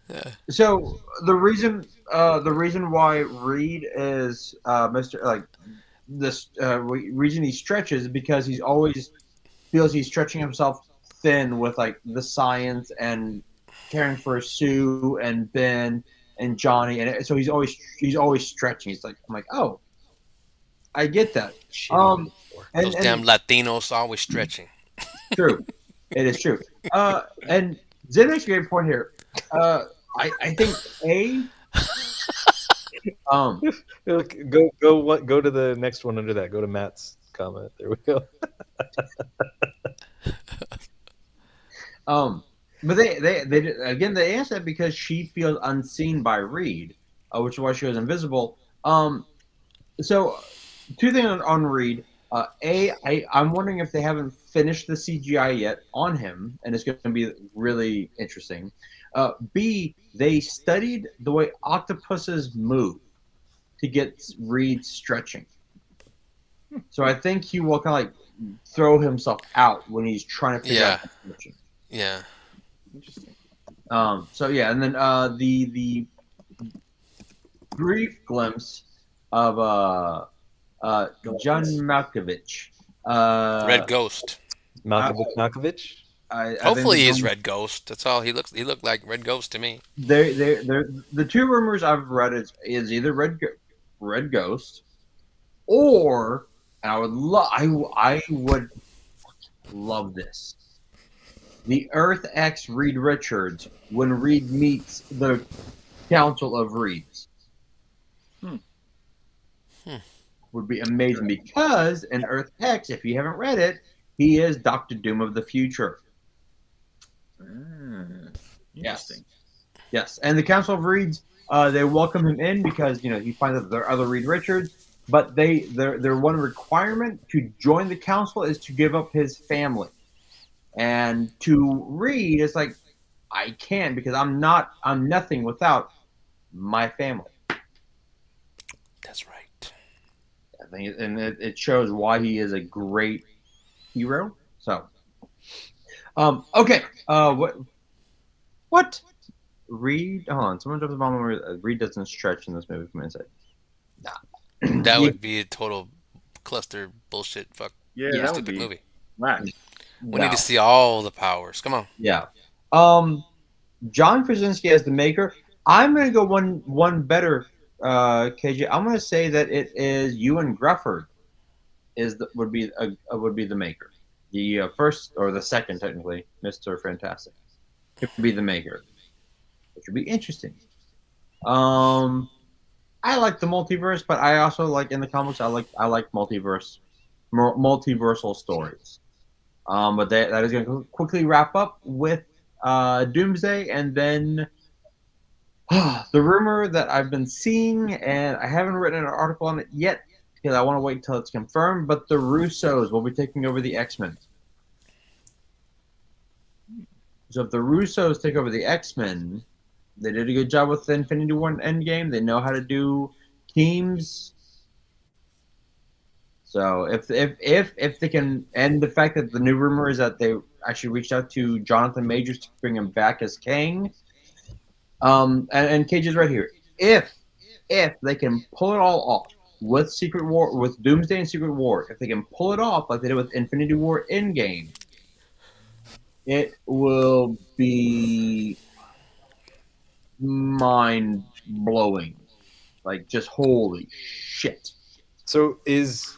Yeah. So the reason why Reed is Mr. like this reason he stretches is because he's always feels he's stretching himself thin with like the science and caring for Sue and Ben and Johnny, and so he's always stretching. He's like, I'm like, oh, I get that. And, Those damn Latinos always stretching. True, it is true. And Zed makes a great point here. I think Go to the next one under that. Go to Matt's comment. There we go. But they asked that because she feels unseen by Reed, which is why she was invisible. So two things on Reed. I'm wondering if they haven't finished the CGI yet on him, and it's going to be really interesting. B, they studied the way octopuses move to get Reed stretching. So I think he will kind of like throw himself out when he's trying to figure out the solution. Yeah. Interesting. So yeah, and then the brief glimpse of John Malkovich. Red Ghost. Malkovich. I think Hopefully he's Red Ghost. That's all he looks. He looked like Red Ghost to me. they're the two rumors I've read is either Red Ghost or, and I would love this, the Earth X Reed Richards when Reed meets the Council of Reeds. Would be amazing because in Earth X, if you haven't read it, he is Doctor Doom of the future. Interesting. Yes, and the Council of Reeds, they welcome him in because he finds out there are other Reed Richards, but their one requirement to join the council is to give up his family, and to Reed, it's like, I can't because I'm nothing without my family. That's right. I think, and it shows why he is a great hero. So, okay, what? Reed, hold on. Someone drops a bomb where Reed doesn't stretch in this movie from inside. Nah. That would be a total cluster bullshit. Fuck. Yeah, Yeah. that would Stupid be movie. whack. We need to see all the powers. Come on. Yeah. John Krasinski as the Maker. I'm gonna go one better, KJ. I'm gonna say that it is Ewan Grufford would be the Maker, the first or the second technically, Mr. Fantastic. It would be the Maker, which would be interesting. I like the multiverse, but I also like in the comics. I like multiversal stories. But that is going to quickly wrap up with Doomsday, and then the rumor that I've been seeing, and I haven't written an article on it yet because I want to wait until it's confirmed. But the Russos will be taking over the X-Men. So if the Russos take over the X-Men, they did a good job with the Infinity War Endgame. They know how to do teams. So if they can, and the fact that the new rumor is that they actually reached out to Jonathan Majors to bring him back as Kang. And Cage is right here. If they can pull it all off with Secret War, with Doomsday and Secret War, if they can pull it off like they did with Infinity War Endgame, it will be mind blowing. Like, just holy shit. So is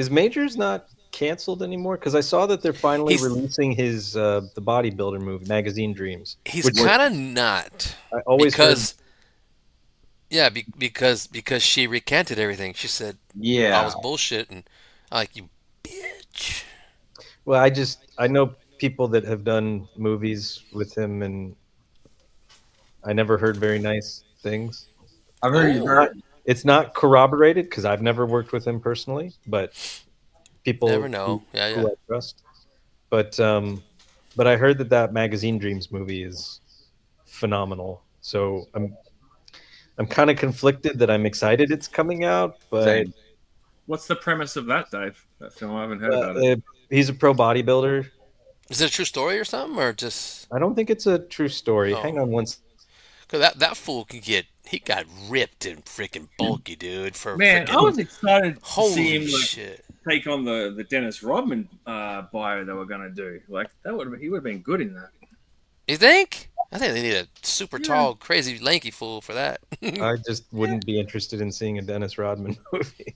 Majors not canceled anymore? Because I saw that they're finally releasing his the bodybuilder movie, Magazine Dreams. He's kind of not. I always because because she recanted everything. She said, Yeah, I was bullshit, and I'm like, you bitch. Well, I know people that have done movies with him, and I never heard very nice things. I've heard It's not corroborated because I've never worked with him personally, but people Never know. who I trust. But I heard that Magazine Dreams movie is phenomenal. So I'm kind of conflicted that I'm excited it's coming out, but Same. What's the premise of that, Dave? That film, I haven't heard about it. He's a pro bodybuilder. Is it a true story or something, or just? I don't think it's a true story. Oh. Hang on one. Because that fool he got ripped and freaking bulky, dude. Man, I was excited to holy see him shit. take on the Dennis Rodman bio they were gonna do. Like he would have been good in that. You think? I think they need a super tall, crazy, lanky fool for that. I just wouldn't be interested in seeing a Dennis Rodman movie.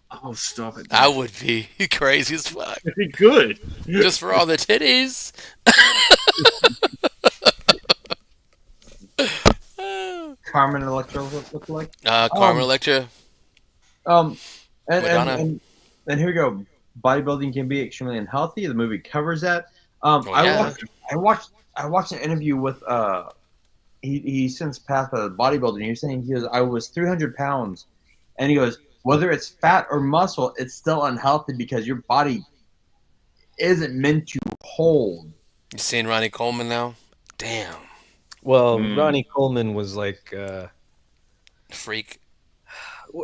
Oh, stop it! I would be crazy as fuck. It'd be good. Just for all the titties. Carmen Electra look like. Carmen Electra. And here we go. Bodybuilding can be extremely unhealthy. The movie covers that. I watched an interview with he since passed bodybuilding. He was saying I was 300 pounds, and he goes, whether it's fat or muscle, it's still unhealthy because your body isn't meant to hold. You seeing Ronnie Coleman now? Damn. Well, Ronnie Coleman was like freak.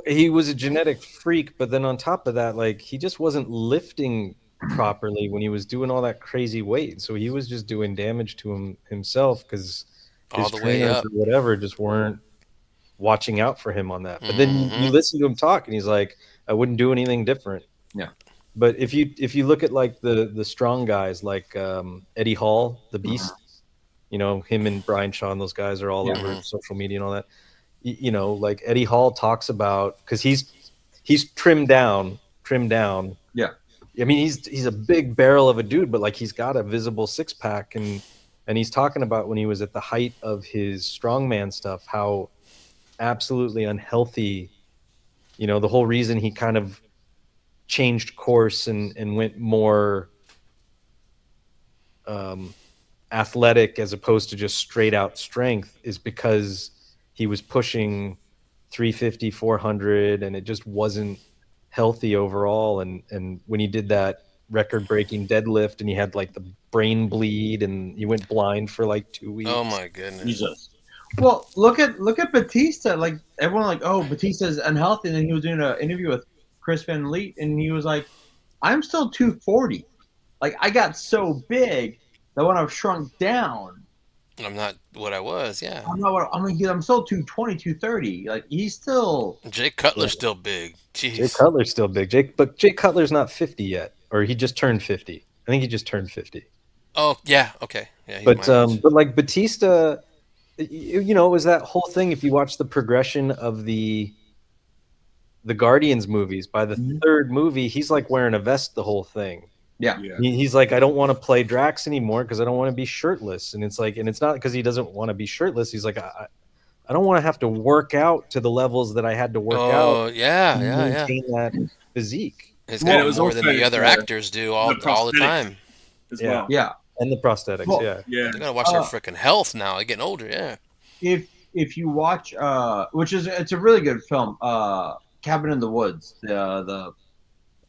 he was a genetic freak, but then on top of that, like he just wasn't lifting properly when he was doing all that crazy weight. So he was just doing damage to himself because All his the way trainers up. or whatever just weren't watching out for him on that. But then you Mhm. listen to him talk, and he's like, "I wouldn't do anything different." Yeah. But if you look at like the strong guys like Eddie Hall, the Beast, you know him and Brian Shaw, those guys are all Yeah. over social media and all that. You know, like Eddie Hall talks about because he's trimmed down. Yeah. I mean, he's a big barrel of a dude, but like he's got a visible six pack, and he's talking about when he was at the height of his strongman stuff, how absolutely unhealthy. You know, the whole reason he kind of changed course and went more um, athletic as opposed to just straight out strength is because he was pushing 350, 400, and it just wasn't healthy overall. And when he did that record breaking deadlift and he had like the brain bleed and he went blind for like 2 weeks. Oh my goodness. Jesus. Well, look at Batista. Like everyone, like, oh, Batista's unhealthy. And then he was doing an interview with Chris Van Vliet, and he was like, "I'm still 240. Like I got so big that when I've shrunk down, I'm not what I was. Yeah. I'm not. I'm still 220, 230. Like he's still. Jake Cutler's still big. Jay Jeez. Cutler's still big. But Jay Cutler's not 50 yet, or he just turned 50. I think he just turned 50. Oh yeah. Okay. Yeah. He's my age. But like Batista, you know, it was that whole thing. If you watch the progression of the Guardians movies, by the third movie, he's like wearing a vest the whole thing. Yeah. He's like, I don't want to play Drax anymore because I don't want to be shirtless. And it's like, and it's not because he doesn't want to be shirtless. He's like, I don't want to have to work out to the levels that I had to work out Oh yeah. to Yeah. Yeah. maintain that physique. It's Well, got it was more than also the other the- actors do all the prosthetics. time. as Yeah. well. Yeah. And the prosthetics, Well, yeah. Yeah. They gotta watch their freaking health now. They're getting older. Yeah. If you watch, it's a really good film, Cabin in the Woods, the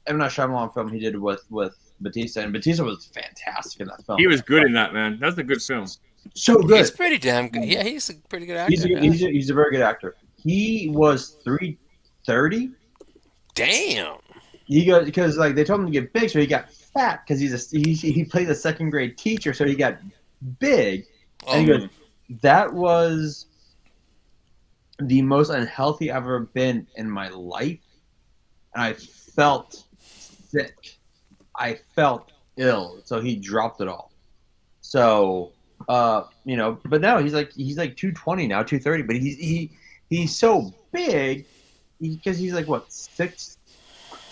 M. Night Shyamalan film he did with Batista, and Batista was fantastic in that film. He was good in that, man. That's a good film. so good. He's pretty damn good. Yeah, he's a pretty good actor. He's a very good actor. He was 330. Damn. He goes because like they told him to get big, so he got fat because he played a second grade teacher, so he got big. And he goes, that was the most unhealthy I've ever been in my life, and I felt sick. I felt ill, so he dropped it all. So, you know, but now he's like 220 now, 230, but he's so big because he's like what 6'4",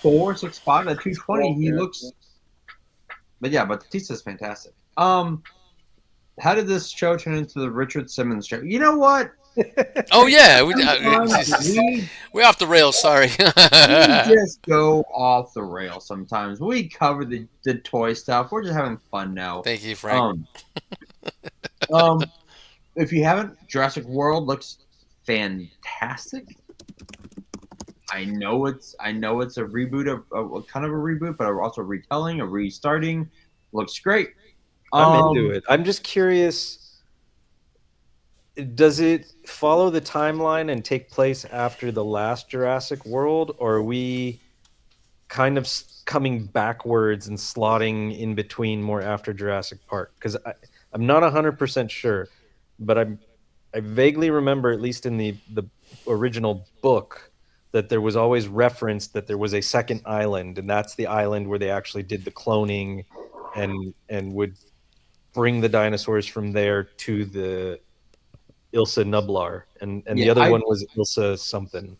6'5", at 220. He looks, but yeah, but Batista's fantastic. How did this show turn into the Richard Simmons show? You know what? Oh yeah, we we're off the rails. Sorry. just go off the rails sometimes. We cover the toy stuff. We're just having fun now. Thank you, Frank. If you haven't, Jurassic World looks fantastic. I know it's a reboot of kind of a reboot, but also a retelling, a restarting. Looks great. I'm into it. I'm just curious. Does it follow the timeline and take place after the last Jurassic World, or are we kind of coming backwards and slotting in between more after Jurassic Park? Because I'm not 100% sure, but I vaguely remember, at least in the original book, that there was always referenced that there was a second island, and that's the island where they actually did the cloning and would bring the dinosaurs from there to the Ilsa Nublar, and the other one was Ilsa something.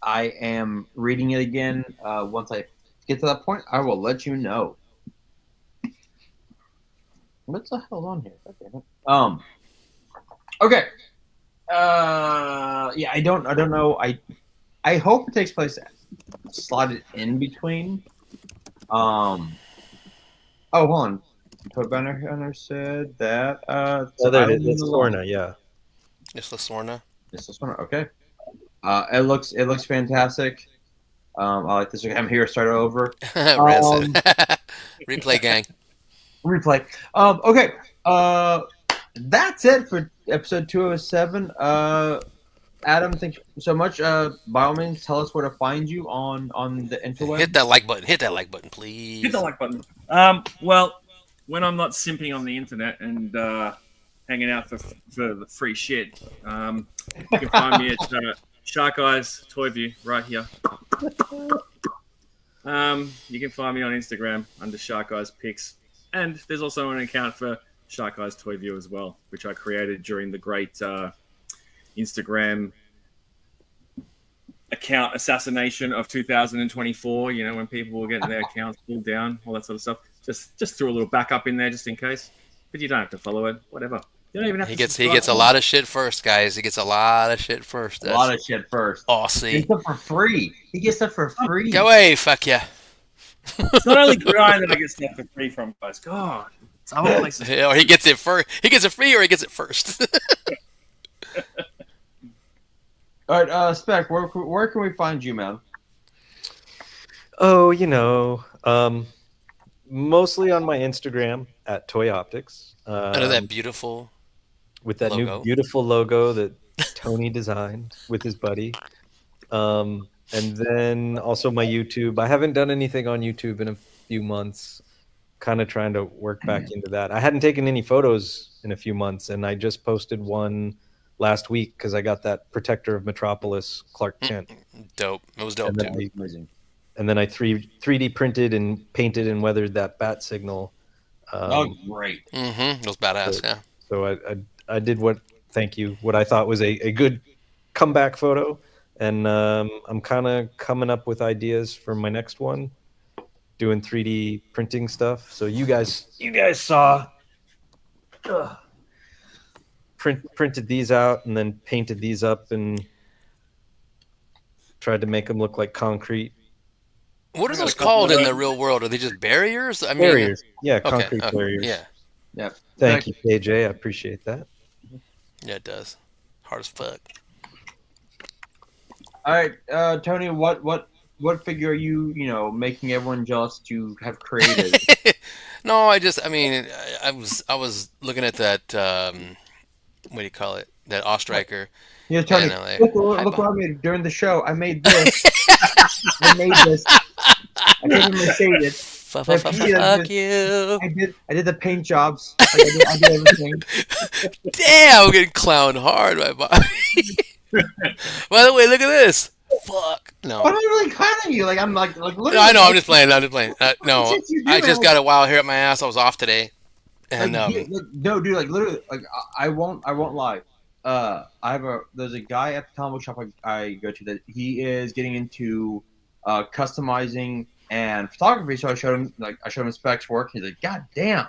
I am reading it again. Once I get to that point, I will let you know. What the hell's on here? Okay. Yeah, I don't know. I hope it takes place slotted in between. Oh, hold on. Toad Banner said that. It's Lorna, yeah. It's La Sorna. It's this one. Okay. It looks fantastic. I like this. I'm here. Start over. Replay gang. Replay. Okay. That's it for episode 207. Adam, thank you so much. By all means, tell us where to find you on the Hit interweb. that like button. Hit that like button, Hit the please. like button. Well, when I'm not simping on the internet and hanging out for the free shit, you can find me at Shark Eyes Toy View right here. You can find me on Instagram under Shark Eyes Pics, and there's also an account for Shark Eyes Toy View as well, which I created during the great Instagram account assassination of 2024. You know, when people were getting their accounts pulled down, all that sort of stuff. Just threw a little backup in there just in case. But you don't have to follow it. Whatever. You don't even have He to gets he subscribe. gets a lot of shit first, guys. He gets a lot of shit first. A lot That's of shit first. He Aussie. gets stuff for free. He gets stuff for free. Go away, fuck yeah. It's not only Grind that I get stuff for free from, guys. God, it's other places. Or he gets it first. He gets it free, or he gets it first. All right, Spec, where can we find you, man? Oh, mostly on my Instagram at Toy Optics. Under that beautiful with that new logo. beautiful logo that Tony designed with his buddy. And then also my YouTube. I haven't done anything on YouTube in a few months. Kind of trying to work back into that. I hadn't taken any photos in a few months, and I just posted one last week because I got that Protector of Metropolis Clark Kent. Dope. It was dope And too. Amazing. then I 3D printed and painted and weathered that bat signal. Oh, great. Mm-hmm. It was badass. Yeah. So I did what I thought was a good comeback photo, and I'm kind of coming up with ideas for my next one, doing 3D printing stuff. So you guys saw printed these out and then painted these up and tried to make them look like concrete What are I got those a couple called of in the those. real world? Are they just barriers? I mean, barriers. Yeah, Okay. concrete barriers. Yeah. Yeah. Thank you, KJ. I appreciate that. Yeah, it does. Hard as fuck. All right, Tony, what figure are you making everyone jealous to have created? No, I mean, I was looking at that. What do you call it? That Ostriker. Yeah, Tony, And I'm like, look what I made during the show. I made this. I made this. I can't even say it. Fuck you. I did the paint jobs. Like, I did everything. Damn, I'm getting clowned hard by Bobby. By the way, look at this. Fuck. No. I'm not really clowning you. Like I'm like literally. No, I know. I'm just playing. I'm just playing. No, Shit you do, I just man. got a wild hair up my ass. I was off today, and No, dude, like literally, like I won't lie. There's a guy at the comic book shop I go to that he is getting into customizing and photography. So I showed him Specs work. He's like, God damn,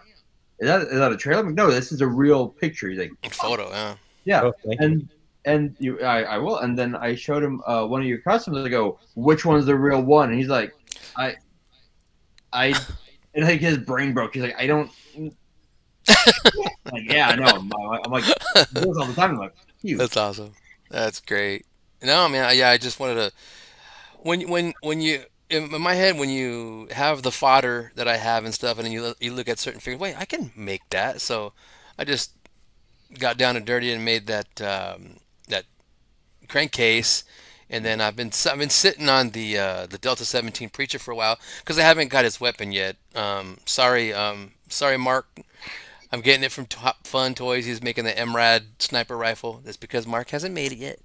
is that a trailer? I'm like, no, this is a real picture. He's like, photo. Yeah. yeah, Oh, thank you. and I will. And then I showed him one of your customers. I go, which one's the real one? And he's like, I, and like his brain broke. He's like, I don't. Like, yeah, I know. I'm like, he does all the time. I'm like, you. That's awesome. That's great. No, man. Yeah, I just wanted to. When you in my head, when you have the fodder that I have and stuff, and then you look at certain figures, wait, I can make that. So I just got down and dirty and made that crankcase, and then I've been sitting on the Delta 17 Preacher for a while because I haven't got his weapon yet. Sorry, Mark. I'm getting it from Top Fun Toys. He's making the MRAD sniper rifle. That's because Mark hasn't made it yet.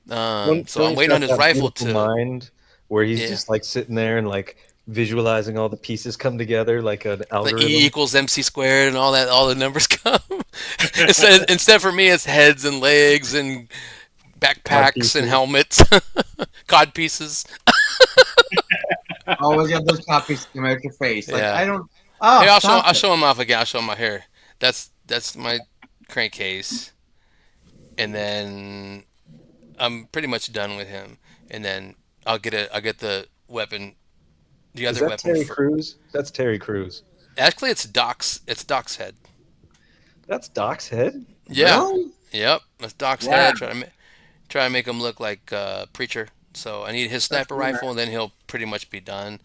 So I'm Tony's waiting got on his that rifle beautiful to. mind where he's Yeah. just like sitting there and like visualizing all the pieces come together like an The algorithm. E equals MC squared and all that, all the numbers come. instead for me, it's heads and legs and backpacks pieces. and helmets, cod pieces. Always got those copies to make your face. Like Yeah. I don't. Oh, Here, stop I'll it. show him off again. I'll show him my hair. That's my crankcase, and then I'm pretty much done with him. And then I'll get the weapon, the Is other that weapon. Terry Crews? That's Terry Crews. Actually, it's Doc's. It's Doc's head. That's Doc's head? Yeah. Really? Yep. That's Doc's Wow. head. Try to make him look like Preacher. So I need his sniper That's rifle, and then he'll pretty much be done.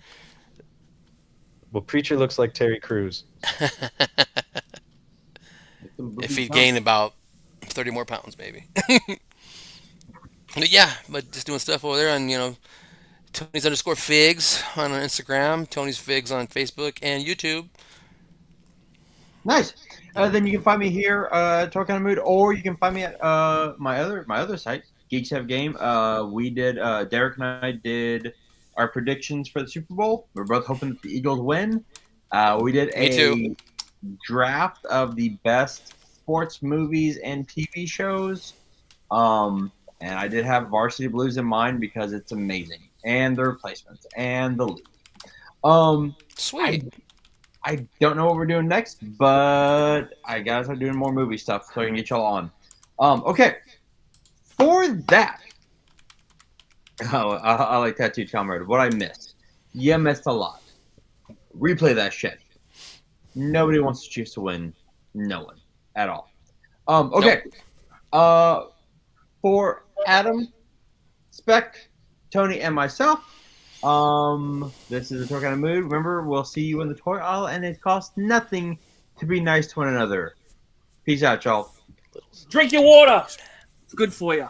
Well, Preacher looks like Terry Crews. If he gained about 30 more pounds maybe. But yeah, but just doing stuff over there on Tony's underscore figs on Instagram, Tony's figs on Facebook and YouTube. Nice. Then you can find me here at Talk Kind of Mood, or you can find me at my other site, Geeks Have Game. We did Derek and I did our predictions for the Super Bowl. We're both hoping that the Eagles win. We did Me too. a draft of the best sports movies and TV shows. And I did have Varsity Blues in mind because it's amazing, and the replacements and the league. Sweet. I don't know what we're doing next, but I gotta start doing more movie stuff so I can get y'all on. Okay. For that, I like Tattooed Comrade. What I missed. You missed a lot. Replay that shit. Nobody wants to choose to win. No one. At all. Okay. For Adam, Spec, Tony, and myself, this is a Toy Kind of Mood. Remember, we'll see you in the toy aisle, and it costs nothing to be nice to one another. Peace out, y'all. Drink your water. It's good for you.